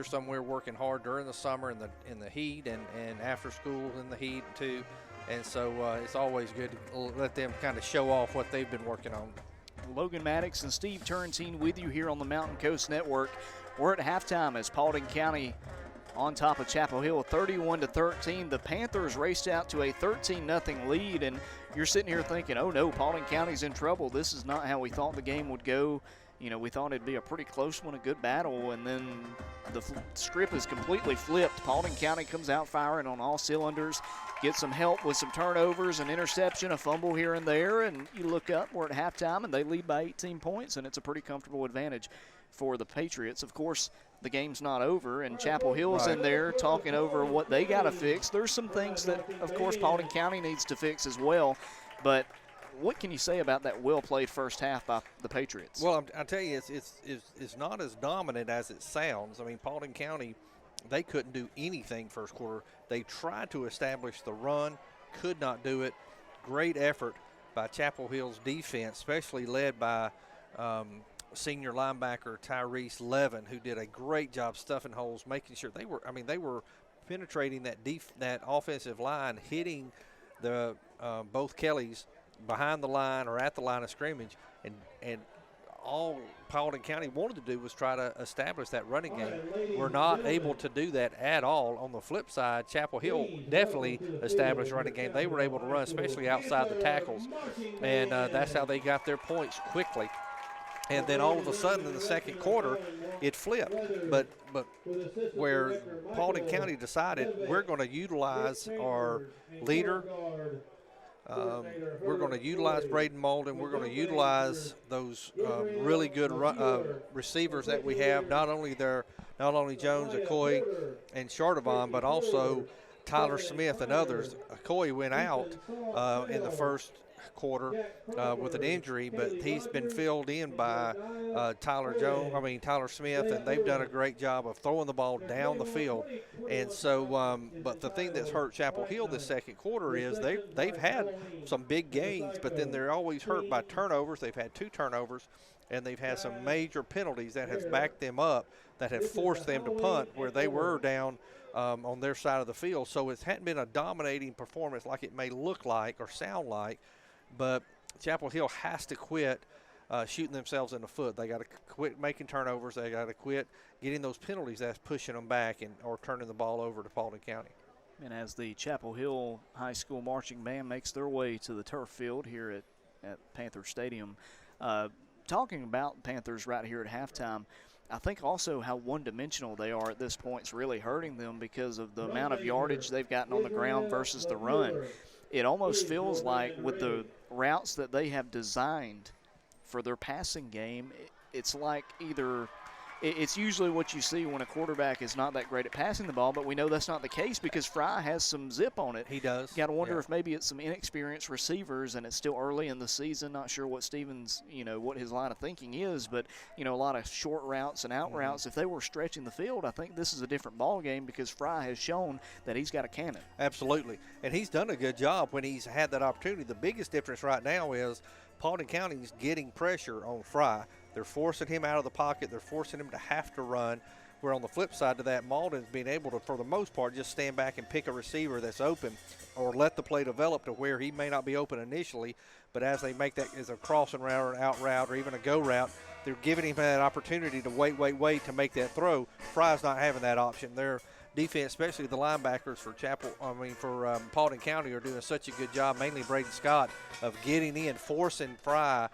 somewhere working hard during the summer in the heat and after school in the heat too. And so it's always good to let them kind of show off what they've been working on. Logan Maddox and Steve Turntine with you here on the Mountain Coast Network. We're at halftime as Paulding County on top of Chapel Hill, 31-13. The Panthers raced out to a 13-0 lead, and you're sitting here thinking, oh no, Paulding County's in trouble. This is not how we thought the game would go. You know, we thought it'd be a pretty close one, a good battle, and then the script is completely flipped. Paulding County comes out firing on all cylinders, gets some help with some turnovers, an interception, a fumble here and there, and you look up, we're at halftime, and they lead by 18 points, and it's a pretty comfortable advantage for the Patriots. Of course, the game's not over, and Chapel Hill's in there talking over what they got to fix. There's some things that, of course, Paulding County needs to fix as well, but what can you say about that well-played first half by the Patriots? Well, I tell you, it's not as dominant as it sounds. I mean, Paulding County they couldn't do anything first quarter. They tried to establish the run, could not do it. Great effort by Chapel Hill's defense, especially led by senior linebacker Tyrese Levin, who did a great job stuffing holes, making sure they were penetrating that offensive line, hitting the both Kellys behind the line or at the line of scrimmage, and all Paulding County wanted to do was try to establish that running game. We're not able to do that at all. On the flip side, Chapel Hill definitely established running game. They were able to run, especially outside the tackles, and that's how they got their points quickly. And then all of a sudden in the second quarter, it flipped. But where Paulding County decided we're going to utilize our leader, we're going to utilize Braden Malden. We're going to utilize those really good receivers that we have. Not only Jones, Okoye, and Shardavon, but also Tyler Smith and others. Okoye went out in the first quarter with an injury, but he's been filled in by Tyler Smith, and they've done a great job of throwing the ball down the field. And so, but the thing that's hurt Chapel Hill this second quarter is they've had some big gains, but then they're always hurt by turnovers. They've had 2 turnovers, and they've had some major penalties that have backed them up, that have forced them to punt where they were down on their side of the field. So it hadn't been a dominating performance like it may look like or sound like. But Chapel Hill has to quit shooting themselves in the foot. They got to quit making turnovers. They got to quit getting those penalties that's pushing them back or turning the ball over to Paulding County. And as the Chapel Hill High School marching band makes their way to the turf field here at Panther Stadium, talking about Panthers right here at halftime, I think also how one-dimensional they are at this point is really hurting them because of the amount of yardage they've gotten on the ground versus the run. It almost feels like with the routes that they have designed for their passing game, it's like it's usually what you see when a quarterback is not that great at passing the ball, but we know that's not the case because Fry has some zip on it. He does. You got to wonder if maybe it's some inexperienced receivers and it's still early in the season. Not sure what Stevens, what his line of thinking is, but, a lot of short routes and out routes. If they were stretching the field, I think this is a different ball game because Fry has shown that he's got a cannon. Absolutely. And he's done a good job when he's had that opportunity. The biggest difference right now is Paulding County's getting pressure on Fry. They're forcing him out of the pocket. They're forcing him to have to run. Where on the flip side to that, Malden's being able to, for the most part, just stand back and pick a receiver that's open or let the play develop to where he may not be open initially, but as they make that as a crossing route or an out route or even a go route, they're giving him that opportunity to wait to make that throw. Fry's not having that option. Their defense, especially the linebackers for Paulding County, are doing such a good job, mainly Braden Scott, of getting in, forcing Fry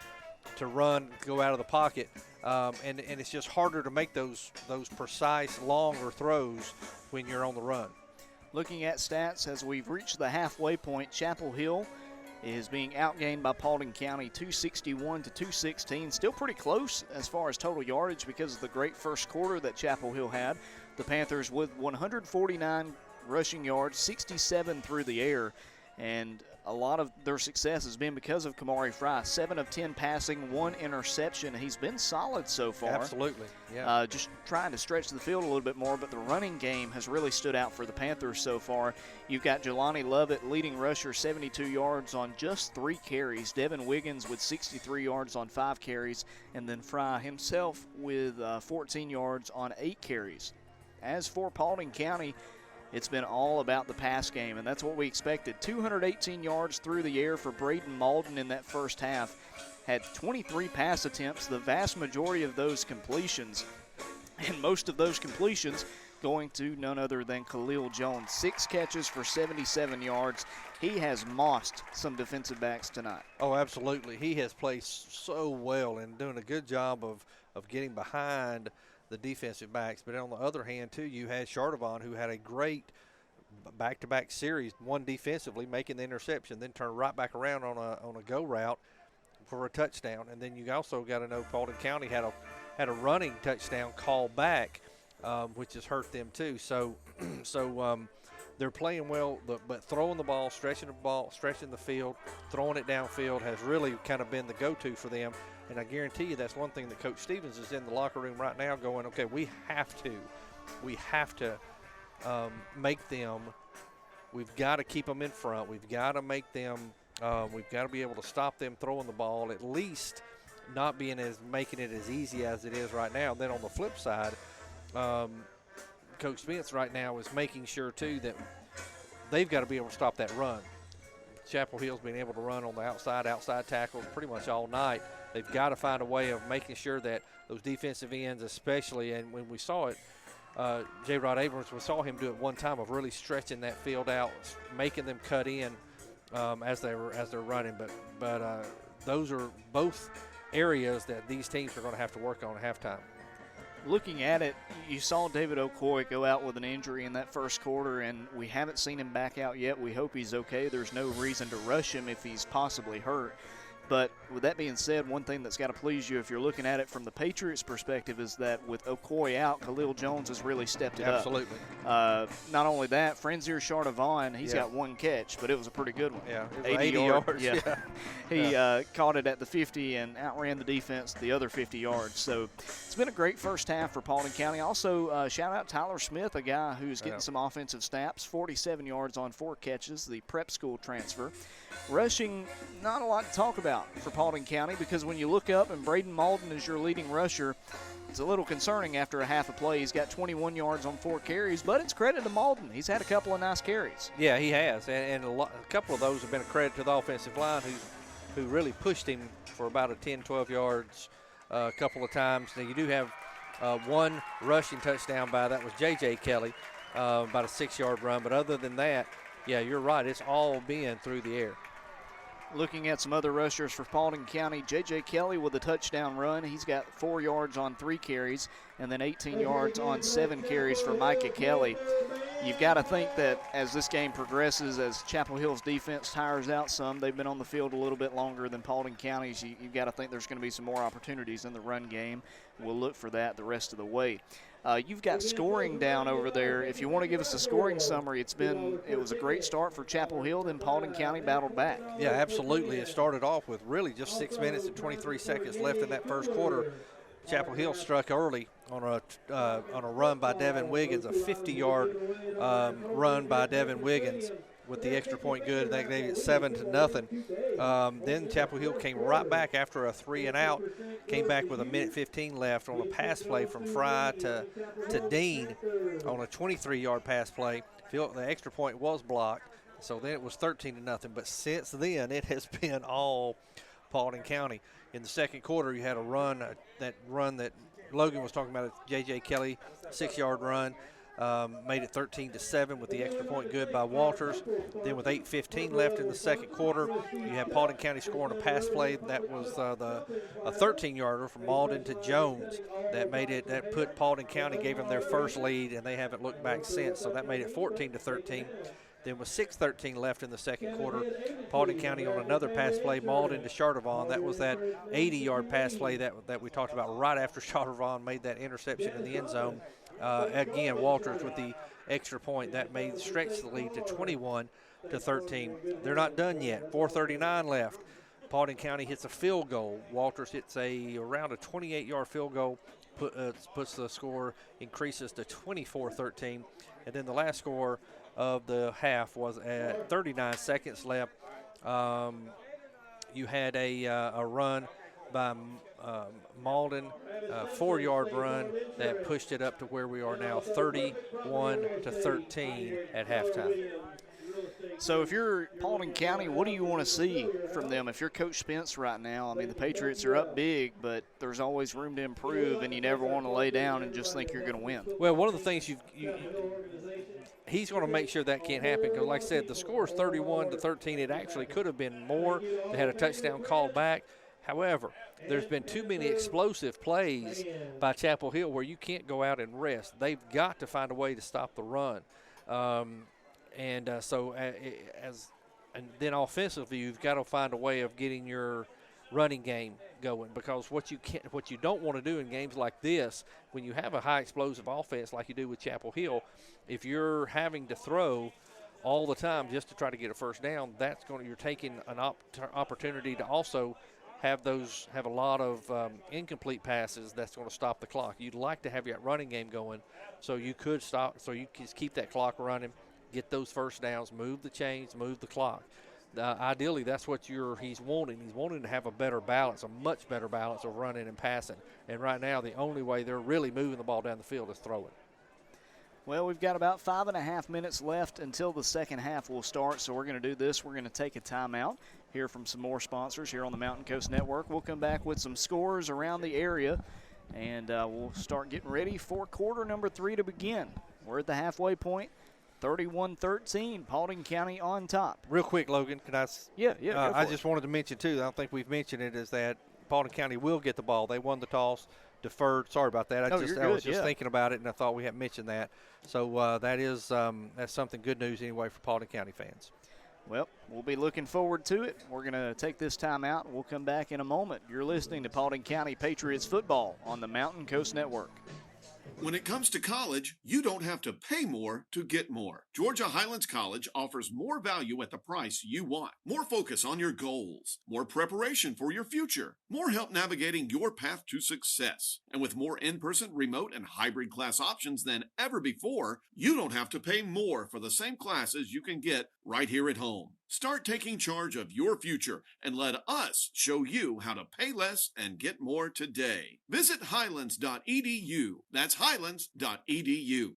to run, go out of the pocket, and it's just harder to make those precise, longer throws when you're on the run. Looking at stats as we've reached the halfway point, Chapel Hill is being outgained by Paulding County 261 to 216. Still pretty close as far as total yardage because of the great first quarter that Chapel Hill had. The Panthers with 149 rushing yards, 67 through the air, and a lot of their success has been because of Kamari Fry. 7 of 10 passing, 1 interception. He's been solid so far. Absolutely, yeah. Just trying to stretch the field a little bit more, but the running game has really stood out for the Panthers so far. You've got Jelani Lovett, leading rusher, 72 yards on just 3 carries. Devin Wiggins with 63 yards on 5 carries. And then Fry himself with 14 yards on 8 carries. As for Paulding County, it's been all about the pass game, and that's what we expected. 218 yards through the air for Braden Malden in that first half. Had 23 pass attempts, the vast majority of those completions, and most of those completions going to none other than Khalil Jones. 6 catches for 77 yards. He has mossed some defensive backs tonight. Oh, absolutely. He has played so well and doing a good job of getting behind the defensive backs. But on the other hand, too, you had Shardavon, who had a great back-to-back series, one defensively, making the interception, then turned right back around on a go route for a touchdown. And then you also got to know Paulding County had a running touchdown call back, which has hurt them too. So they're playing well, but throwing the ball, stretching the field, throwing it downfield has really kind of been the go-to for them. And I guarantee you that's one thing that Coach Stevens is in the locker room right now going, okay, we have to make them. We've got to keep them in front. We've got to make them. We've got to be able to stop them throwing the ball, at least not making it as easy as it is right now. Then on the flip side, Coach Spence right now is making sure too that they've got to be able to stop that run. Chapel Hill's been able to run on the outside tackles pretty much all night. They've got to find a way of making sure that those defensive ends especially, and when we saw it, J. Rod Abrams, we saw him do it one time of really stretching that field out, making them cut in as they're running. But those are both areas that these teams are going to have to work on at halftime. Looking at it, you saw David Okoye go out with an injury in that first quarter, and we haven't seen him back out yet. We hope he's okay. There's no reason to rush him if he's possibly hurt. But with that being said, one thing that's got to please you if you're looking at it from the Patriots' perspective is that with Okoye out, Khalil Jones has really stepped it up. Absolutely. Not only that, Franzier Chardavon, he's got one catch, but it was a pretty good one. Yeah, 80 yards. Yeah. He caught it at the 50 and outran the defense the other 50 yards. So it's been a great first half for Paulding County. Also, shout out Tyler Smith, a guy who's getting some offensive snaps, 47 yards on 4 catches, the prep school transfer. Rushing, not a lot to talk about for Paulding County, because when you look up and Braden Malden is your leading rusher, it's a little concerning after a half a play. He's got 21 yards on 4 carries, but it's credit to Malden. He's had a couple of nice carries. Yeah, he has, and a couple of those have been a credit to the offensive line who really pushed him for about a 10, 12 yards a couple of times. Now, you do have one rushing touchdown that was J.J. Kelly, about a 6-yard run, but other than that, yeah, you're right, it's all been through the air. Looking at some other rushers for Paulding County, J.J. Kelly with a touchdown run. He's got 4 yards on 3 carries and then 18 yards on 7 carries for Micah Kelly. You've got to think that as this game progresses, as Chapel Hill's defense tires out some, they've been on the field a little bit longer than Paulding County's. You've got to think there's going to be some more opportunities in the run game. We'll look for that the rest of the way. You've got scoring down over there. If you want to give us a scoring summary, it was a great start for Chapel Hill, then Paulding County battled back. Yeah, absolutely. It started off with really just 6 minutes and 23 seconds left in that first quarter. Chapel Hill struck early on a run by Devin Wiggins, a 50-yard run by Devin Wiggins with the extra point good. That gave it 7-0. Then Chapel Hill came right back after a 3-and-out, came back with a minute 15 left on a pass play from Fry to Dean on a 23-yard pass play. The extra point was blocked, so then it was 13-0. But since then, it has been all Paulding County. In the second quarter, you had a run, that Logan was talking about, J.J. Kelly, 6-yard run. Made it 13-7 with the extra point good by Walters. Then with 8:15 left in the second quarter, you had Paulding County scoring a pass play. That was a 13-yarder from Malden to Jones that put Paulding County, gave them their first lead, and they haven't looked back since. So that made it 14-13. Then with 6:13 left in the second quarter, Paulding County on another pass play, Malden to Chardavon. That was that 80-yard pass play that we talked about right after Chardavon made that interception in the end zone. Again, Walters with the extra point. That made stretch the lead to 21-13. They're not done yet. 4:39 left. Paulding County hits a field goal. Walters hits around a 28-yard field goal, puts the score, increases to 24-13. And then the last score of the half was at 39 seconds left. You had a run by Malden, a 4-yard run that pushed it up to where we are now, 31-13 at halftime. So if you're Paulding County, what do you want to see from them? If you're Coach Spence right now, I mean, the Patriots are up big, but there's always room to improve, and you never want to lay down and just think you're going to win. Well, one of the things he's going to make sure that can't happen, because like I said, the score is 31-13. It actually could have been more. They had a touchdown called back. However, there's been too many explosive plays by Chapel Hill where you can't go out and rest. They've got to find a way to stop the run. And then offensively, you've got to find a way of getting your running game going, because what you don't want to do in games like this, when you have a high explosive offense like you do with Chapel Hill, if you're having to throw all the time just to try to get a first down, you're taking an opportunity to also have a lot of incomplete passes, that's going to stop the clock. You'd like to have your running game going, so you could stop, so you can keep that clock running, get those first downs, move the chains, move the clock. Ideally, that's what he's wanting. He's wanting to have a better balance, a much better balance of running and passing. And right now, the only way they're really moving the ball down the field is throwing. Well, we've got about 5.5 minutes left until the second half will start, so we're going to do this. We're going to take a timeout, hear from some more sponsors here on the Mountain Coast Network. We'll come back with some scores around the area, and we'll start getting ready for quarter number 3 to begin. We're at the halfway point. 31-13, Paulding County on top. Real quick, Logan, can I? Yeah. I just wanted to mention, too, I don't think we've mentioned it, is that Paulding County will get the ball. They won the toss, deferred. Sorry about that. I was just thinking about it, and I thought we hadn't mentioned that. So that's something good news anyway for Paulding County fans. Well, we'll be looking forward to it. We're going to take this time out, and we'll come back in a moment. You're listening to Paulding County Patriots football on the Mountain Coast Network. When it comes to college, you don't have to pay more to get more. Georgia Highlands College offers more value at the price you want. More focus on your goals, more preparation for your future, more help navigating your path to success. And with more in-person, remote, and hybrid class options than ever before, you don't have to pay more for the same classes you can get right here at home. Start taking charge of your future and let us show you how to pay less and get more today. Visit highlands.edu. That's highlands.edu.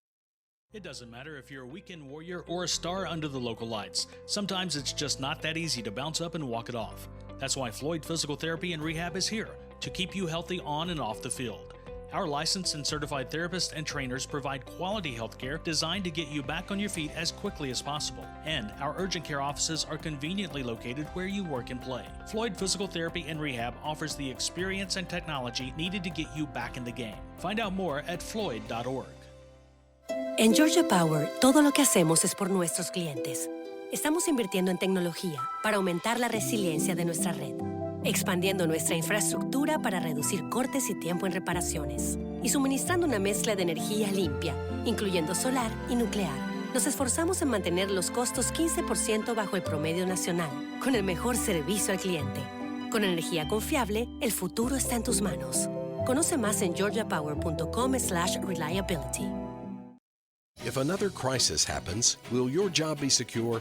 It doesn't matter if you're a weekend warrior or a star under the local lights. Sometimes it's just not that easy to bounce up and walk it off. That's why Floyd Physical Therapy and Rehab is here to keep you healthy on and off the field. Our licensed and certified therapists and trainers provide quality health care designed to get you back on your feet as quickly as possible. And our urgent care offices are conveniently located where you work and play. Floyd Physical Therapy and Rehab offers the experience and technology needed to get you back in the game. Find out more at floyd.org. En Georgia Power, todo lo que hacemos es por nuestros clientes. Estamos invirtiendo en tecnología para aumentar la resiliencia de nuestra red, expandiendo nuestra infraestructura para reducir cortes y tiempo en reparaciones, y suministrando una mezcla de energía limpia, incluyendo solar y nuclear. Nos esforzamos en mantener los costos 15% bajo el promedio nacional, con el mejor servicio al cliente. Con energía confiable, el futuro está en tus manos. Conoce más en georgiapower.com/reliability. If another crisis happens, will your job be secure?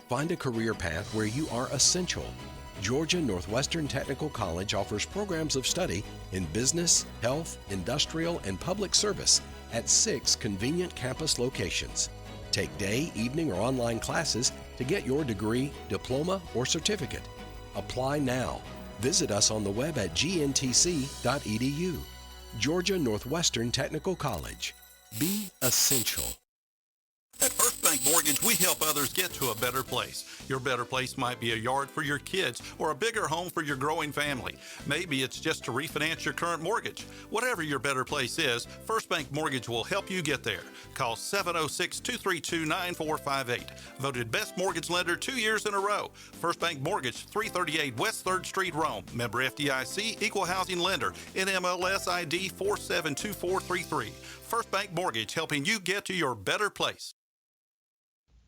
Find a career path where you are essential. Georgia Northwestern Technical College offers programs of study in business, health, industrial, and public service at 6 convenient campus locations. Take day, evening, or online classes to get your degree, diploma, or certificate. Apply now. Visit us on the web at gntc.edu. Georgia Northwestern Technical College. Be essential. At First Bank Mortgage, we help others get to a better place. Your better place might be a yard for your kids or a bigger home for your growing family. Maybe it's just to refinance your current mortgage. Whatever your better place is, First Bank Mortgage will help you get there. Call 706-232-9458. Voted Best Mortgage Lender 2 years in a row. First Bank Mortgage, 338 West 3rd Street, Rome. Member FDIC, Equal Housing Lender, NMLS ID 472433. First Bank Mortgage, helping you get to your better place.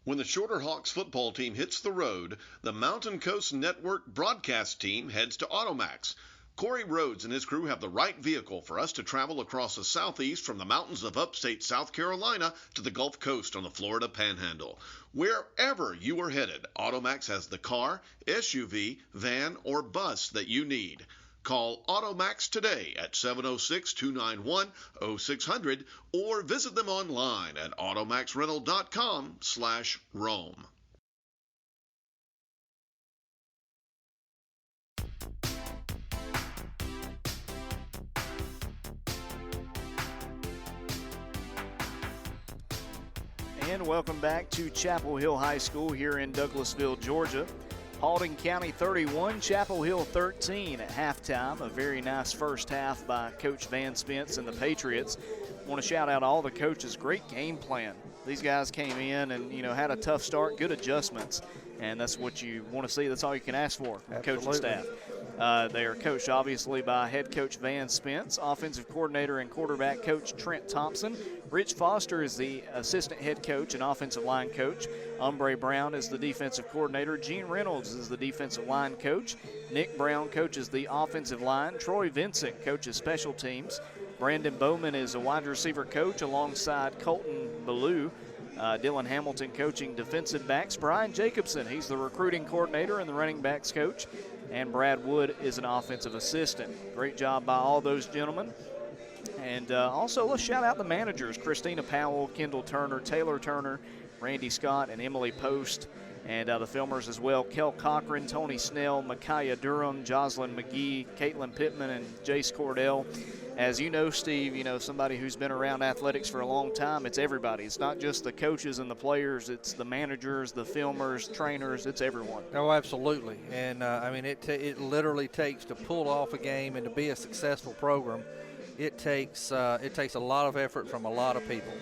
When the Shorter Hawks football team hits the road, the Mountain Coast Network broadcast team heads to Automax. Corey Rhodes and his crew have the right vehicle for us to travel across the southeast from the mountains of upstate South Carolina to the Gulf Coast on the Florida Panhandle. Wherever you are headed, Automax has the car, SUV, van, or bus that you need. Call Automax today at 706-291-0600 or visit them online at automaxrental.com/Rome. And welcome back to Chapel Hill High School here in Douglasville, Georgia. Paulding County 31, Chapel Hill 13 at halftime. A very nice first half by Coach Van Spence and the Patriots. Want to shout out all the coaches. Great game plan. These guys came in and, had a tough start, good adjustments, and that's what you want to see. That's all you can ask for from the coaching staff. They are coached, obviously, by head coach Van Spence, offensive coordinator and quarterback coach Trent Thompson. Rich Foster is the assistant head coach and offensive line coach. Umbre Brown is the defensive coordinator. Gene Reynolds is the defensive line coach. Nick Brown coaches the offensive line. Troy Vincent coaches special teams. Brandon Bowman is a wide receiver coach alongside Colton Ballou. Dylan Hamilton coaching defensive backs. Brian Jacobson, he's the recruiting coordinator and the running backs coach. And Brad Wood is an offensive assistant. Great job by all those gentlemen. And also let's shout out the managers, Christina Powell, Kendall Turner, Taylor Turner, Randy Scott, and Emily Post. And the filmers as well, Kel Cochran, Tony Snell, Micaiah Durham, Jocelyn McGee, Caitlin Pittman, and Jace Cordell. As you know, Steve, somebody who's been around athletics for a long time, it's everybody. It's not just the coaches and the players. It's the managers, the filmers, trainers. It's everyone. Oh, absolutely. And, it literally takes to pull off a game and to be a successful program. It takes a lot of effort from a lot of people.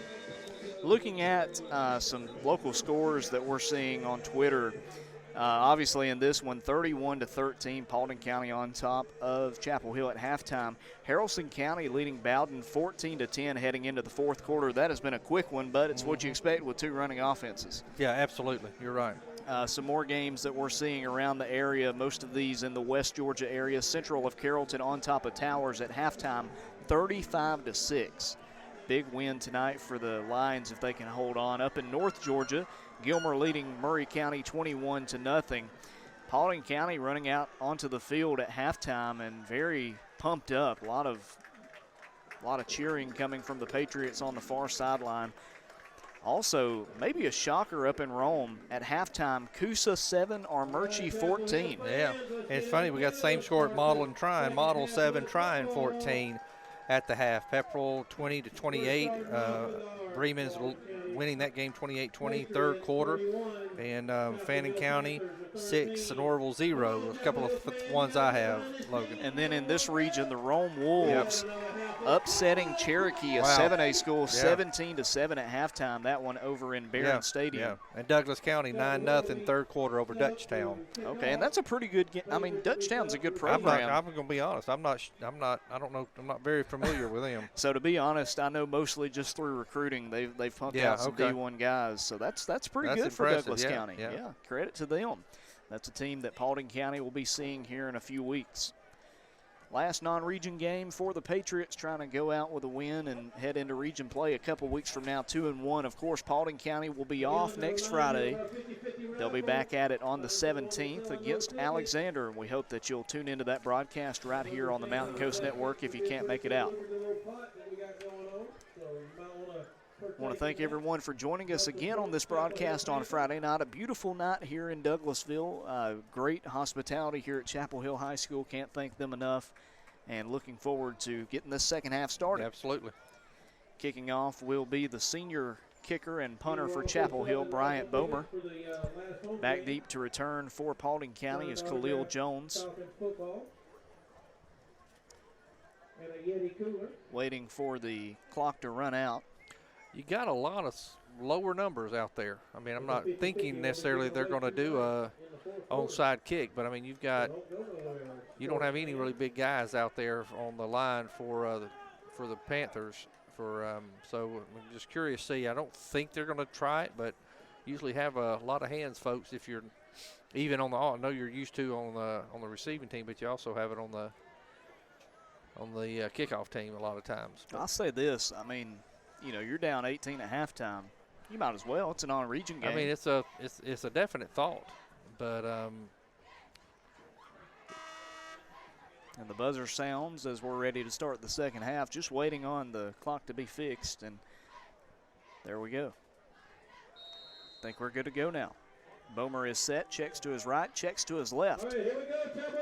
Looking at some local scores that we're seeing on Twitter, obviously in this one, 31-13, Paulding County on top of Chapel Hill at halftime. Haralson County leading Bowden 14-10 heading into the fourth quarter. That has been a quick one, but it's what you expect with two running offenses. Yeah, absolutely. You're right. Some more games that we're seeing around the area, most of these in the West Georgia area. Central of Carrollton on top of Towers at halftime, 35-6. Big win tonight for the Lions if they can hold on. Up in North Georgia, Gilmer leading Murray County 21-0. Paulding County running out onto the field at halftime and very pumped up. A lot of cheering coming from the Patriots on the far sideline. Also, maybe a shocker up in Rome at halftime. Coosa 7, Armuchee 14. Yeah, and it's funny, we got the same score at Model and Tryon. Model 7, Tryon 14 at the half. Pepperell 20-28. Bremen's winning that game 28-20, third quarter. And Fannin County 6, Sonoraville 0. A couple of ones I have, Logan. And then in this region, the Rome Wolves upsetting Cherokee, a 7A school, 17-7 at halftime. That one over in Barron Stadium. Yeah, and Douglas County 9-0 third quarter over Dutchtown. Okay, and that's a pretty good game. I mean, Dutchtown's a good program. I'm going to be honest. I'm not very familiar with them. So to be honest, I know mostly just through recruiting they've pumped out some D1 guys. So that's pretty good for Douglas County. Yeah, credit to them. That's a team that Paulding County will be seeing here in a few weeks. Last non-region game for the Patriots, trying to go out with a win and head into region play a couple weeks from now, 2-1. Of course, Paulding County will be off next Friday. They'll be back at it on the 17th against Alexander, and we hope that you'll tune into that broadcast right here on the Mountain Coast Network if you can't make it out. I want to thank everyone for joining us again on this broadcast on Friday night. A beautiful night here in Douglasville. Great hospitality here at Chapel Hill High School. Can't thank them enough. And looking forward to getting this second half started. Absolutely. Kicking off will be the senior kicker and punter for Chapel Hill, Bryant Bomer. Back deep to return for Paulding County is Khalil Jones. Waiting for the clock to run out. You got a lot of lower numbers out there. I mean, I'm not thinking necessarily they're going to do a onside kick, but I mean, you don't have any really big guys out there on the line for the Panthers. So I'm just curious to see. I don't think they're going to try it, but usually have a lot of hands, folks. If you're even on the, I know you're used to on the receiving team, but you also have it on the kickoff team a lot of times. I'll say this. I mean, you're down 18 at halftime. You might as well. It's a non-region game. I mean, it's a definite thought, but and the buzzer sounds as we're ready to start the second half. Just waiting on the clock to be fixed, and there we go. Think we're good to go now. Bomer is set, checks to his right, checks to his left.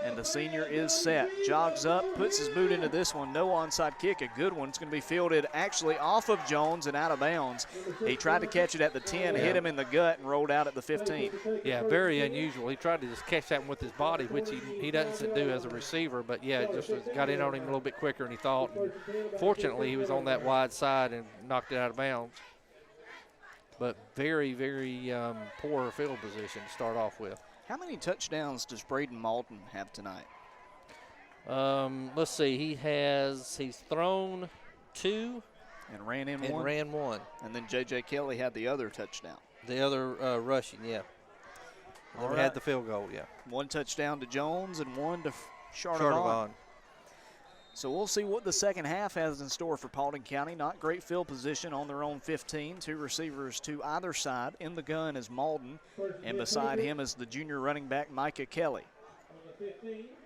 And the senior is set. Jogs up, puts his boot into this one. No onside kick, a good one. It's going to be fielded actually off of Jones and out of bounds. He tried to catch it at the 10, hit him in the gut, and rolled out at the 15. Yeah, very unusual. He tried to just catch that one with his body, which he doesn't do as a receiver. But, yeah, it just got in on him a little bit quicker than he thought. And fortunately, he was on that wide side and knocked it out of bounds. But very, very poor field position to start off with. How many touchdowns does Braden Malton have tonight? Let's see. He's thrown 2 and ran in and one. ran 1. And then J.J. Kelly had the other touchdown. The other rushing, yeah. And then we had the field goal, yeah. 1 touchdown to Jones and 1 to Shardavon. Shardavon. So we'll see what the second half has in store for Paulding County. Not great field position on their own 15. 2 receivers to either side. In the gun is Malden, and beside him is the junior running back Micah Kelly.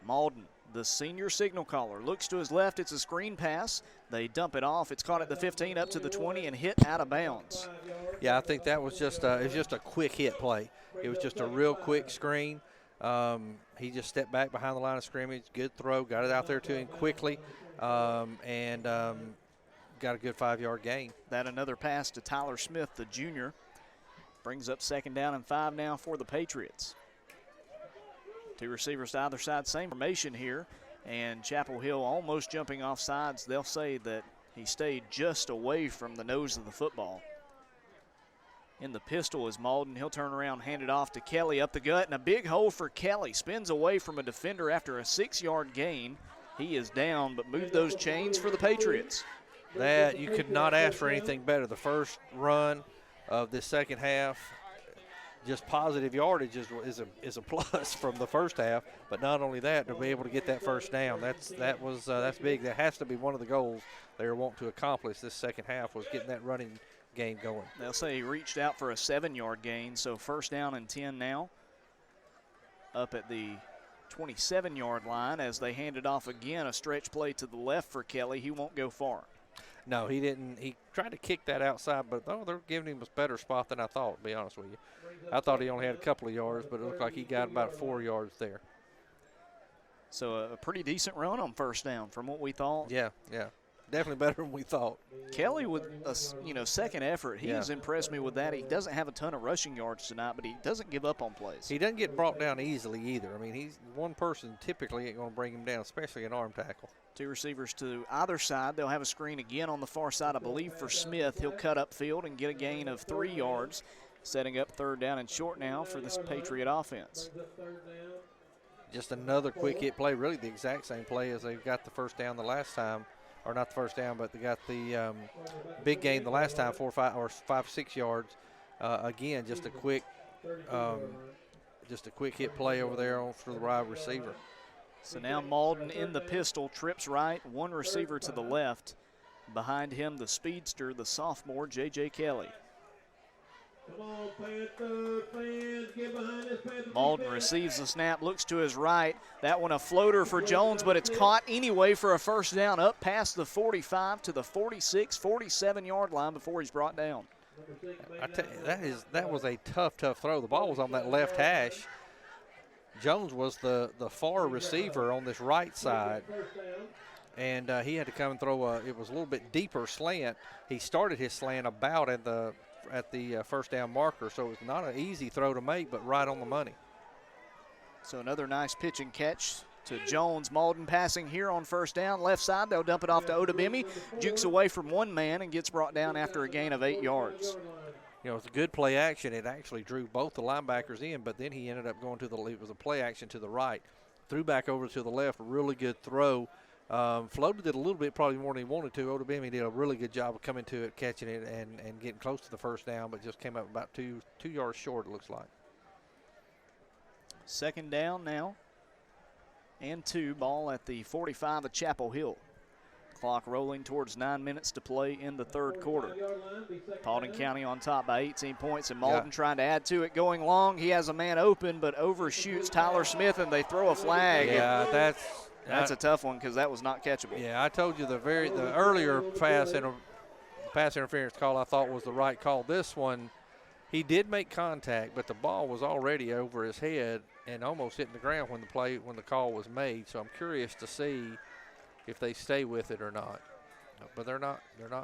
Malden, the senior signal caller, looks to his left. It's a screen pass. They dump it off. It's caught at the 15, up to the 20, and hit out of bounds. Yeah, I think that was just a quick hit play. It was just a real quick screen. He just stepped back behind the line of scrimmage. Good throw. Got it out there to him quickly, and got a good 5-yard gain. That another pass to Tyler Smith, the junior. Brings up 2nd down and 5 now for the Patriots. 2 receivers to either side. Same formation here. And Chapel Hill almost jumping off sides. They'll say that he stayed just away from the nose of the football. In the pistol is Malden. He'll turn around, hand it off to Kelly up the gut, and a big hole for Kelly. Spins away from a defender after a 6-yard gain. He is down, but moved those chains for the Patriots. That you could not ask for anything better. The first run of this second half, just positive yardage is a plus from the first half. But not only that, to be able to get that first down, that's big. That has to be one of the goals they were wanting to accomplish this second half, was getting that running game going. They'll say he reached out for a 7-yard gain, so 1st down and 10 now. Up at the 27-yard line as they hand it off again. A stretch play to the left for Kelly. He won't go far. No, he didn't. He tried to kick that outside, but they're giving him a better spot than I thought, to be honest with you. I thought he only had a couple of yards, but it looked like he got about 4 yards there. So a pretty decent run on 1st down from what we thought. Yeah. Definitely better than we thought. Kelly with a second effort. He has impressed me with that. He doesn't have a ton of rushing yards tonight, but he doesn't give up on plays. He doesn't get brought down easily either. I mean, he's one person typically ain't going to bring him down, especially an arm tackle. 2 receivers to either side. They'll have a screen again on the far side, I believe, for Smith. He'll cut upfield and get a gain of 3 yards, setting up 3rd down and short now for this Patriot offense. Just another quick hit play, really the exact same play as they got the first down the last time. Or not the first down, but they got the big gain the last time, 4 or 5 6 yards. Again, just a quick hit play over there for the wide receiver. So now Malden in the pistol, trips right, 1 receiver to the left. Behind him, the speedster, the sophomore, J.J. Kelly. Come on, Panther fans, get behind this Panther. Malden receives the snap, looks to his right. That one a floater for Jones, but it's caught anyway for a 1st down up past the 45 to the 46, 47-yard line before he's brought down. I tell you, that was a tough throw. The ball was on that left hash. Jones was the far receiver on this right side, and he had to come and throw it was a little bit deeper slant. He started his slant about at the 1st down marker, so it was not an easy throw to make, but right on the money. So another nice pitch and catch to Jones. Malden passing here on 1st down. Left side, they'll dump it off to Odabemi. Jukes away from 1 man and gets brought down after a gain of 8 yards. You know, it's a good play action. It actually drew both the linebackers in, but then he ended up going to it was a play action to the right. Threw back over to the left, really good throw. Floated it a little bit, probably more than he wanted to. Odabemi did a really good job of coming to it, catching it, and getting close to the 1st down, but just came up about two yards short, it looks like. 2nd down now and 2. Ball at the 45 of Chapel Hill. Clock rolling towards 9 minutes to play in the 3rd quarter. Paulding County on top by 18 points, and Malden trying to add to it. Going long, he has a man open, but overshoots Tyler Smith, and they throw a flag. Yeah, that's a tough one because that was not catchable. Yeah, I told you the earlier pass interference call I thought was the right call. This one, he did make contact, but the ball was already over his head and almost hitting the ground when the call was made. So I'm curious to see if they stay with it or not. But they're not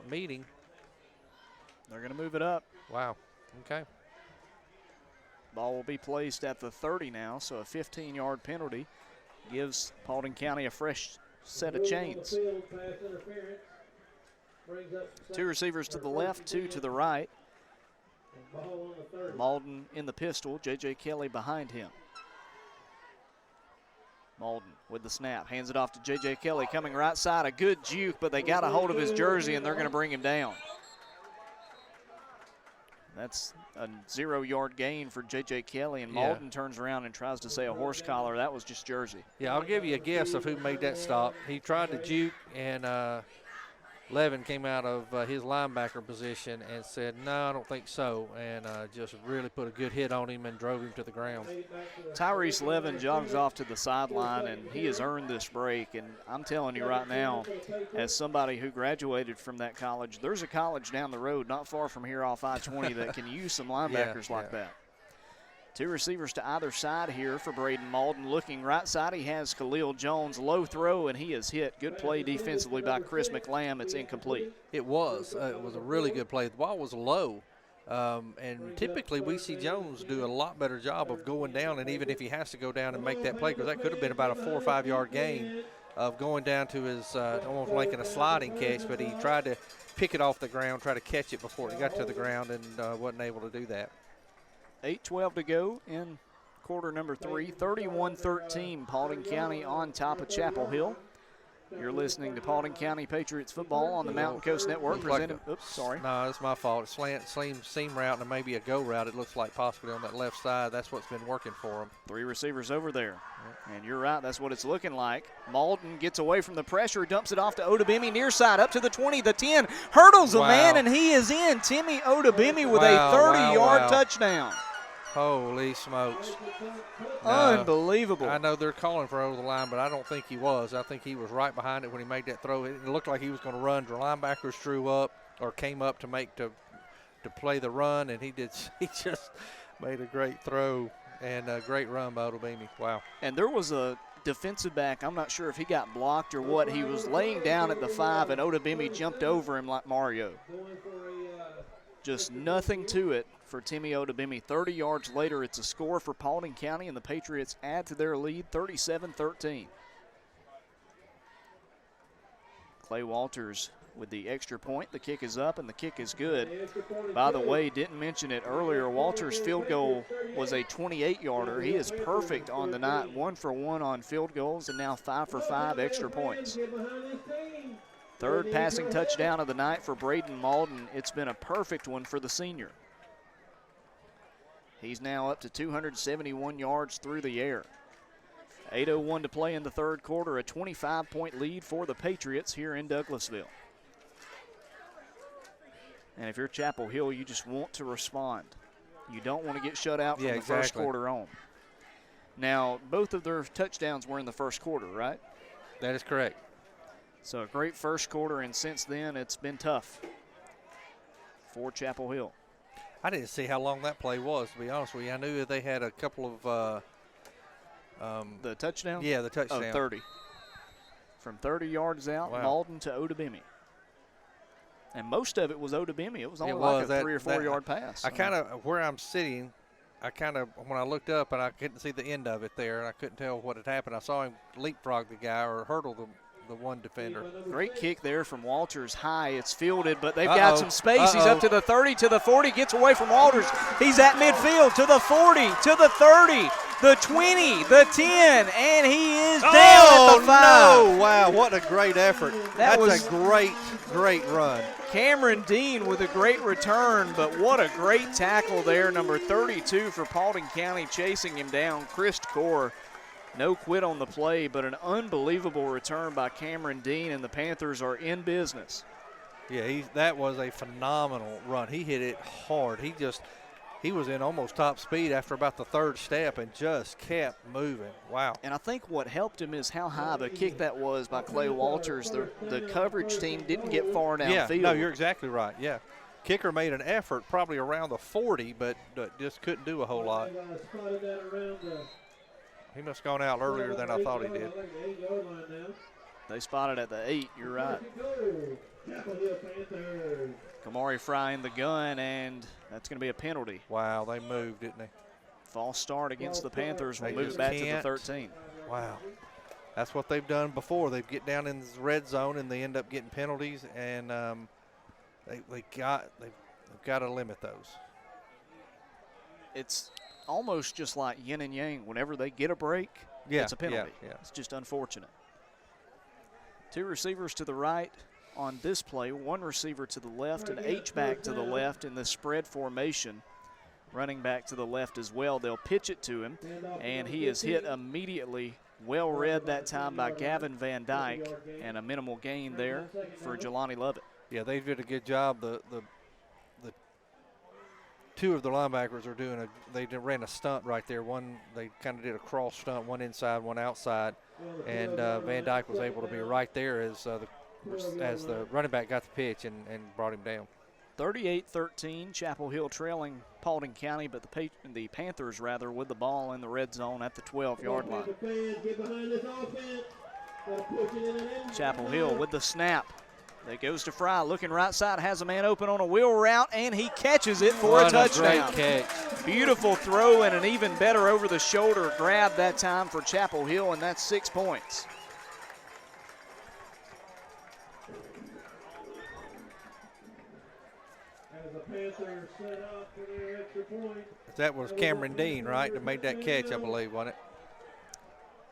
meeting. They're going to move it up. Wow. Okay. Ball will be placed at the 30 now, so a 15-yard penalty gives Paulding County a fresh set of chains. 2 receivers to the left, 2 to the right. Malden in the pistol, J.J. Kelly behind him. Malden with the snap, hands it off to J.J. Kelly, coming right side, a good juke, but they got a hold of his jersey, and they're going to bring him down. That's a 0-yard gain for J.J. Kelly, and Malden turns around and tries to say a horse collar. That was just jersey. Yeah, I'll give you a guess of who made that stop. He tried to juke, and Levin came out of his linebacker position and said, no, I don't think so, and just really put a good hit on him and drove him to the ground. Tyrese Levin jogs off to the sideline, and he has earned this break. And I'm telling you right now, as somebody who graduated from that college, there's a college down the road not far from here off I-20 that can use some linebackers like that. Two receivers to either side here for Braden Malden. Looking right side, he has Khalil Jones. Low throw, and he is hit. Good play defensively by Chris McLam. It's incomplete. It was. It was a really good play. The ball was low, and typically we see Jones do a lot better job of going down, and even if he has to go down and make that play, because that could have been about a 4 or 5 yard gain of going down to his almost making a sliding catch, but he tried to pick it off the ground, try to catch it before it got to the ground, and wasn't able to do that. 8:12 to go in quarter number 3. 31-13, Paulding County on top of Chapel Hill. You're listening to Paulding County Patriots football on the Mountain Coast Network. Presented. Oops, sorry. No, it's my fault. Slant, seam route, and maybe a go route. It looks like possibly on that left side. That's what's been working for them. 3 receivers over there. And you're right, that's what it's looking like. Malden gets away from the pressure, dumps it off to Odebimi near side, up to the 20, the 10, hurdles a man, and he is in. Timmy Odebimi with a 30-yard touchdown. Holy smokes. Unbelievable. I know they're calling for over the line, but I don't think he was. I think he was right behind it when he made that throw. It looked like he was going to run. The linebackers drew up or came up to play the run, and he just made a great throw and a great run by Odebimi. Wow. And there was a defensive back, I'm not sure if he got blocked or what. He was laying down at the 5, and Odebimi jumped over him like Mario. Just nothing to it for Timmy Odebimi. 30 yards later, it's a score for Paulding County, and the Patriots add to their lead, 37-13. Clay Walters with the extra point. The kick is up, and the kick is good. By the way, didn't mention it earlier, Walters' field goal was a 28-yarder. He is perfect on the night, 1 for 1 on field goals, and now 5 for 5 extra points. Third passing touchdown of the night for Braden Malden. It's been a perfect one for the senior. He's now up to 271 yards through the air. 8:01 to play in the third quarter, a 25-point lead for the Patriots here in Douglasville. And if you're Chapel Hill, you just want to respond. You don't want to get shut out from the first quarter on. Now, both of their touchdowns were in the first quarter, right? That is correct. So a great first quarter, and since then it's been tough for Chapel Hill. I didn't see how long that play was, to be honest with you. I knew that they had a couple of the touchdown? Yeah, the touchdown. Oh, 30. From 30 yards out, Malden to Odebimi. And most of it was Odebimi. It was only like a 3 or 4 yard pass. I kind of, where I'm sitting, when I looked up and I couldn't see the end of it there, and I couldn't tell what had happened. I saw him leapfrog the guy or hurdle the one defender. Great kick there from Walters high. It's fielded, but they've got some space. He's up to the 30, to the 40, gets away from Walters. He's at midfield, to the 40, to the 30, the 20, the 10, and he is down at the 5. No. Wow, what a great effort. That's a great run. Cameron Dean with a great return, but what a great tackle there. Number 32 for Paulding County chasing him down. Chris Core. No quit on the play, but an unbelievable return by Cameron Dean, and the Panthers are in business. Yeah, that was a phenomenal run. He hit it hard. He was in almost top speed after about the third step and just kept moving. Wow. And I think what helped him is how high of a kick that was by Clay Walters. The coverage team didn't get far downfield. Yeah, no, you're exactly right, yeah. Kicker made an effort probably around the 40, but just couldn't do a whole lot. He must have gone out earlier than I thought he did. They spotted at the 8, you're right. Kamari Fry in the gun, and that's going to be a penalty. Wow, they moved, didn't they? False start against the Panthers. We'll move it back to the 13. Wow. That's what they've done before. They get down in the red zone, and they end up getting penalties, and they've got to limit those. It's almost just like yin and yang. Whenever they get a break, Yeah, it's a penalty. yeah. It's just unfortunate. 2 receivers to the right on this play, 1 receiver to the left, an H-back to the left in the spread formation. Running back to the left as well. They'll pitch it to him, and he is hit immediately. Well read that time by Gavin Van Dyke, and a minimal gain there for Jelani Lovett. Yeah, they did a good job. The 2 of the linebackers are doing they ran a stunt right there. One, they kind of did a cross stunt, one inside, one outside, and Van Dyke was able to be right there as the running back got the pitch and brought him down. 38-13, Chapel Hill trailing Paulding County, but the Panthers with the ball in the red zone at the 12-yard line. Chapel Hill with the snap. That goes to Fry, looking right side, has a man open on a wheel route, and he catches it for a touchdown. Great catch. Beautiful throw and an even better over-the-shoulder grab that time for Chapel Hill, and that's 6 points. That was Cameron Dean, right, that made that catch, I believe, wasn't it?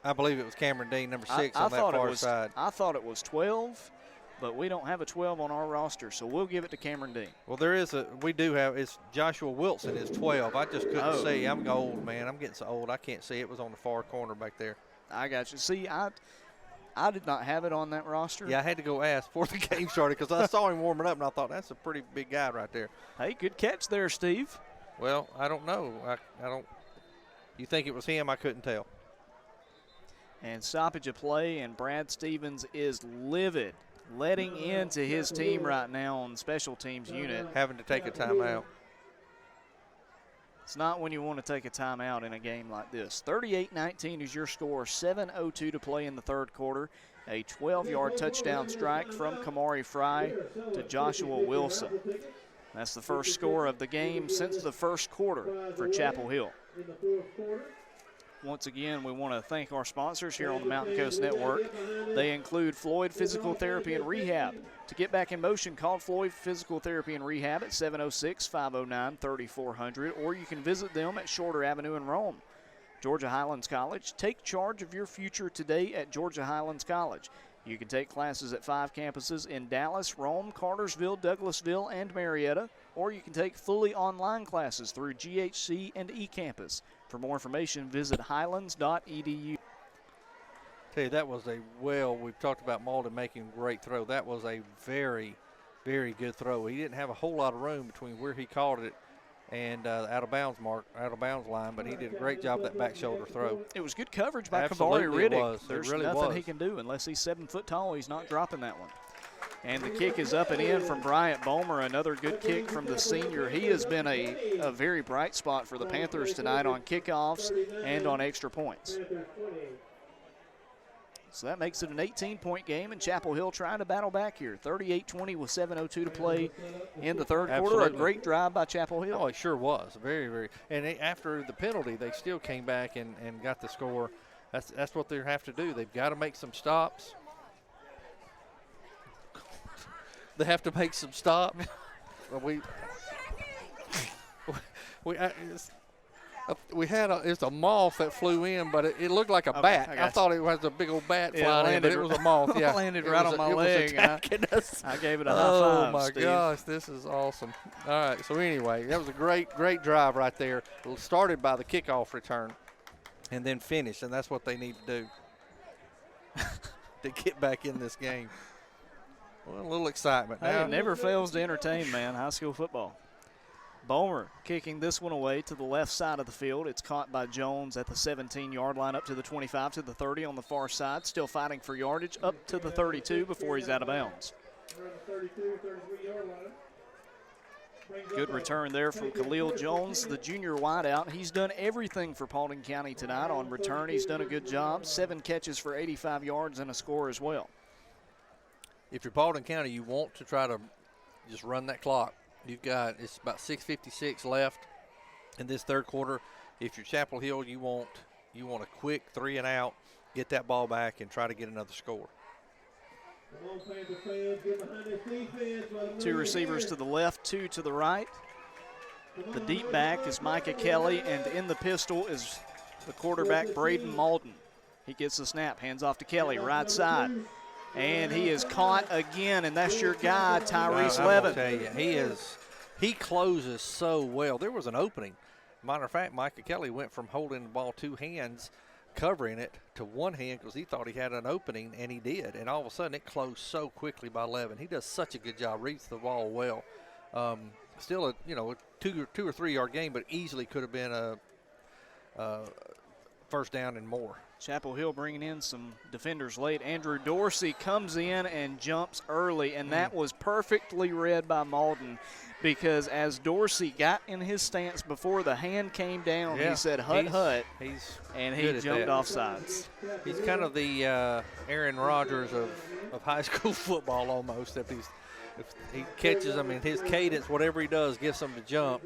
I believe it was Cameron Dean, number 6 on that far side. I thought it was 12. But we don't have a 12 on our roster, so we'll give it to Cameron Dean. Well, it's Joshua Wilson is 12. I just couldn't see. I'm old, man. I'm getting so old. I can't see. It was on the far corner back there. I got you. See, I did not have it on that roster. Yeah, I had to go ask before the game started because I saw him warming up, and I thought, that's a pretty big guy right there. Hey, good catch there, Steve. Well, I don't know. I don't. You think it was him? I couldn't tell. And stoppage of play, and Brad Stevens is livid. Letting into his team right now on the special teams unit. Having to take a timeout. It's not when you want to take a timeout in a game like this. 38-19 is your score, 7:02 to play in the third quarter. A 12-yard touchdown strike from Kamari Fry to Joshua Wilson. That's the first score of the game since the first quarter for Chapel Hill. Once again, we want to thank our sponsors here on the Mountain Coast Network. They include Floyd Physical Therapy and Rehab. To get back in motion, call Floyd Physical Therapy and Rehab at 706-509-3400, or you can visit them at Shorter Avenue in Rome. Georgia Highlands College. Take charge of your future today at Georgia Highlands College. You can take classes at 5 campuses in Dallas, Rome, Cartersville, Douglasville, and Marietta, or you can take fully online classes through GHC and eCampus. For more information, visit highlands.edu. Tell you, that was we've talked about Malden making a great throw. That was a very, very good throw. He didn't have a whole lot of room between where he caught it and out of bounds line, but he did a great job that back shoulder throw. It was good coverage by Absolutely Kavari Riddick. It was. There's it really nothing was. he can do unless he's 7 foot tall. He's not dropping that one. And the kick is up and in from Bryant Bomer. Another good kick from the senior. He has been a very bright spot for the Panthers tonight on kickoffs and on extra points. So that makes it an 18-point game, and Chapel Hill trying to battle back here. 38-20 with 7:02 to play in the third quarter. A great drive by Chapel Hill. Oh, it sure was. Very, very. And after the penalty, they still came back and got the score. That's what they have to do. They've got to make some stops. They have to make some stops. It's a moth that flew in, but it looked like a bat. I thought it was a big old bat flying in, but it was a moth. Yeah, landed right on my leg. I gave it a high five. Oh my Steve. gosh, this is awesome. All right, so anyway, that was a great drive right there. It started by the kickoff return, and then finished, and that's what they need to do to get back in this game. Well, a little excitement now. Hey, it never fails to entertain, man. High school football. Bomer kicking this one away to the left side of the field. It's caught by Jones at the 17-yard line, up to the 25, to the 30 on the far side. Still fighting for yardage, up to the 32 before he's out of bounds. Good return there from Khalil Jones, the junior wideout. He's done everything for Paulding County tonight on return. He's done a good job. 7 catches for 85 yards and a score as well. If you're Paulding County, you want to try to just run that clock. It's about 6:56 left in this third quarter. If you're Chapel Hill, you want a quick 3 and out, get that ball back, and try to get another score. 2 receivers to the left, 2 to the right. The deep back is Micah Kelly, and in the pistol is the quarterback Braden Malden. He gets the snap, hands off to Kelly, right side. And he is caught again, and that's your guy, Tyrese Levin. I tell you, he closes so well. There was an opening. Matter of fact, Micah Kelly went from holding the ball 2 hands, covering it, to 1 hand because he thought he had an opening, and he did. And all of a sudden, it closed so quickly by Levin. He does such a good job, reads the ball well. Still a 2 or 3 yard game, but easily could have been a first down and more. Chapel Hill bringing in some defenders late. Andrew Dorsey comes in and jumps early, and that was perfectly read by Malden, because as Dorsey got in his stance before the hand came down, he said, hut, and he jumped off sides. He's kind of the Aaron Rodgers of high school football almost. If he catches them in his cadence, whatever he does gives them to jump.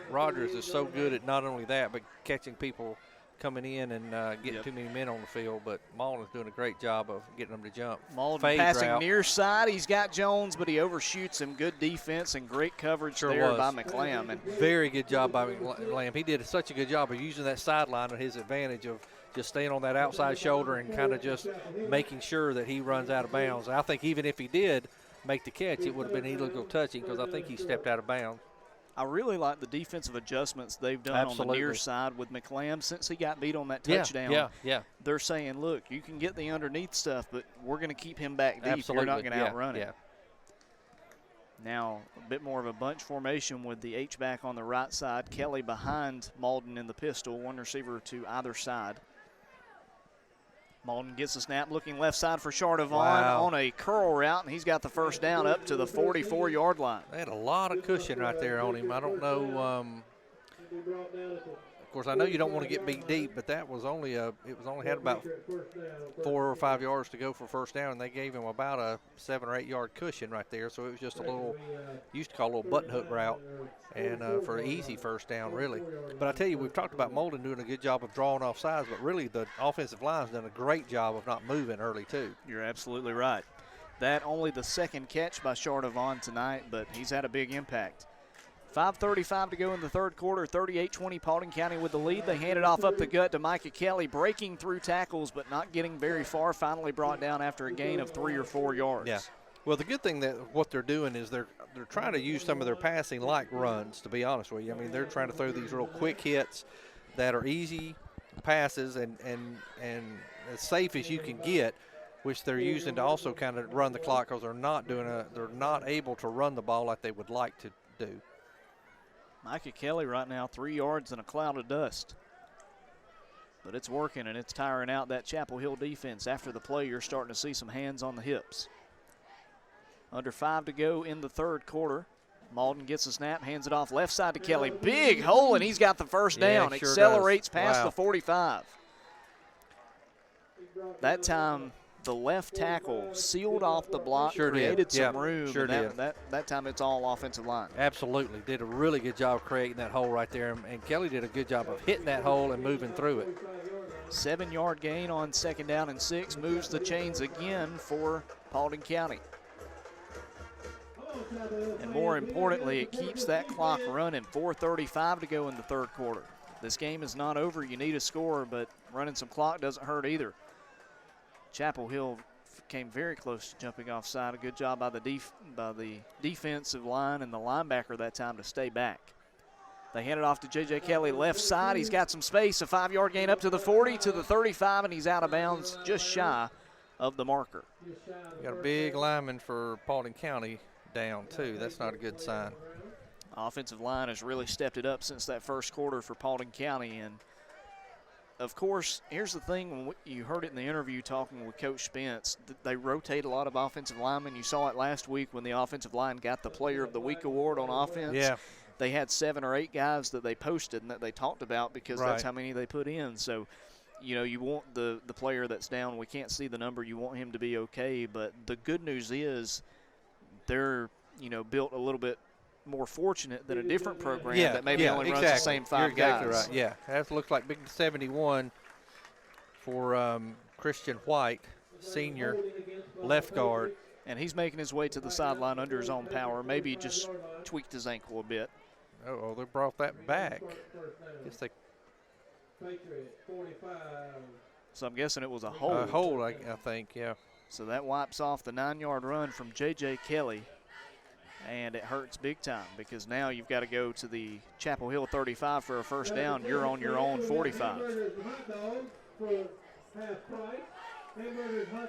Rodgers is so good at not only that, but catching people coming in and getting too many men on the field, but Malden's doing a great job of getting them to jump. Malden passing near side. He's got Jones, but he overshoots him. Good defense and great coverage by McLam. And very good job by McLam. He did such a good job of using that sideline to his advantage of just staying on that outside shoulder and kind of just making sure that he runs out of bounds. I think even if he did make the catch, it would have been illegal touching because I think he stepped out of bounds. I really like the defensive adjustments they've done on the near side with McLam since he got beat on that touchdown. Yeah. They're saying, look, you can get the underneath stuff, but we're going to keep him back deep. Absolutely. You're not going to outrun it. Now, a bit more of a bunch formation with the H-back on the right side. Kelly behind Malden in the pistol, 1 receiver to either side. Malden gets the snap, looking left side for Shardavon on a curl route, and he's got the first down up to the 44-yard line. They had a lot of cushion right there on him. I don't know. Of course, I know you don't want to get beat deep, but that was only it was only had about 4 or 5 yards to go for first down, and they gave him about a 7 or 8 yard cushion right there. So it was just a little, used to call a little button hook route, and for an easy first down, really. But I tell you, we've talked about Malden doing a good job of drawing off sides, but really the offensive line's done a great job of not moving early too. You're absolutely right. That only the second catch by Shardavon tonight, but he's had a big impact. 5:35 to go in the third quarter, 38-20 Paulding County with the lead. They hand it off up the gut to Micah Kelly, breaking through tackles but not getting very far, finally brought down after a gain of 3 or 4 yards. Yeah. Well, the good thing that what they're doing is they're trying to use some of their passing like runs, to be honest with you. I mean, they're trying to throw these real quick hits that are easy passes and as safe as you can get, which they're using to also kind of run the clock because they're not able to run the ball like they would like to do. Micah Kelly right now 3 yards in a cloud of dust. But it's working, and it's tiring out that Chapel Hill defense. After the play, you're starting to see some hands on the hips. Under 5 to go in the third quarter. Malden gets the snap, hands it off left side to Kelly. Big hole, and he's got the first down. Sure accelerates does. past Wow. the 45. That time, the left tackle sealed off the block, created some room. Sure and that time it's all offensive line. Absolutely. Did a really good job creating that hole right there. And Kelly did a good job of hitting that hole and moving through it. 7-yard gain on 2nd down and 6 moves the chains again for Paulding County. And more importantly, it keeps that clock running. 4:35 to go in the third quarter. This game is not over. You need a score, but running some clock doesn't hurt either. Chapel Hill came very close to jumping offside. A good job by the defensive line and the linebacker that time to stay back. They hand it off to J.J. Kelly left side. He's got some space, a 5-yard gain up to the 40, to the 35, and he's out of bounds just shy of the marker. You got a big lineman for Paulding County down too. That's not a good sign. Offensive line has really stepped it up since that first quarter for Paulding County, and of course, here's the thing, when you heard it in the interview talking with Coach Spence, they rotate a lot of offensive linemen. You saw it last week when the offensive line got the Player of the Week award on offense. Yeah. They had 7 or 8 guys that they posted and that they talked about because that's how many they put in. So, you know, you want the player that's down. We can't see the number. You want him to be okay. But the good news is they're, built a little bit more fortunate than a different program that maybe only runs the same 5 You're exactly guys. right. Yeah, that looks like big 71 for Christian White, senior left guard. And he's making his way to the sideline under his own power. Maybe he just tweaked his ankle a bit. Oh, they brought that back. Guess they. So I'm guessing it was a hold. A hold, I think, yeah. So that wipes off the 9-yard run from J.J. Kelly. And it hurts big time because now you've got to go to the Chapel Hill 35 for a first down. You're on your own 45.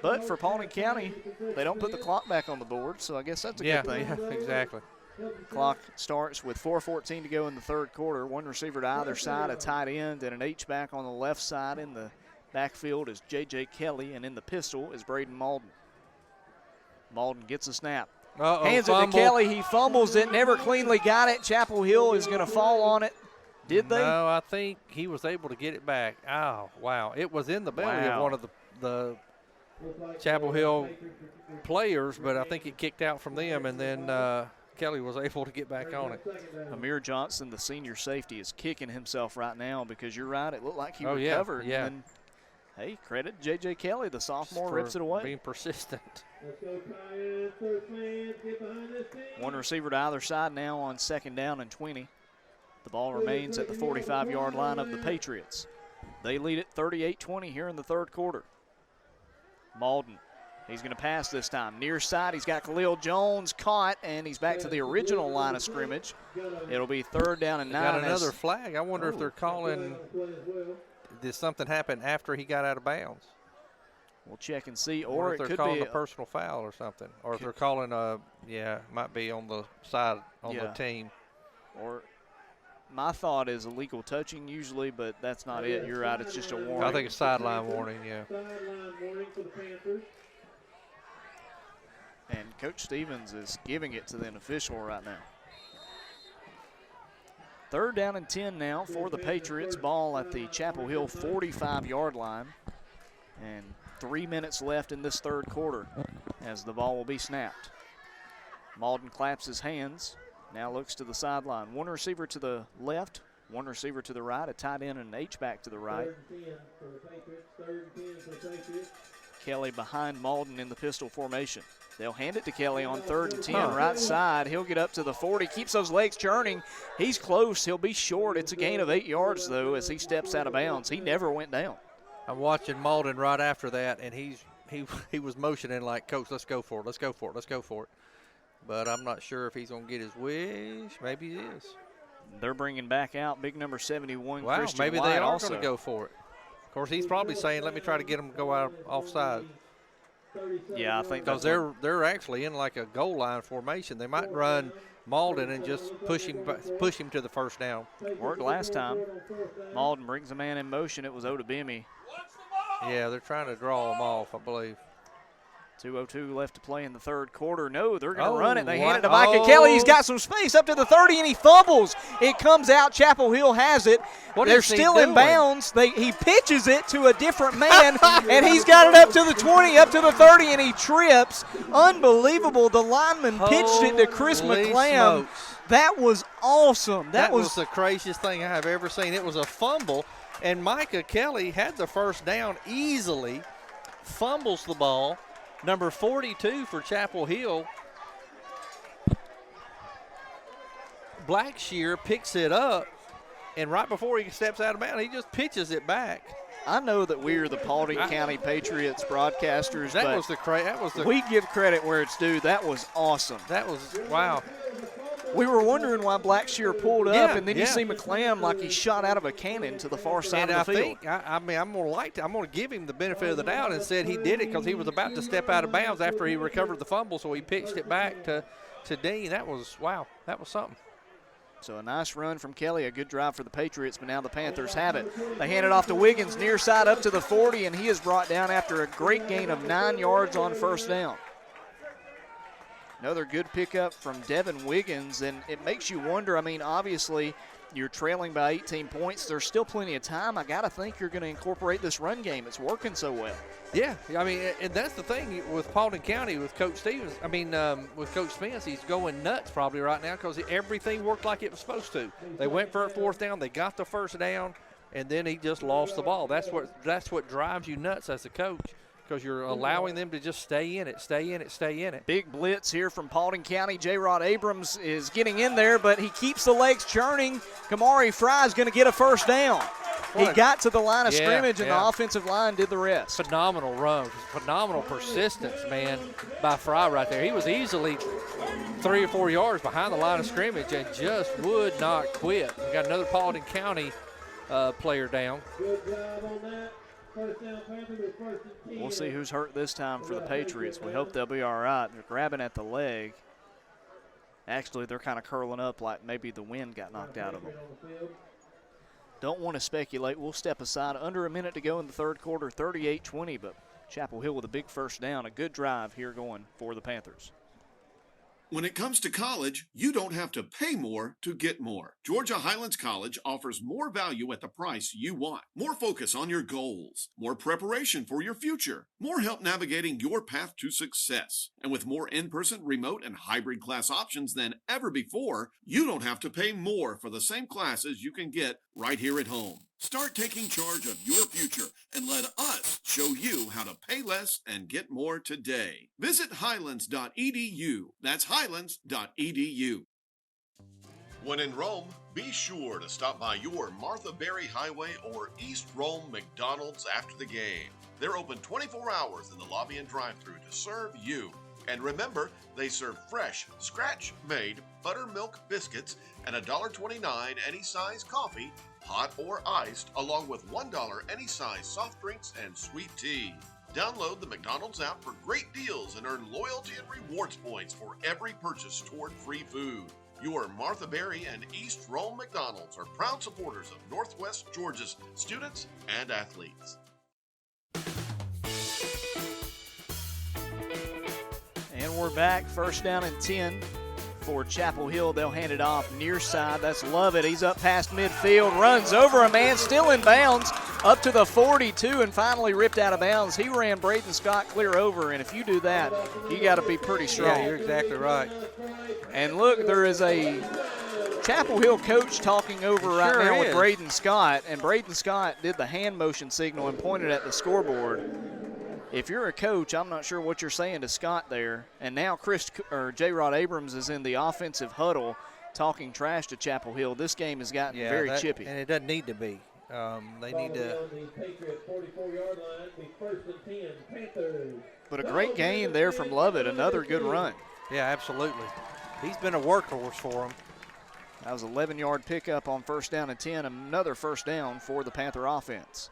But for Paulding County, they don't put the clock back on the board, so I guess that's a good thing. Yeah, exactly. Clock starts with 4:14 to go in the third quarter. One receiver to either side, a tight end, and an H-back on the left side. In the backfield is J.J. Kelly, and in the pistol is Braden Malden. Malden gets a snap. Hands it to Kelly. He fumbles it, never cleanly got it. Chapel Hill is going to fall on it. Did they? No, I think he was able to get it back. Oh, wow. It was in the belly of one of the Chapel Hill players, but I think it kicked out from them, and then Kelly was able to get back on it. Amir Johnson, the senior safety, is kicking himself right now because you're right. It looked like he recovered. Yeah. And then, hey, credit J.J. Kelly, the sophomore, rips it away. Being persistent. One receiver to either side now on second down and 20. The ball remains at the 45-yard line of the Patriots. They lead it 38-20 here in the third quarter. Malden, he's going to pass this time. Near side, he's got Khalil Jones caught, and he's back to the original line of scrimmage. It'll be third down and 9. Got another flag. I wonder if they're calling, did something happen after he got out of bounds? We'll check and see, or if it they're could calling be a personal foul or something, or if they're calling might be on the side on the team. Or my thought is illegal touching usually, but that's not it. You're right, it's just a warning. I think it's sideline warning, yeah. And Coach Stevens is giving it to the official right now. Third down and 10 now for the Patriots. Ball at the Chapel Hill 45-yard line. And 3 minutes left in this third quarter as the ball will be snapped. Malden claps his hands, now looks to the sideline. One receiver to the left, one receiver to the right, a tight end and an H-back to the right. Kelly behind Malden in the pistol formation. They'll hand it to Kelly on 3rd and 10, right side. He'll get up to the 40, keeps those legs churning. He's close, he'll be short. It's a gain of 8 yards, though, as he steps out of bounds. He never went down. I'm watching Malden right after that, and he was motioning like, Coach, let's go for it, let's go for it, let's go for it. But I'm not sure if he's going to get his wish. Maybe he is. They're bringing back out big number 71, wow, Christian maybe White they are also going to go for it. Of course, he's probably saying, let me try to get him to go out offside. Yeah, I think because they're actually in like a goal line formation. They might run Malden and just push him to the first down. Worked last time. Malden brings a man in motion. It was Odabemi. Yeah, they're trying to draw him off, I believe. 2:02 left to play in the third quarter. No, they're going to run it. They hand it to Micah Kelly. He's got some space up to the 30, and he fumbles. It comes out. Chapel Hill has it. They're still in bounds. He pitches it to a different man, and he's got it up to the 20, up to the 30, and he trips. Unbelievable. The lineman pitched it to Chris McClam. That was awesome. That was the craziest thing I have ever seen. It was a fumble, and Micah Kelly had the first down easily, fumbles the ball. Number 42 for Chapel Hill. Blackshear picks it up, and right before he steps out of bounds, he just pitches it back. I know that we're the Paulding County Patriots broadcasters, but we give credit where it's due. That was awesome. That was, wow. We were wondering why Blackshear pulled up, and then you see McClam like he shot out of a cannon to the far side of the field. I'm going to give him the benefit of the doubt and said he did it because he was about to step out of bounds after he recovered the fumble, so he pitched it back to Dean. That was, wow, that was something. So a nice run from Kelly, a good drive for the Patriots, but now the Panthers have it. They hand it off to Wiggins, near side up to the 40, and he is brought down after a great gain of 9 yards on first down. Another good pickup from Devin Wiggins, and it makes you wonder. I mean, obviously, you're trailing by 18 points. There's still plenty of time. I got to think you're going to incorporate this run game. It's working so well. Yeah, I mean, and that's the thing with Paulding County, with Coach Stevens. I mean, with Coach Spence, he's going nuts probably right now because everything worked like it was supposed to. They went for a fourth down. They got the first down, and then he just lost the ball. That's what drives you nuts as a coach, because you're allowing them to just stay in it. Big blitz here from Paulding County. J-Rod Abrams is getting in there, but he keeps the legs churning. Kamari Fry is going to get a first down. He got to the line of Yeah, scrimmage, and yeah. the offensive line did the rest. Phenomenal run, phenomenal persistence, man, by Fry right there. He was easily 3 or 4 yards behind the line of scrimmage and just would not quit. We got another Paulding County player down. Good job on that. First down, Panthers with 1st and 10. We'll see who's hurt this time for the Patriots. We hope they'll be all right. They're grabbing at the leg. Actually, they're kind of curling up like maybe the wind got knocked out of them. Don't want to speculate. We'll step aside. Under a minute to go in the third quarter, 38-20, but Chapel Hill with a big first down. A good drive here going for the Panthers. When it comes to college, you don't have to pay more to get more. Georgia Highlands College offers more value at the price you want. More focus on your goals. More preparation for your future. More help navigating your path to success. And with more in-person, remote, and hybrid class options than ever before, you don't have to pay more for the same classes you can get right here at home. Start taking charge of your future and let us show you how to pay less and get more today. Visit highlands.edu. That's highlands.edu. When in Rome, be sure to stop by your Martha Berry Highway or East Rome McDonald's after the game. They're open 24 hours in the lobby and drive-thru to serve you. And remember, they serve fresh, scratch-made buttermilk biscuits and $1.29 any size coffee, hot or iced, along with $1 any size soft drinks and sweet tea. Download the McDonald's app for great deals and earn loyalty and rewards points for every purchase toward free food. Your Martha Berry and East Rome McDonald's are proud supporters of Northwest Georgia's students and athletes. And we're back. First down and 10 for Chapel Hill. They'll hand it off near side. That's Lovett. He's up past midfield, runs over a man, still in bounds, up to the 42, and finally ripped out of bounds. He ran Braden Scott clear over, and if you do that, you got to be pretty strong. Yeah, you're exactly right. And look, there is a Chapel Hill coach talking over right now with Braden Scott, and Braden Scott did the hand motion signal and pointed at the scoreboard. If you're a coach, I'm not sure what you're saying to Scott there. And now J-Rod Abrams is in the offensive huddle talking trash to Chapel Hill. This game has gotten very chippy. And it doesn't need to be. They need to. But a great game there from Lovett. Another good run. Yeah, absolutely. He's been a workhorse for them. That was an 11-yard pickup on first down and 10. Another first down for the Panther offense.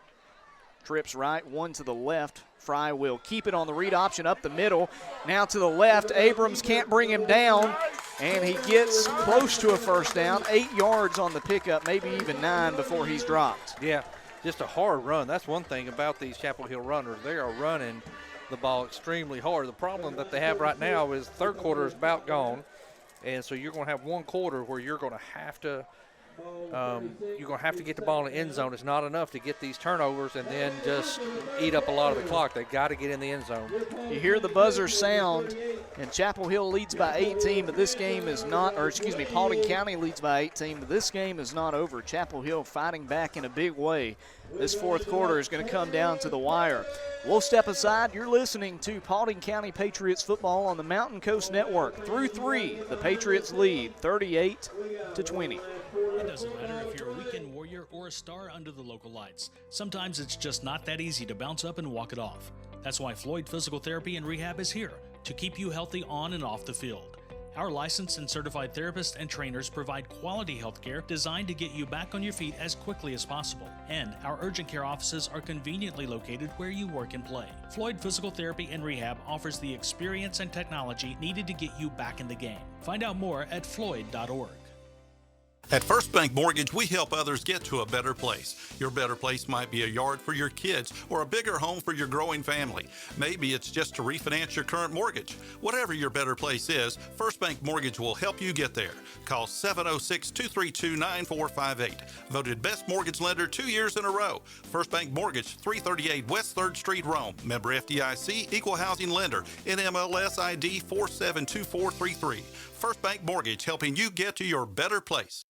Trips right, one to the left. Fry will keep it on the read option up the middle. Now to the left. Abrams can't bring him down, and he gets close to a first down. 8 yards on the pickup, maybe even 9 before he's dropped. Yeah, just a hard run. That's one thing about these Chapel Hill runners. They are running the ball extremely hard. The problem that they have right now is third quarter is about gone, and so you're going to have one quarter where you're going to have to get the ball in the end zone. It's not enough to get these turnovers and then just eat up a lot of the clock. They've got to get in the end zone. You hear the buzzer sound, and Chapel Hill leads by 18, but this game is not, or excuse me, Paulding County leads by 18, but this game is not over. Chapel Hill fighting back in a big way. This fourth quarter is going to come down to the wire. We'll step aside. You're listening to Paulding County Patriots football on the Mountain Coast Network. Through 3, the Patriots lead 38-20. It doesn't matter if you're a weekend warrior or a star under the local lights. Sometimes it's just not that easy to bounce up and walk it off. That's why Floyd Physical Therapy and Rehab is here to keep you healthy on and off the field. Our licensed and certified therapists and trainers provide quality health care designed to get you back on your feet as quickly as possible. And our urgent care offices are conveniently located where you work and play. Floyd Physical Therapy and Rehab offers the experience and technology needed to get you back in the game. Find out more at floyd.org. At First Bank Mortgage, we help others get to a better place. Your better place might be a yard for your kids or a bigger home for your growing family. Maybe it's just to refinance your current mortgage. Whatever your better place is, First Bank Mortgage will help you get there. Call 706-232-9458. Voted Best Mortgage Lender 2 years in a row. First Bank Mortgage, 338 West 3rd Street, Rome. Member FDIC, Equal Housing Lender. NMLS ID 472433. First Bank Mortgage, helping you get to your better place.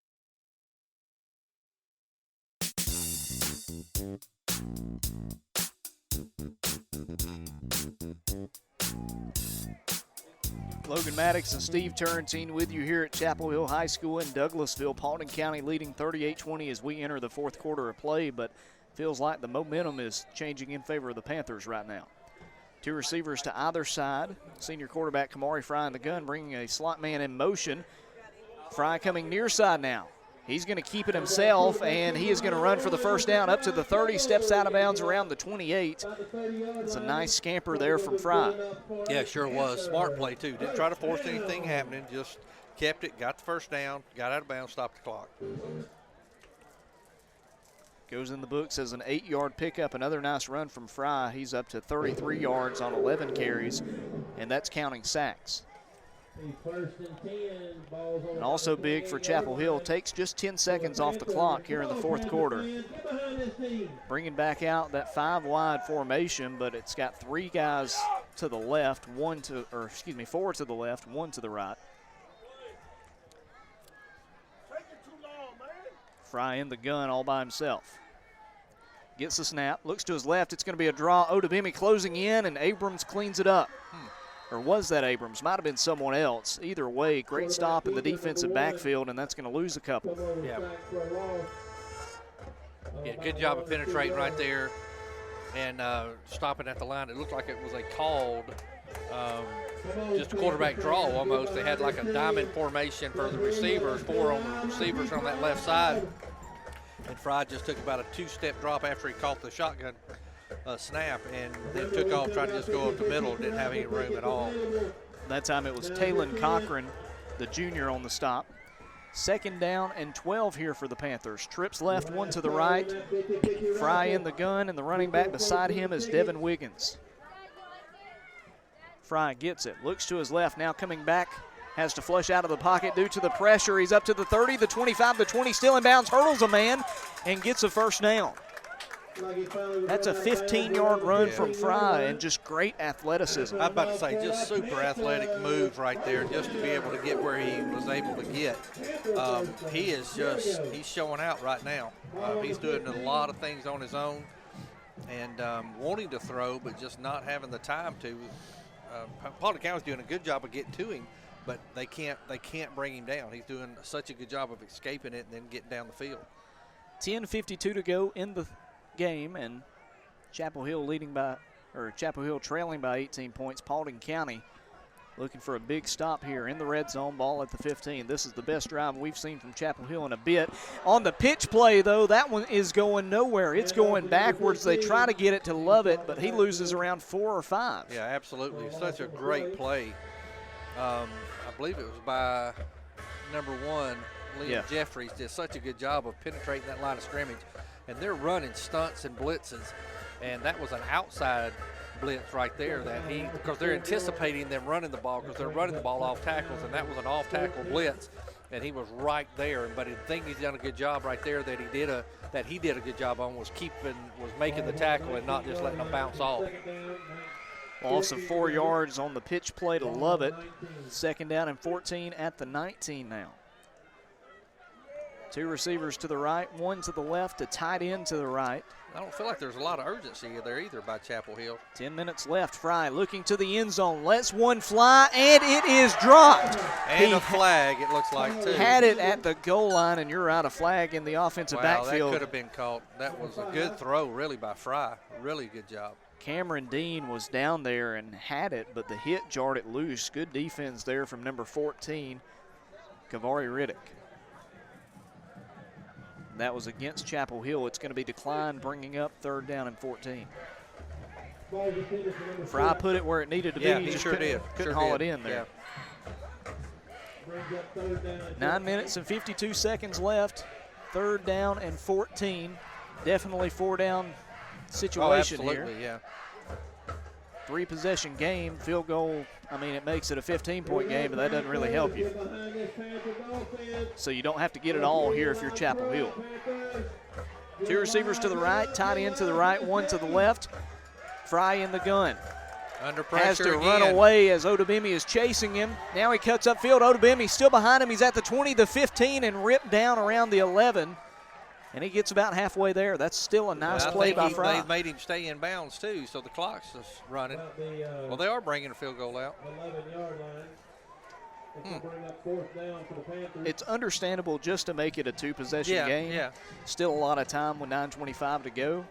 Logan Maddox and Steve Turrentine with you here at Chapel Hill High School in Douglasville. Paulding County leading 38-20 as we enter the fourth quarter of play, but feels like the momentum is changing in favor of the Panthers right now. Two receivers to either side. Senior quarterback Kamari Fry in the gun, bringing a slot man in motion. Fry coming near side now. He's going to keep it himself, and he is going to run for the first down up to the 30, steps out of bounds around the 28. It's a nice scamper there from Fry. Yeah, sure was. Smart play, too. Didn't try to force anything happening, just kept it, got the first down, got out of bounds, stopped the clock. Goes in the books as an 8-yard pickup. Another nice run from Fry. He's up to 33 yards on 11 carries, and that's counting sacks. And also big for Chapel Hill, takes just 10 seconds off the clock here in the fourth quarter. Bringing back out that 5-wide formation, but it's got 3 guys to the left, 4 to the left, 1 to the right. Fry in the gun all by himself. Gets the snap, looks to his left, it's going to be a draw. Odubemi closing in, and Abrams cleans it up. Or was that Abrams? Might have been someone else. Either way, great stop in the defensive backfield, and that's going to lose a couple. Yeah, good job of penetrating right there and stopping at the line. It looked like it was a called just a quarterback draw almost. They had like a diamond formation for the receivers, 4 on the receivers on that left side. And Fry just took about a 2-step drop after he caught the shotgun snap and then took off, tried to just go up the middle, didn't have any room at all. That time it was Talon Cochran, the junior, on the stop. 2nd down and 12 here for the Panthers. Trips left, 1 to the right. Fry in the gun, and the running back beside him is Devin Wiggins. Fry gets it, looks to his left, now coming back, has to flush out of the pocket due to the pressure. He's up to the 30, the 25, the 20, still in bounds, hurdles a man, and gets a first down. That's a 15-yard run from Fry, and just great athleticism. I'm about to say, just super athletic move right there, just to be able to get where he was able to get. He's showing out right now. He's doing a lot of things on his own and wanting to throw, but just not having the time to. Paulding County's doing a good job of getting to him, but they can't bring him down. He's doing such a good job of escaping it and then getting down the field. 10:52 to go in the game, and Chapel Hill trailing by 18 points. Paulding County looking for a big stop here in the red zone, ball at the 15. This is the best drive we've seen from Chapel Hill in a bit. On the pitch play, though, that one is going nowhere. It's going backwards. They try to get it to Lovett, but he loses around 4 or 5. Yeah, absolutely. Such a great play. I believe it was by number 1, Liam Jeffries. Did such a good job of penetrating that line of scrimmage. And they're running stunts and blitzes, and that was an outside blitz right there because they're anticipating them running the ball because they're running the ball off tackles, and that was an off-tackle blitz, and he was right there. But I think he's done a good job right there that he did a good job on was making the tackle and not just letting them bounce off. Loss of 4 yards on the pitch play to Lovett. 2nd down and 14 at the 19 now. 2 receivers to the right, 1 to the left, a tight end to the right. I don't feel like there's a lot of urgency there either by Chapel Hill. 10 minutes left. Fry looking to the end zone, lets one fly, and it is dropped. And a flag, it looks like, too. Had it at the goal line, and you're out of flag in the offensive backfield. That could have been caught. That was a good throw, really, by Fry. Really good job. Cameron Dean was down there and had it, but the hit jarred it loose. Good defense there from number 14, Kavari Riddick. That was against Chapel Hill. It's going to be declined, bringing up 3rd down and 14. Fry put it where it needed to be. He sure did. Couldn't haul it in there. 9 minutes and 52 seconds left. 3rd down and 14. Definitely 4-down situation here. Absolutely, yeah. 3-possession game, field goal. I mean, it makes it a 15-point game, but that doesn't really help you. So you don't have to get it all here if you're Chapel Hill. 2 receivers to the right, tight end to the right, 1 to the left. Fry in the gun. Under pressure has to again. run away as Odubemi is chasing him. Now he cuts upfield. Odubemi still behind him. He's at the 20, the 15, and ripped down around the 11. And he gets about halfway there. That's still a nice play by Fry. They made him stay in bounds, too, so the clock's just running. Well, they are bringing a field goal out. 11-yard line. It's understandable just to make it a two-possession game. Yeah. Still a lot of time with 9:25 to go.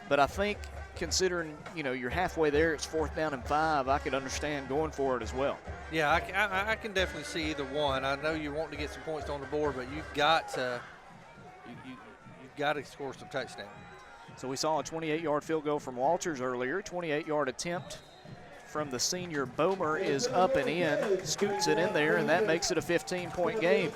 But I think considering, you're halfway there, it's 4th down and 5, I could understand going for it as well. Yeah, I can definitely see either one. I know you want to get some points on the board, but you've got to score some touchdowns. So we saw a 28-yard field goal from Walters earlier. 28-yard attempt from the senior Bomer is up and in, scoots it in there, and that makes it a 15-point game.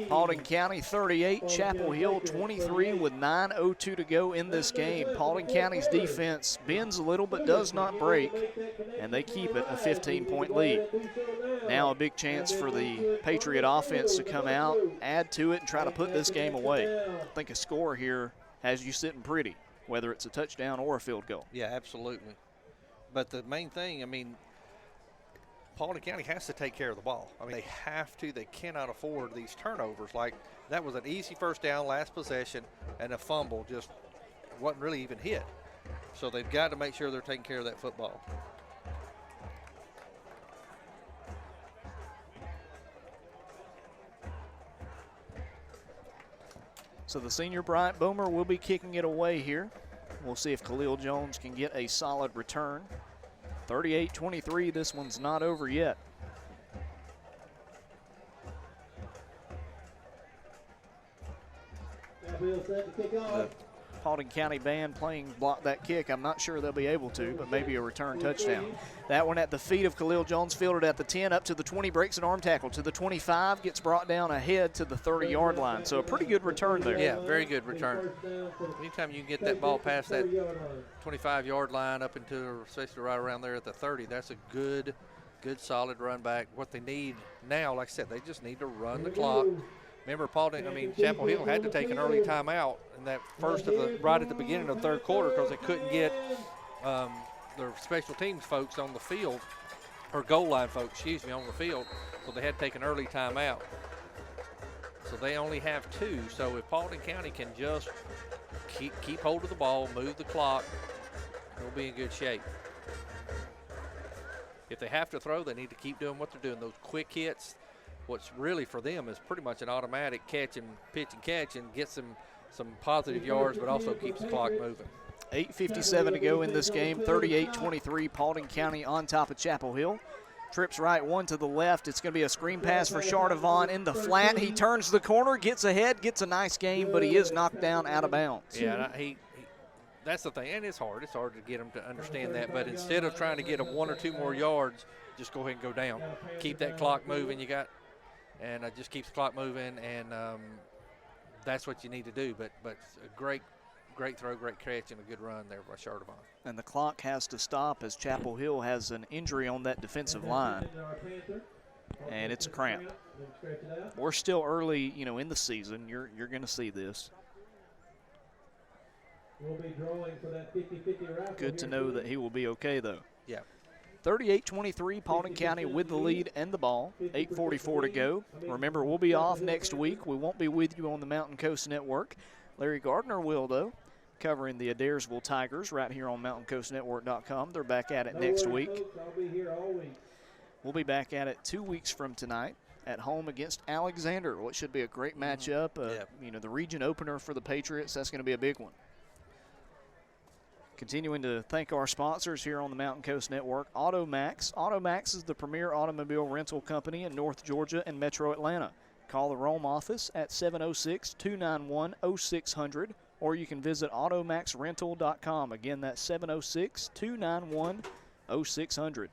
Paulding County 38, Chapel Hill 23 with 9:02 to go in this game. Paulding County's defense bends a little but does not break, and they keep it a 15-point lead. Now a big chance for the Patriot offense to come out, add to it, and try to put this game away. I think a score here has you sitting pretty, whether it's a touchdown or a field goal. Yeah, absolutely. But the main thing, Paulding County has to take care of the ball. They have to. They cannot afford these turnovers. Like, that was an easy first down last possession, and a fumble just wasn't really even hit. So they've got to make sure they're taking care of that football. So the senior Bryant Boomer will be kicking it away here. We'll see if Khalil Jones can get a solid return. 38-23, this one's not over yet. The Paulding County band playing block that kick. I'm not sure they'll be able to, but maybe a return touchdown. That one at the feet of Khalil Jones, fielded at the 10, up to the 20, breaks an arm tackle to the 25, gets brought down ahead to the 30-yard line. So a pretty good return there. Yeah, very good return. Anytime you can get that ball past that 25-yard line up into, especially right around there at the 30, that's a good solid run back. What they need now, like I said, they just need to run the clock. Remember, Chapel Hill had to take an early timeout in that right at the beginning of the third quarter because they couldn't get their special teams folks on the field, or goal line folks, on the field. So they had to take an early timeout. So they only have 2. So if Paulding County can just keep hold of the ball, move the clock, they'll be in good shape. If they have to throw, they need to keep doing what they're doing. Those quick hits. What's really for them is pretty much an automatic pitch and catch, and gets them some positive yards, but also keeps the clock moving. 8:57 to go in this game. 38-23, Paulding County on top of Chapel Hill. Trips right, one to the left. It's going to be a screen pass for Chardavon in the flat. He turns the corner, gets ahead, gets a nice game, but he is knocked down out of bounds. Yeah, that's the thing, and it's hard. It's hard to get him to understand that, but instead of trying to get him 1 or 2 more yards, just go ahead and go down. Keep that clock moving. And just keeps the clock moving, and that's what you need to do. But a great throw, great catch, and a good run there by Chardavon. And the clock has to stop as Chapel Hill has an injury on that defensive line, and it's a cramp. We're still early, in the season. You're going to see this. Good to know that he will be okay, though. Yeah. 38-23, Paulding County with the lead and the ball. 8:44 to go. Remember, we'll be off next week. We won't be with you on the Mountain Coast Network. Larry Gardner will, though, covering the Adairsville Tigers right here on mountaincoastnetwork.com. They're back at it next week. We'll be back at it 2 weeks from tonight at home against Alexander, what should be a great matchup. The region opener for the Patriots, that's going to be a big one. Continuing to thank our sponsors here on the Mountain Coast Network, Automax. Automax is the premier automobile rental company in North Georgia and Metro Atlanta. Call the Rome office at 706-291-0600, or you can visit automaxrental.com. Again, that's 706-291-0600.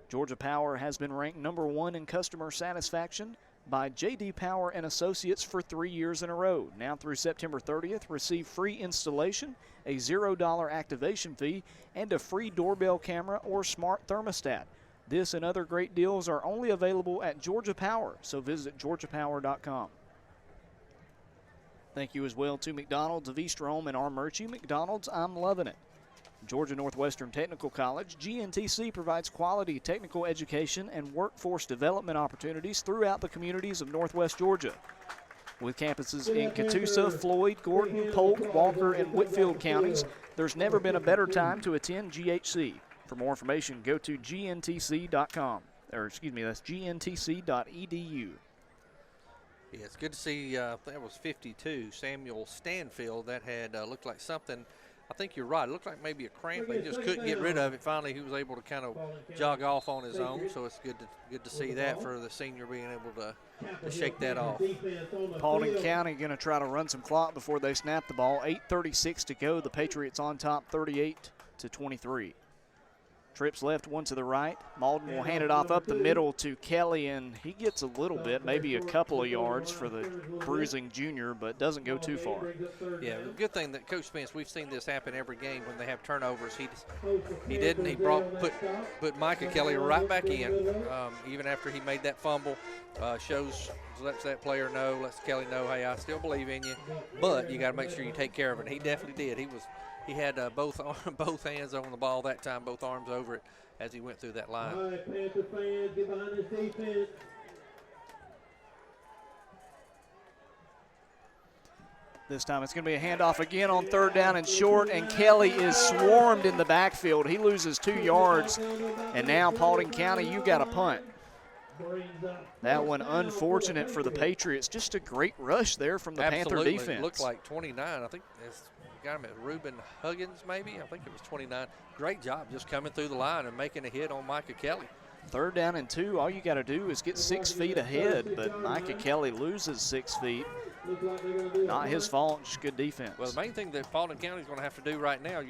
Georgia Power has been ranked #1 in customer satisfaction by J.D. Power and Associates for 3 years in a row. Now through September 30th, receive free installation, a $0 activation fee, and a free doorbell camera or smart thermostat. This and other great deals are only available at Georgia Power, so visit georgiapower.com. Thank you as well to McDonald's of East Rome and Armuchee. McDonald's, I'm loving it. Georgia Northwestern Technical College, GNTC provides quality technical education and workforce development opportunities throughout the communities of Northwest Georgia. With campuses in Catoosa, Floyd, Gordon, Polk, Walker, and Whitfield counties, there's never been a better time to attend GHC. For more information, go to gntc.com, or excuse me, that's gntc.edu. Yeah, it's good to see. That was 52. Samuel Stanfield. That had looked like something. I think you're right. It looked like maybe a cramp. He just couldn't get rid of it. Finally, he was able to kind of jog off on his own. So it's good to see that for the senior being able to shake that off. Paulding County going to try to run some clock before they snap the ball. 8:36 to go. The Patriots on top, 38-23. Trips left, one to the right. Malden will hand it off up the middle to Kelly, and he gets a little bit, maybe a couple of yards for the bruising junior, but doesn't go too far. Yeah, the good thing that Coach Spence, we've seen this happen every game when they have turnovers. He didn't. He put Micah Kelly right back in, even after he made that fumble. Lets that player know, lets Kelly know, hey, I still believe in you, but you got to make sure you take care of it. And he definitely did. He had both hands on the ball that time, both arms over it as he went through that line. All right, Panther fans, get behind this defense. This time it's going to be a handoff again on 3rd down and short, and Kelly is swarmed in the backfield. He loses 2 yards, and now Paulding County, you got a punt. That one unfortunate for the Patriots. Just a great rush there from the Panther defense. Looked like 29. I think it's got him at Reuben Huggins, maybe. I think it was 29. Great job just coming through the line and making a hit on Micah Kelly. 3rd down and 2. All you got to do is get 6 feet ahead, but Micah Kelly loses 6 feet. Not his fault, just good defense. Well, the main thing that Paulding County is going to have to do right now,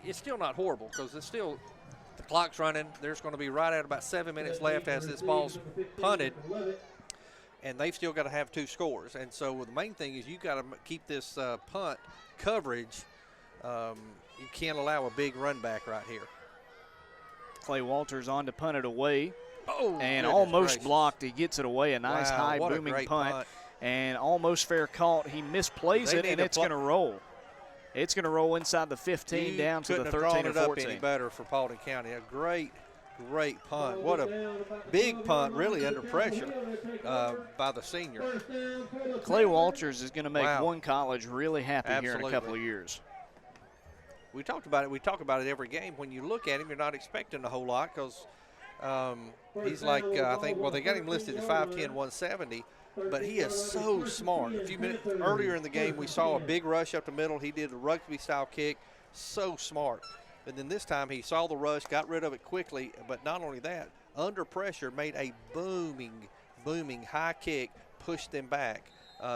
it's still not horrible because it's still – the clock's running. There's going to be right at about 7 minutes left as this ball's punted, and they've still got to have 2 scores. And so the main thing is you got to keep this punt coverage. You can't allow a big run back right here. Clay Walters on to punt it away, and goodness almost gracious. blocked. He gets it away. A nice high what a booming great punt, and almost fair caught. He misplays it, and it's going to roll. It's going to roll inside the 15 down to the 13 or 14. Couldn't have drawn it up any better for Paulding County. A great punt. What a big punt, really under pressure by the senior. Clay Walters is going to make one college really happy here in a couple of years. We talked about it. We talk about it every game. When you look at him, you're not expecting a whole lot because he's like, I think, well, they got him listed at 5'10", 170. But he is so smart. A few minutes earlier in the game, we saw a big rush up the middle. He did a rugby-style kick. So smart. And then this time he saw the rush, got rid of it quickly. But not only that, under pressure, made a booming high kick, pushed them back.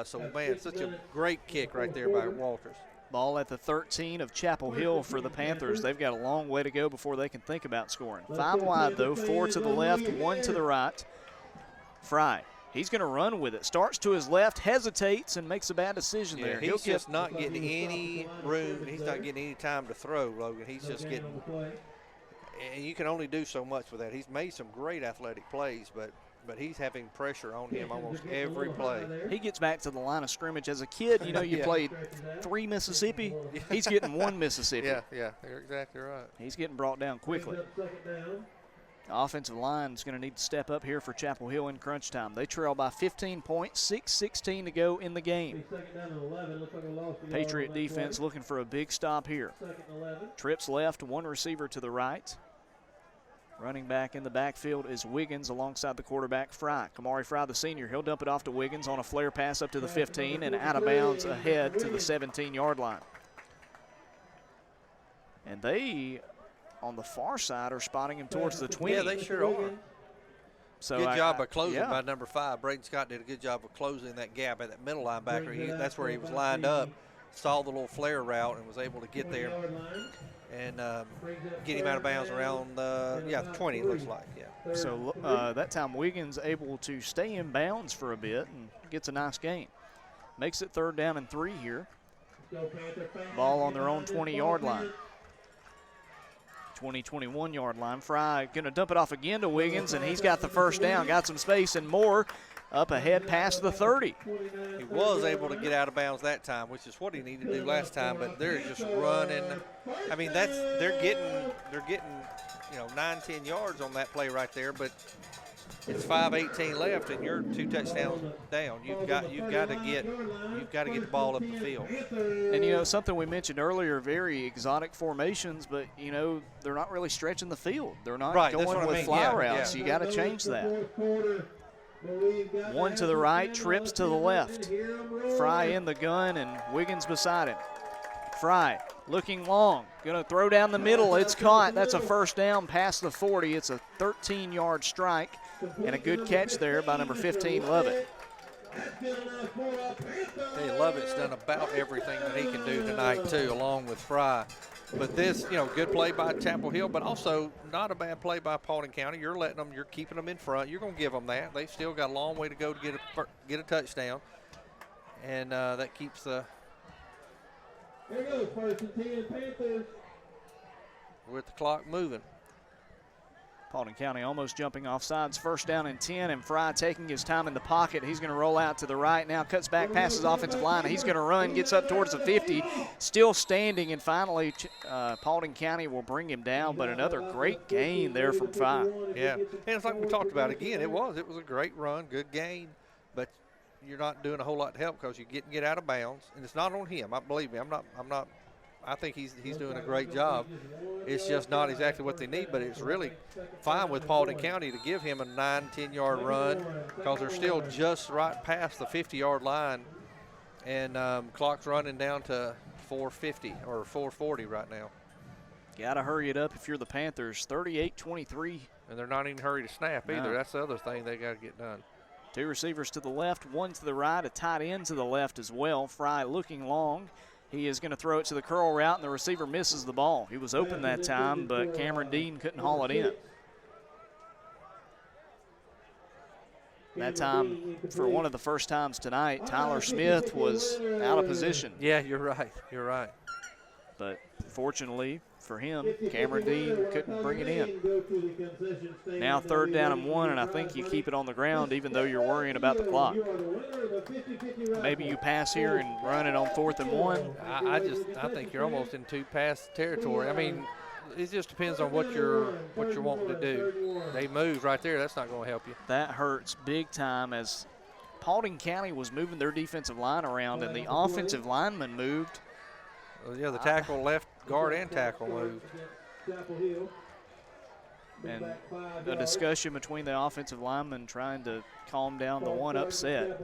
So, man, such a great kick right there by Walters. Ball at the 13 of Chapel Hill for the Panthers. They've got a long way to go before they can think about scoring. 5 wide, though, 4 to the left, 1 to the right. Fry. He's going to run with it. Starts to his left, hesitates, and makes a bad decision there. He's just not getting any room. He's not getting any time to throw, Logan. He's just getting – and you can only do so much with that. He's made some great athletic plays, but he's having pressure on him almost every play. He gets back to the line of scrimmage. As a kid, you know, you played 3 Mississippi. He's getting 1 Mississippi. Yeah, you're exactly right. He's getting brought down quickly. The offensive line is going to need to step up here for Chapel Hill in crunch time. They trail by 15 points, 6:16 to go in the game. Patriot defense looking for a big stop here. Trips left, 1 receiver to the right. Running back in the backfield is Wiggins alongside the quarterback, Fry. Kamari Fry, the senior, he'll dump it off to Wiggins on a flare pass up to the 15 and out of bounds ahead to the 17-yard line. And they, on the far side, are spotting him towards the 20. Yeah, they sure are. So good job of closing by number 5. Braden Scott did a good job of closing that gap at that middle linebacker. That's where he was lined up, saw the little flare route, and was able to get there and get him out of bounds around the 20, it looks like. Yeah. So that time Wiggins able to stay in bounds for a bit and gets a nice gain. Makes it 3rd down and 3 here. Ball on their own 20-yard line. 21-yard line. Fry going to dump it off again to Wiggins, and he's got the first down. Got some space and more up ahead past the 30. He was able to get out of bounds that time, which is what he needed to do last time, but they're just running. I mean, they're getting 9-10 yards on that play right there, but it's 5:18 left and you're 2 touchdowns down. You've got to get the ball up the field. And you know, something we mentioned earlier, very exotic formations, but you know, they're not really stretching the field. They're not going with fly routes. You got to change that. One to the right, trips to the left. Fry in the gun and Wiggins beside him. Fry looking long, gonna throw down the middle. It's caught. That's a first down past the 40. It's a 13-yard strike and a good catch there by number 15, Lovett. Hey, Lovett's done about everything that he can do tonight too, along with Fry. But this, you know, good play by Chapel Hill, but also not a bad play by Paulding County. You're keeping them in front. You're going to give them that. They've still got a long way to go to get a touchdown, and that keeps the. There goes first and 10 Panthers. With the clock moving. Paulding County almost jumping off sides. First down and 10, and Fry taking his time in the pocket. He's going to roll out to the right now, cuts back past his offensive line. He's going to run, gets up towards the 50, still standing, and finally Paulding County will bring him down, but another great gain there from Fry. Yeah, and it's like we talked about again. It was a great run, good gain, but you're not doing a whole lot to help because you get out of bounds, and it's not on him. Believe me, I'm not. I think he's doing a great job. It's just not exactly what they need, but it's really fine with Paulding County to give him a 9-10 yard run because they're still just right past the 50-yard line, and clock's running down to 4:50 or 4:40 right now. Got to hurry it up if you're the Panthers. 38-23. And they're not in a hurry to snap either. That's the other thing they got to get done. 2 receivers to the left, 1 to the right, a tight end to the left as well. Fry looking long. He is going to throw it to the curl route, and the receiver misses the ball. He was open that time, but Cameron Dean couldn't haul it in. That time, for one of the first times tonight, Tyler Smith was out of position. Yeah, you're right. You're right. But fortunately for him, Cameron Dean couldn't bring it in. Now 3rd down and 1, and I think you keep it on the ground even though you're worrying about the clock. Maybe you pass here and run it on 4th and 1. I think you're almost in 2-pass territory. I mean, it just depends on what you're wanting to do. They move right there. That's not going to help you. That hurts big time as Paulding County was moving their defensive line around, and the offensive lineman moved. Well, yeah, the tackle, left guard and tackle moved. And a discussion between the offensive linemen trying to calm down the one upset.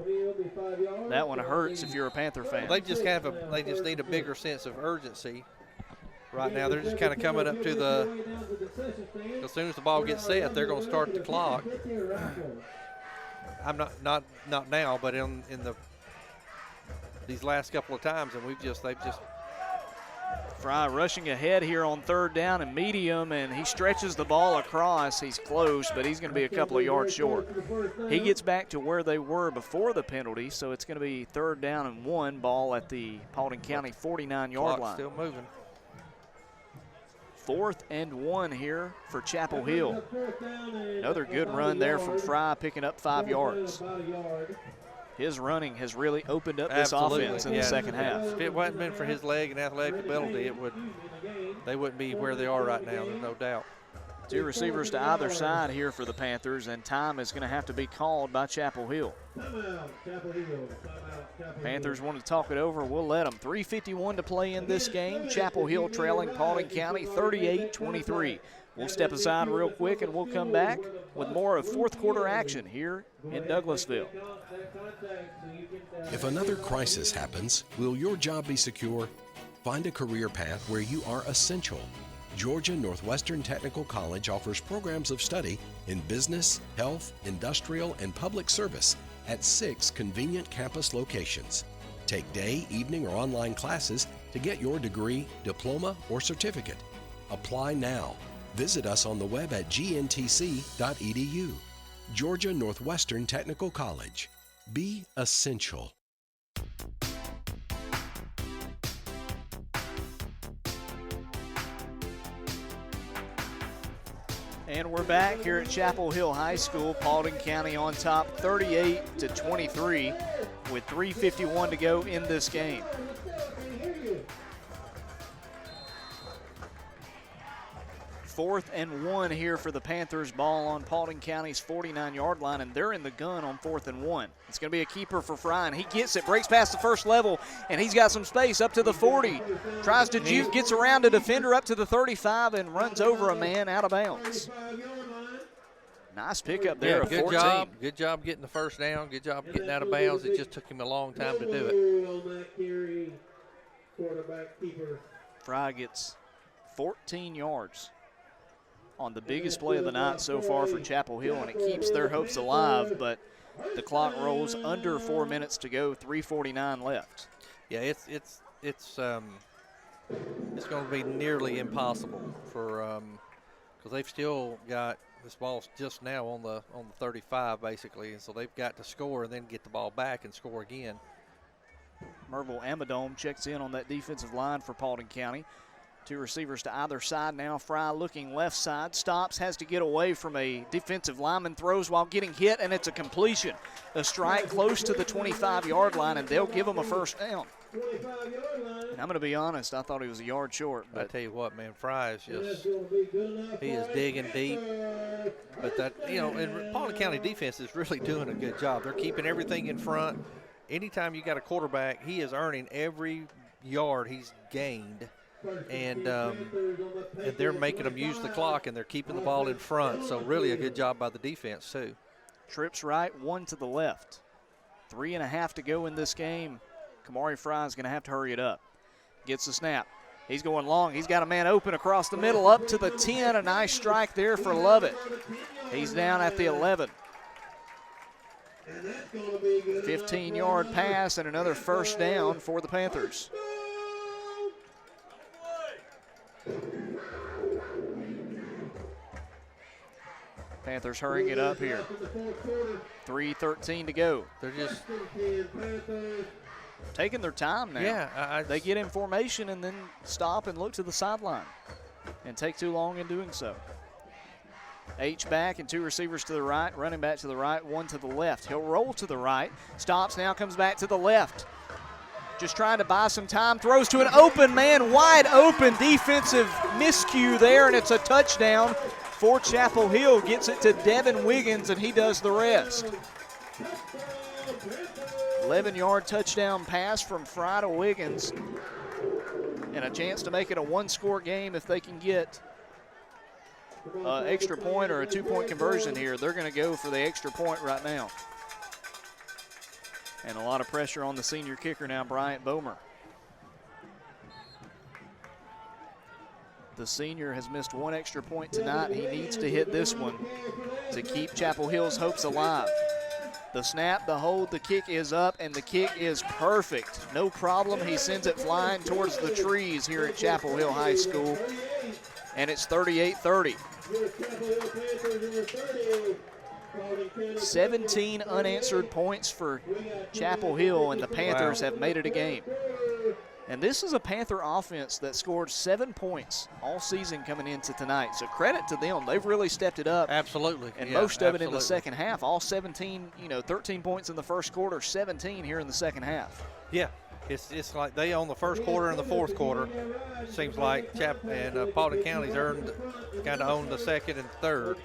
That one hurts if you're a Panther fan. Well, they just need a bigger sense of urgency. Right now, they're just kind of coming up to as soon as the ball gets set, they're going to start the clock. I'm not now, but in these last couple of times, and they've just. Fry rushing ahead here on 3rd down and medium, and he stretches the ball across. He's close, but he's going to be a couple of yards short. He gets back to where they were before the penalty, so it's going to be 3rd down and 1, ball at the Paulding County 49-yard line. Still moving. 4th and 1 here for Chapel Hill. Another good run there from Fry, picking up 5 yards. His running has really opened up this offense in the second half. If it hadn't been for his leg and athletic ability, they wouldn't be where they are right now, there's no doubt. 2 receivers to either side here for the Panthers, and time is going to have to be called by Chapel Hill. Panthers want to talk it over. We'll let them. 3:51 to play in this game. Chapel Hill trailing Paulding County 38-23. We'll step aside real quick, and we'll come back with more of 4th quarter action here in Douglasville. If another crisis happens, will your job be secure? Find a career path where you are essential. Georgia Northwestern Technical College offers programs of study in business, health, industrial, and public service at 6 convenient campus locations. Take day, evening, or online classes to get your degree, diploma, or certificate. Apply now. Visit us on the web at gntc.edu. Georgia Northwestern Technical College. Be essential. And we're back here at Chapel Hill High School. Paulding County on top 38-23 with 3:51 to go in this game. 4th and 1 here for the Panthers. Ball on Paulding County's 49-yard line, and they're in the gun on 4th and 1. It's going to be a keeper for Fry, and he gets it, breaks past the first level, and he's got some space up to the 40. Tries to juke, gets around a defender up to the 35, and runs over a man out of bounds. Nice pickup there. Yeah, good 14. job. Good job getting the first down. Good job getting out of bounds. It just took him a long time to do it. Fry gets 14 yards on the biggest play of the night so far for Chapel Hill, and it keeps their hopes alive, but the clock rolls under 4 minutes to go, 3:49 left. Yeah, it's going to be nearly impossible for because they've still got this ball's just now on the 35 basically, and so they've got to score and then get the ball back and score again. Merville Amadome checks in on that defensive line for Paulding County. 2 receivers to either side now. Fry looking left side, stops, has to get away from a defensive lineman, throws while getting hit, and it's a completion. A strike close to the 25-yard line, and they'll give him a first down. And I'm going to be honest, I thought he was a yard short. But I tell you what, man, Fry is just, he is digging deep. But that, and Paulding County defense is really doing a good job. They're keeping everything in front. Anytime you got a quarterback, he is earning every yard he's gained. And they're making them use the clock, and they're keeping the ball in front. So really a good job by the defense, too. Trips right, 1 to the left. 3.5 to go in this game. Kamari Fry is going to have to hurry it up. Gets the snap. He's going long. He's got a man open across the middle up to the 10. A nice strike there for Lovett. He's down at the 11. 15-yard pass and another first down for the Panthers. Panthers hurrying it up here. 3:13 to go. They're just taking their time now. Yeah. They get in formation and then stop and look to the sideline and take too long in doing so. H back and 2 receivers to the right, running back to the right, 1 to the left. He'll roll to the right, stops now, comes back to the left. Just trying to buy some time, throws to an open man, wide open defensive miscue there, and it's a touchdown for Chapel Hill. Gets it to Devin Wiggins, and he does the rest. 11-yard touchdown pass from Fry to Wiggins, and a chance to make it a 1-score game if they can get an extra point or a 2-point conversion here. They're going to go for the extra point right now. And a lot of pressure on the senior kicker now, Bryant Bomer. The senior has missed 1 extra point tonight. He needs to hit this one to keep Chapel Hill's hopes alive. The snap, the hold, the kick is up, and the kick is perfect. No problem. He sends it flying towards the trees here at Chapel Hill High School. And it's 38-30. 17 unanswered points for Chapel Hill, and the Panthers have made it a game. And this is a Panther offense that scored 7 points all season coming into tonight. So credit to them. They've really stepped it up. Absolutely. And most of it in the second half. All 17, 13 points in the first quarter, 17 here in the second half. Yeah. It's like they own the first quarter and the fourth quarter. Seems like Paulding County's kind of owned the second and third.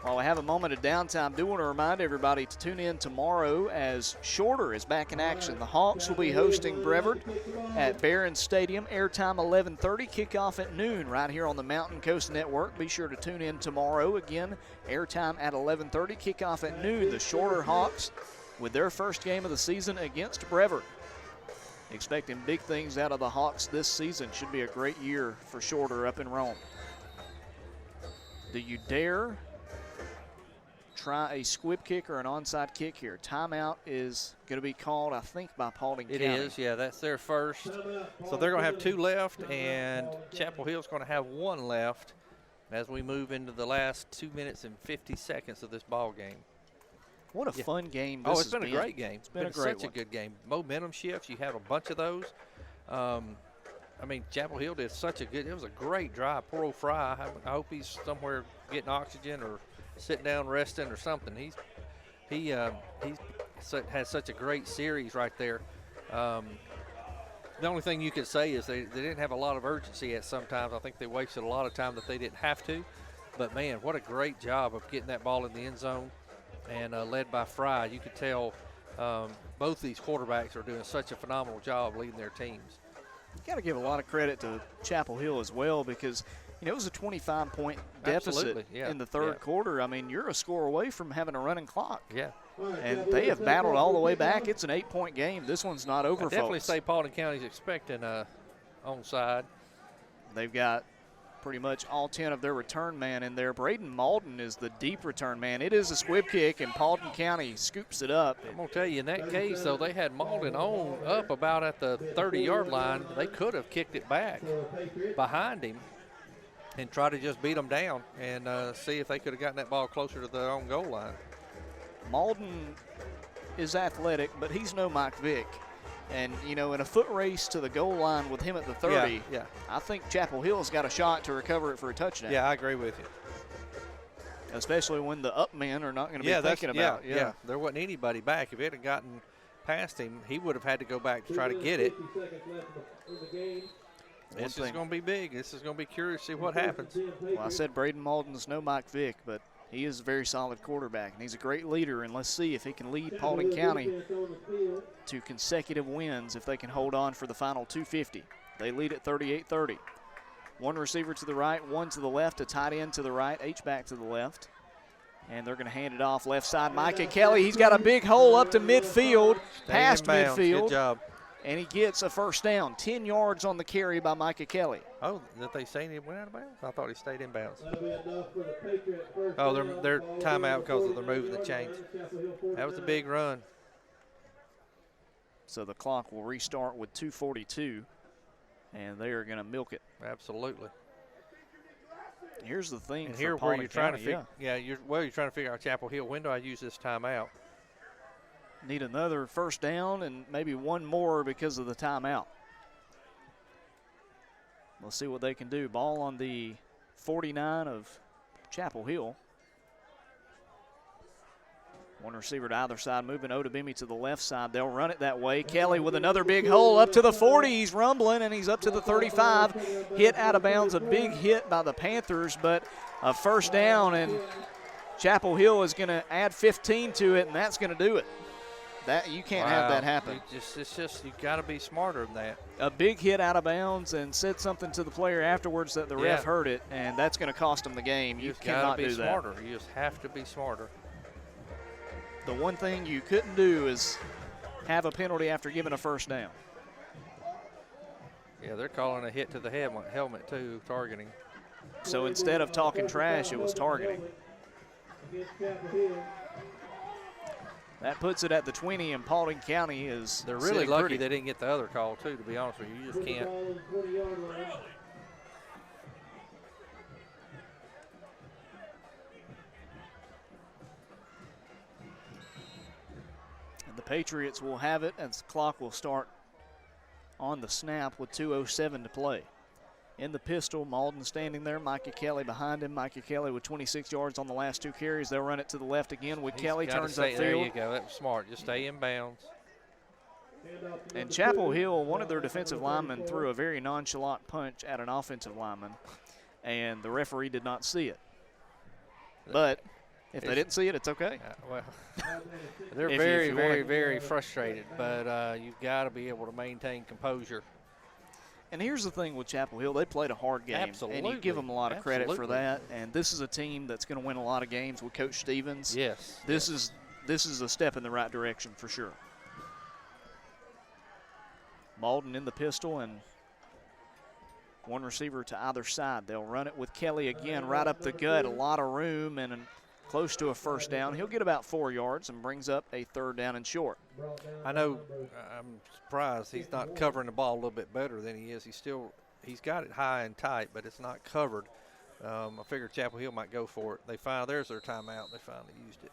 While we have a moment of downtime, do want to remind everybody to tune in tomorrow as Shorter is back in action. The Hawks will be hosting Brevard at Barron Stadium. Airtime 11:30, kickoff at noon right here on the Mountain Coast Network. Be sure to tune in tomorrow. Again, airtime at 11:30, kickoff at noon. The Shorter Hawks with their first game of the season against Brevard. Expecting big things out of the Hawks this season. Should be a great year for Shorter up in Rome. Do you dare try a squib kick or an onside kick here? Timeout is going to be called, I think, by Paulding County. It is, yeah. That's their first. So they're going to have 2 left, and Chapel Hill's going to have 1 left as we move into the last 2 minutes and 50 seconds of this ball game. What a fun game this has been. Oh, it's been a great game. It's been such a good game. Momentum shifts. You have a bunch of those. Chapel Hill did such a good – it was a great drive. Poor old Fry. I hope he's somewhere getting oxygen or sitting down resting or something. He has such a great series right there. The only thing you could say is they didn't have a lot of urgency at sometimes. I think they wasted a lot of time that they didn't have to. But, man, what a great job of getting that ball in the end zone and led by Fry. You could tell both these quarterbacks are doing such a phenomenal job leading their teams. You got to give a lot of credit to Chapel Hill as well because, you know, it was a 25-point deficit in the third quarter. I mean, you're a score away from having a running clock. Yeah. And they have battled all the way back. It's an 8-point game. This one's not over, folks. I definitely say Paulding County's expecting onside. They've got pretty much all 10 of their return man in there. Braden Malden is the deep return man. It is a squib kick, and Paulding County scoops it up. I'm going to tell you, in that case, though, they had Malden up about at the 30-yard line. They could have kicked it back behind him and tried to just beat them down and see if they could have gotten that ball closer to their own goal line. Malden is athletic, but he's no Mike Vick. And, you know, in a foot race to the goal line with him at the 30, I think Chapel Hill's got a shot to recover it for a touchdown. Yeah, I agree with you. Especially when the up men are not going to be thinking about it. Yeah, there wasn't anybody back. If it had gotten past him, he would have had to go back to try to get it. This is going to be big. This is going to be curious to see what happens. Well, I said Braden Malden's no Mike Vick, but he is a very solid quarterback, and he's a great leader, and let's see if he can lead Paulding County to consecutive wins if they can hold on for the final 250. They lead at 38-30. One receiver to the right, one to the left, a tight end to the right, H-back to the left. And they're going to hand it off left side. Micah Kelly, he's got a big hole up to midfield, past midfield. Good job. And he gets a first down, 10 yards on the carry by Micah Kelly. Oh, did they say he went out of bounds? I thought he stayed in bounds. Oh, they're timeout because of the moving the chains. That was a big run. So the clock will restart with 2:42, and they are going to milk it. Absolutely. Here's the thing. And for here, where you're trying to figure, you're trying to figure out Chapel Hill. When do I use this timeout? Need another first down and maybe one more because of the timeout. We'll see what they can do. Ball on the 49 of Chapel Hill. One receiver to either side, moving Odebimi to the left side. They'll run it that way. Kelly with another big hole up to the 40. He's rumbling, and he's up to the 35. Hit out of bounds, a big hit by the Panthers, but a first down, and Chapel Hill is going to add 15 to it, and that's going to do it. That you can't have that happen. It's just you got to be smarter than that. A big hit out of bounds and said something to the player afterwards that the ref heard it, and that's going to cost him the game. You cannot do that. Smarter. You just have to be smarter. The one thing you couldn't do is have a penalty after giving a first down. Yeah, they're calling a hit to the helmet too, targeting. So instead of talking trash, it was targeting. That puts it at the 20, and Paulding County is They're really lucky they didn't get the other call, too, to be honest with you. You just can't. And the Patriots will have it as the clock will start on the snap with 2:07 to play. In the pistol, Malden standing there, Micah Kelly behind him. Micah Kelly with 26 yards on the last two carries. They'll run it to the left again with Kelly, turns upfield. There you go, that was smart. Just stay in bounds. And Chapel Hill, one of their defensive linemen threw a very nonchalant punch at an offensive lineman, and the referee did not see it. But if they didn't see it, it's okay. Well, they're very frustrated, but you've got to be able to maintain composure. And here's the thing with Chapel Hill. They played a hard game. Absolutely. And you give them a lot of credit for that. And this is a team that's going to win a lot of games with Coach Stevens. Yes. This is a step in the right direction for sure. Malden in the pistol and one receiver to either side. They'll run it with Kelly again right up the gut. A lot of room and close to a first down. He'll get about 4 yards and brings up a third down and short. I know I'm surprised he's not covering the ball a little bit better than he is. He's got it high and tight, but it's not covered. I figured Chapel Hill might go for it. There's their timeout. They finally used it.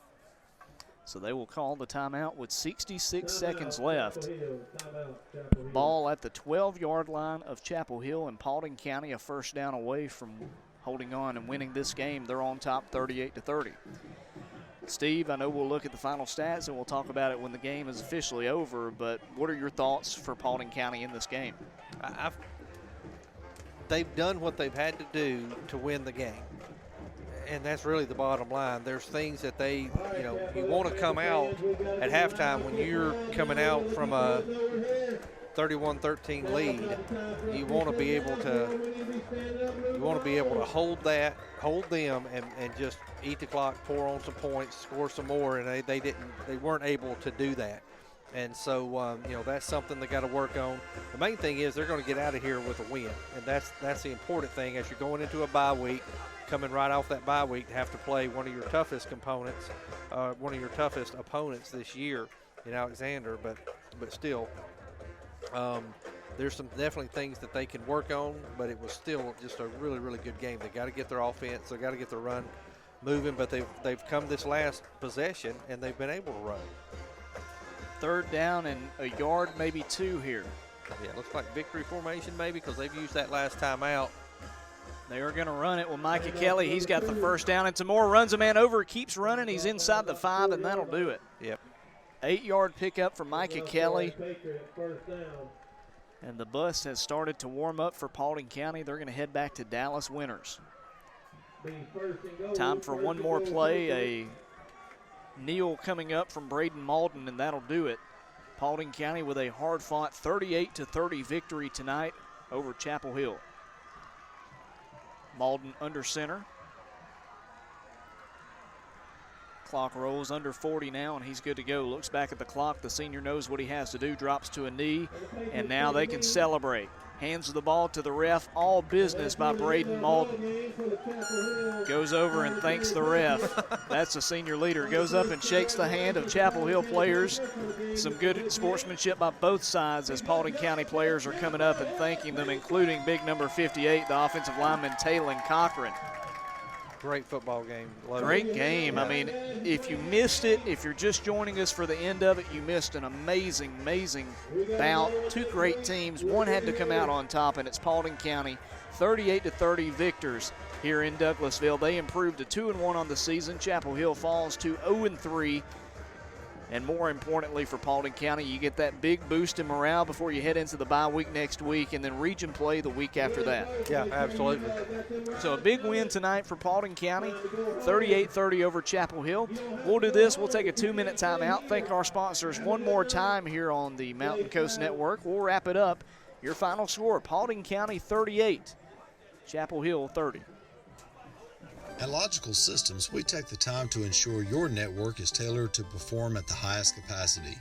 So they will call the timeout with 66 seconds left. Ball at the 12-yard line of Chapel Hill, and Paulding County a first down away from holding on and winning this game. They're on top 38-30. Steve, I know we'll look at the final stats and we'll talk about it when the game is officially over, but what are your thoughts for Paulding County in this game? They've done what they've had to do to win the game. And that's really the bottom line. There's things that they, you want to come out at halftime when you're coming out from a 31-13 lead. You want to be able to hold them and just eat the clock, pour on some points, score some more, and they weren't able to do that. And so, that's something they got to work on. The main thing is they're going to get out of here with a win, and that's the important thing as you're going into a bye week, coming right off that bye week to have to play one of your toughest opponents this year in Alexander, but still, there's some definitely things that they can work on, but it was still just a really, really good game. They got to get their offense, they got to get their run moving, but they've come this last possession and they've been able to run. 3rd down and a yard, maybe 2 here. Yeah, looks like victory formation maybe because they've used that last time out. They are going to run it with Micah Kelly. He's got the 1st down and some more. Runs a man over, keeps running. He's inside the 5, and that'll do it. Yep. 8-yard pickup for Micah Kelly. And the bus has started to warm up for Paulding County. They're going to head back to Dallas winners. Time for one more play. A kneel coming up from Braden Malden, and that'll do it. Paulding County with a hard-fought 38-30 victory tonight over Chapel Hill. Malden under center. Clock rolls under 40 now, and he's good to go. Looks back at the clock. The senior knows what he has to do. Drops to a knee, and now they can celebrate. Hands the ball to the ref. All business by Braden Malden. Goes over and thanks the ref. That's the senior leader. Goes up and shakes the hand of Chapel Hill players. Some good sportsmanship by both sides as Paulding County players are coming up and thanking them, including big number 58, the offensive lineman Taylon Cochran. Great football game. Great game. I mean, if you missed it, if you're just joining us for the end of it, you missed an amazing, amazing bout. 2 great teams. One had to come out on top, and it's Paulding County, 38-30 victors here in Douglasville. They improved to 2-1 on the season. Chapel Hill falls to 0-3. And more importantly for Paulding County, you get that big boost in morale before you head into the bye week next week, and then region play the week after that. Yeah, absolutely. So a big win tonight for Paulding County, 38-30 over Chapel Hill. We'll do this. We'll take a 2-minute timeout. Thank our sponsors one more time here on the Mountain Coast Network. We'll wrap it up. Your final score, Paulding County 38, Chapel Hill 30. At Logical Systems, we take the time to ensure your network is tailored to perform at the highest capacity.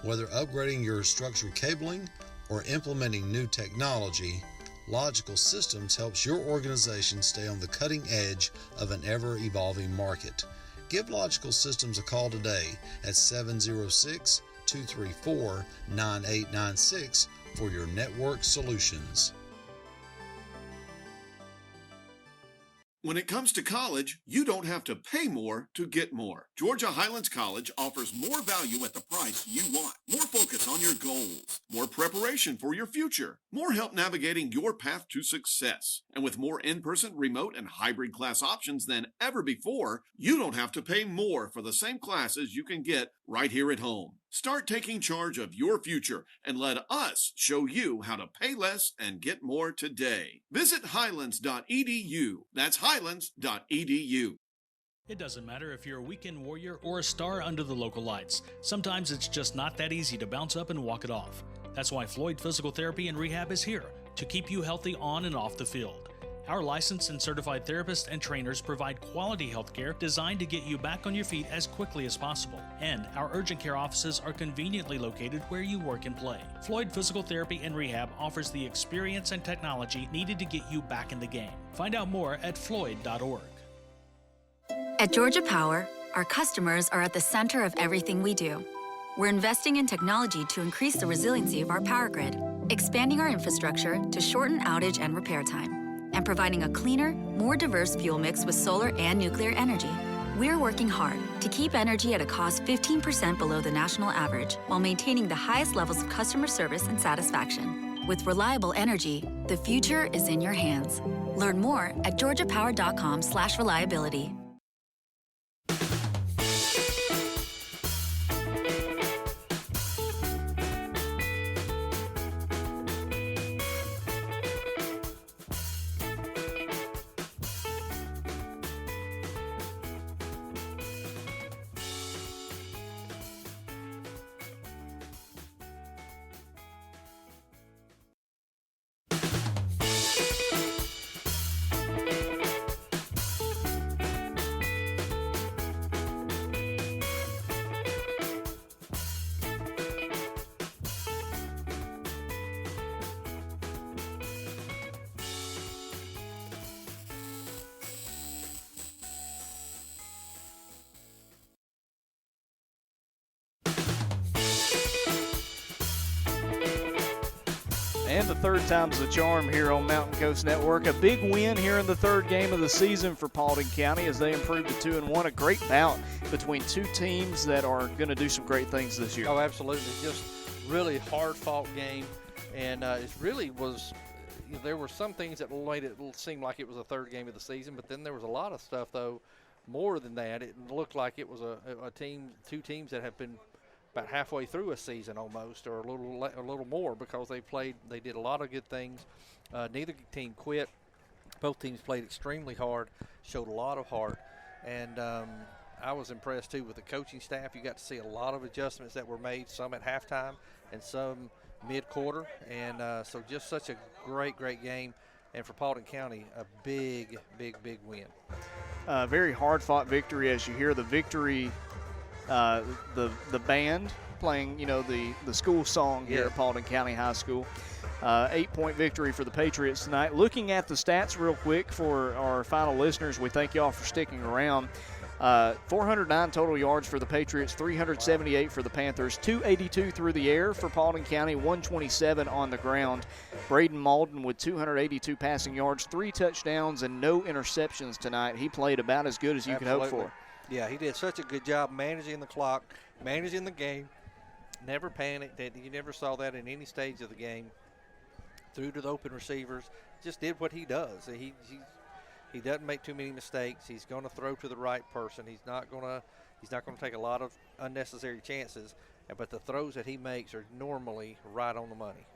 Whether upgrading your structured cabling or implementing new technology, Logical Systems helps your organization stay on the cutting edge of an ever-evolving market. Give Logical Systems a call today at 706-234-9896 for your network solutions. When it comes to college, you don't have to pay more to get more. Georgia Highlands College offers more value at the price you want. More focus on your goals. More preparation for your future. More help navigating your path to success. And with more in-person, remote, and hybrid class options than ever before, you don't have to pay more for the same classes you can get right here at home. Start taking charge of your future and let us show you how to pay less and get more today. Visit highlands.edu. That's highlands.edu. It doesn't matter if you're a weekend warrior or a star under the local lights. Sometimes it's just not that easy to bounce up and walk it off. That's why Floyd Physical Therapy and Rehab is here to keep you healthy on and off the field. Our licensed and certified therapists and trainers provide quality health care designed to get you back on your feet as quickly as possible. And our urgent care offices are conveniently located where you work and play. Floyd Physical Therapy and Rehab offers the experience and technology needed to get you back in the game. Find out more at floyd.org. At Georgia Power, our customers are at the center of everything we do. We're investing in technology to increase the resiliency of our power grid, expanding our infrastructure to shorten outage and repair time, and providing a cleaner, more diverse fuel mix with solar and nuclear energy. We're working hard to keep energy at a cost 15% below the national average while maintaining the highest levels of customer service and satisfaction. With reliable energy, the future is in your hands. Learn more at georgiapower.com/reliability. And the third time's the charm here on Mountain Coast Network. A big win here in the third game of the season for Paulding County as they improved to 2-1. A great bout between two teams that are going to do some great things this year. Oh, absolutely. Just really hard-fought game. And it really was – there were some things that made it seem like it was a third game of the season, but then there was a lot of stuff, though, more than that. It looked like it was two teams that have been – about halfway through a season almost, or a little more, because they did a lot of good things. Neither team quit. Both teams played extremely hard, showed a lot of heart, and I was impressed too with the coaching staff. You got to see a lot of adjustments that were made, some at halftime and some mid-quarter, and so just such a great game. And for Paulding County, a big win. Very hard-fought victory. As you hear the victory, the band playing, the school song here at Paulding County High School. 8-point victory for the Patriots tonight. Looking at the stats real quick for our final listeners, we thank y'all for sticking around. 409 total yards for the Patriots, 378 for the Panthers, 282 through the air for Paulding County, 127 on the ground. Braden Malden with 282 passing yards, 3 touchdowns, and no interceptions tonight. He played about as good as you could hope for. Yeah, he did such a good job managing the clock, managing the game, never panicked. You never saw that in any stage of the game. Threw to the open receivers, just did what he does. He doesn't make too many mistakes. He's going to throw to the right person. He's not going to take a lot of unnecessary chances, but the throws that he makes are normally right on the money.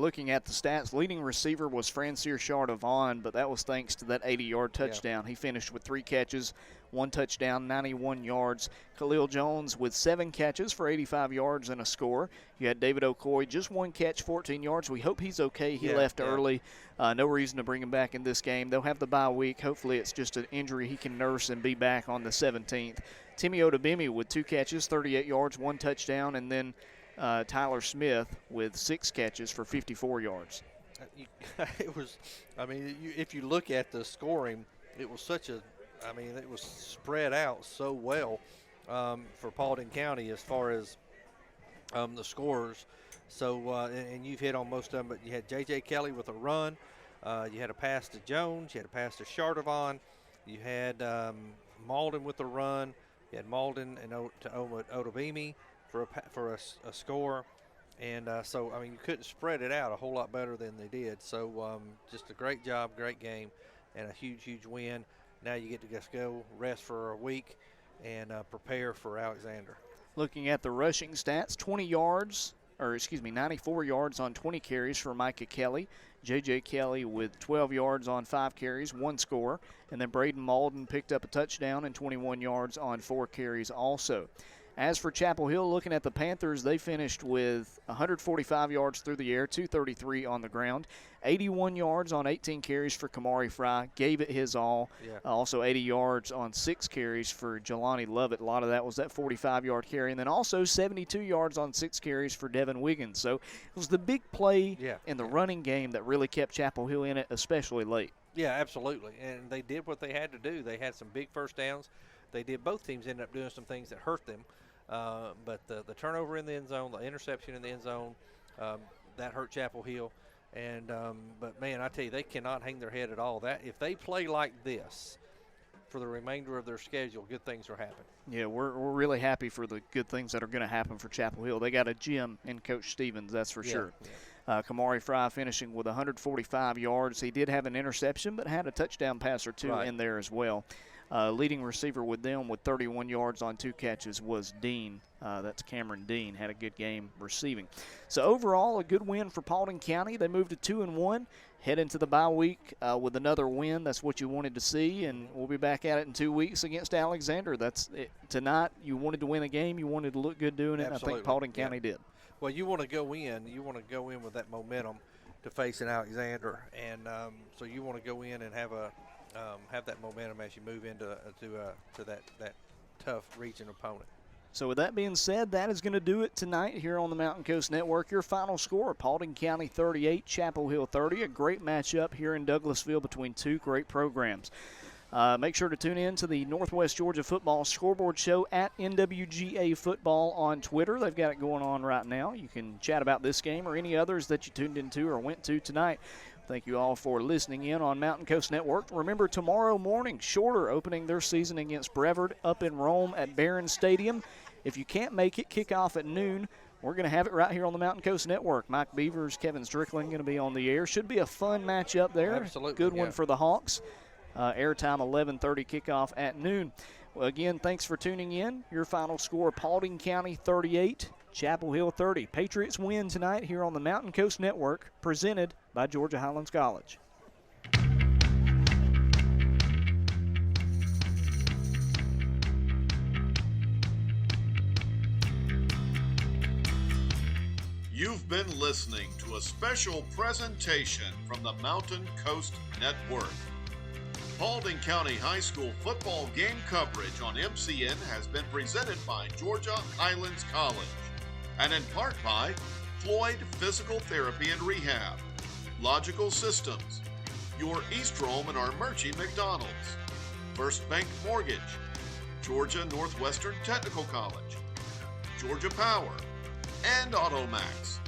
Looking at the stats, leading receiver was Francois Chardavon, but that was thanks to that 80-yard touchdown. He finished with 3 catches, 1 touchdown, 91 yards. Khalil Jones with 7 catches for 85 yards and a score. You had David Okoye, just 1 catch, 14 yards. We hope he's okay. He left early. No reason to bring him back in this game. They'll have the bye week. Hopefully it's just an injury he can nurse and be back on the 17th. Timmy Odubemi with 2 catches, 38 yards, 1 touchdown, and then Tyler Smith with 6 catches for 54 yards. If you look at the scoring, it was it was spread out so well for Paulding County as far as the scorers. So, and you've hit on most of them, but you had J.J. Kelly with a run. You had a pass to Jones. You had a pass to Chardavon. You had Malden with a run. You had Malden and to Odubemi for a score, and so you couldn't spread it out a whole lot better than they did. So just a great job, great game, and a huge win. Now you get to just go rest for a week and prepare for Alexander. Looking at the rushing stats, 94 yards on 20 carries for Micah Kelly. J.J. Kelly with 12 yards on 5 carries, 1 score, and then Braden Malden picked up a touchdown and 21 yards on 4 carries also. As for Chapel Hill, looking at the Panthers, they finished with 145 yards through the air, 233 on the ground, 81 yards on 18 carries for Kamari Fry, gave it his all. Also 80 yards on 6 carries for Jelani Lovett. A lot of that was that 45-yard carry, and then also 72 yards on 6 carries for Devin Wiggins. So it was the big play in the running game that really kept Chapel Hill in it, especially late. Yeah, absolutely, and they did what they had to do. They had some big first downs. Both teams ended up doing some things that hurt them. But the turnover in the end zone, the interception in the end zone, that hurt Chapel Hill. And but man, I tell you, they cannot hang their head at all. That if they play like this for the remainder of their schedule, good things will happen. Yeah, we're really happy for the good things that are going to happen for Chapel Hill. They got a gem in Coach Stevens, that's for sure. Kamari Fry finishing with 145 yards. He did have an interception, but had a touchdown pass or 2 in there as well. Leading receiver with them with 31 yards on 2 catches was Dean. That's Cameron Dean. Had a good game receiving. So overall, a good win for Paulding County. They moved to 2-1. Head into the bye week with another win. That's what you wanted to see, and we'll be back at it in 2 weeks against Alexander. That's it. Tonight, you wanted to win a game. You wanted to look good doing it. Absolutely. I think Paulding County did. Well, you want to go in. You want to go in with that momentum to face an Alexander, and so you want to go in and have that momentum as you move into that tough region opponent. So with that being said, that is going to do it tonight here on the Mountain Coast Network. Your final score, Paulding County 38, Chapel Hill 30. A great matchup here in Douglasville between 2 great programs. Make sure to tune in to the Northwest Georgia Football Scoreboard Show at NWGA Football on Twitter. They've got it going on right now. You can chat about this game or any others that you tuned into or went to tonight. Thank you all for listening in on Mountain Coast Network. Remember, tomorrow morning, Shorter opening their season against Brevard up in Rome at Barron Stadium. If you can't make it, kickoff at noon. We're going to have it right here on the Mountain Coast Network. Mike Beavers, Kevin Strickland going to be on the air. Should be a fun matchup there. Absolutely. Good one for the Hawks. Airtime 11:30, kickoff at noon. Well, again, thanks for tuning in. Your final score, Paulding County 38, Chapel Hill 30. Patriots win tonight here on the Mountain Coast Network, presented by Georgia Highlands College. You've been listening to a special presentation from the Mountain Coast Network. Paulding County High School football game coverage on MCN has been presented by Georgia Highlands College and in part by Floyd Physical Therapy and Rehab, Logical Systems, your East Rome and Armuchee McDonald's, First Bank Mortgage, Georgia Northwestern Technical College, Georgia Power, and Automax.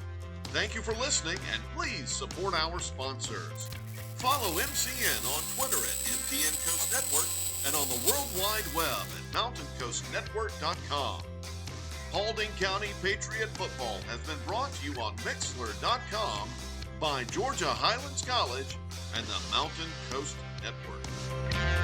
Thank you for listening, and please support our sponsors. Follow MCN on Twitter at MTN Coast Network and on the World Wide Web at mountaincoastnetwork.com. Paulding County Patriot Football has been brought to you on Mixlr.com by Georgia Highlands College and the Mountain Coast Network.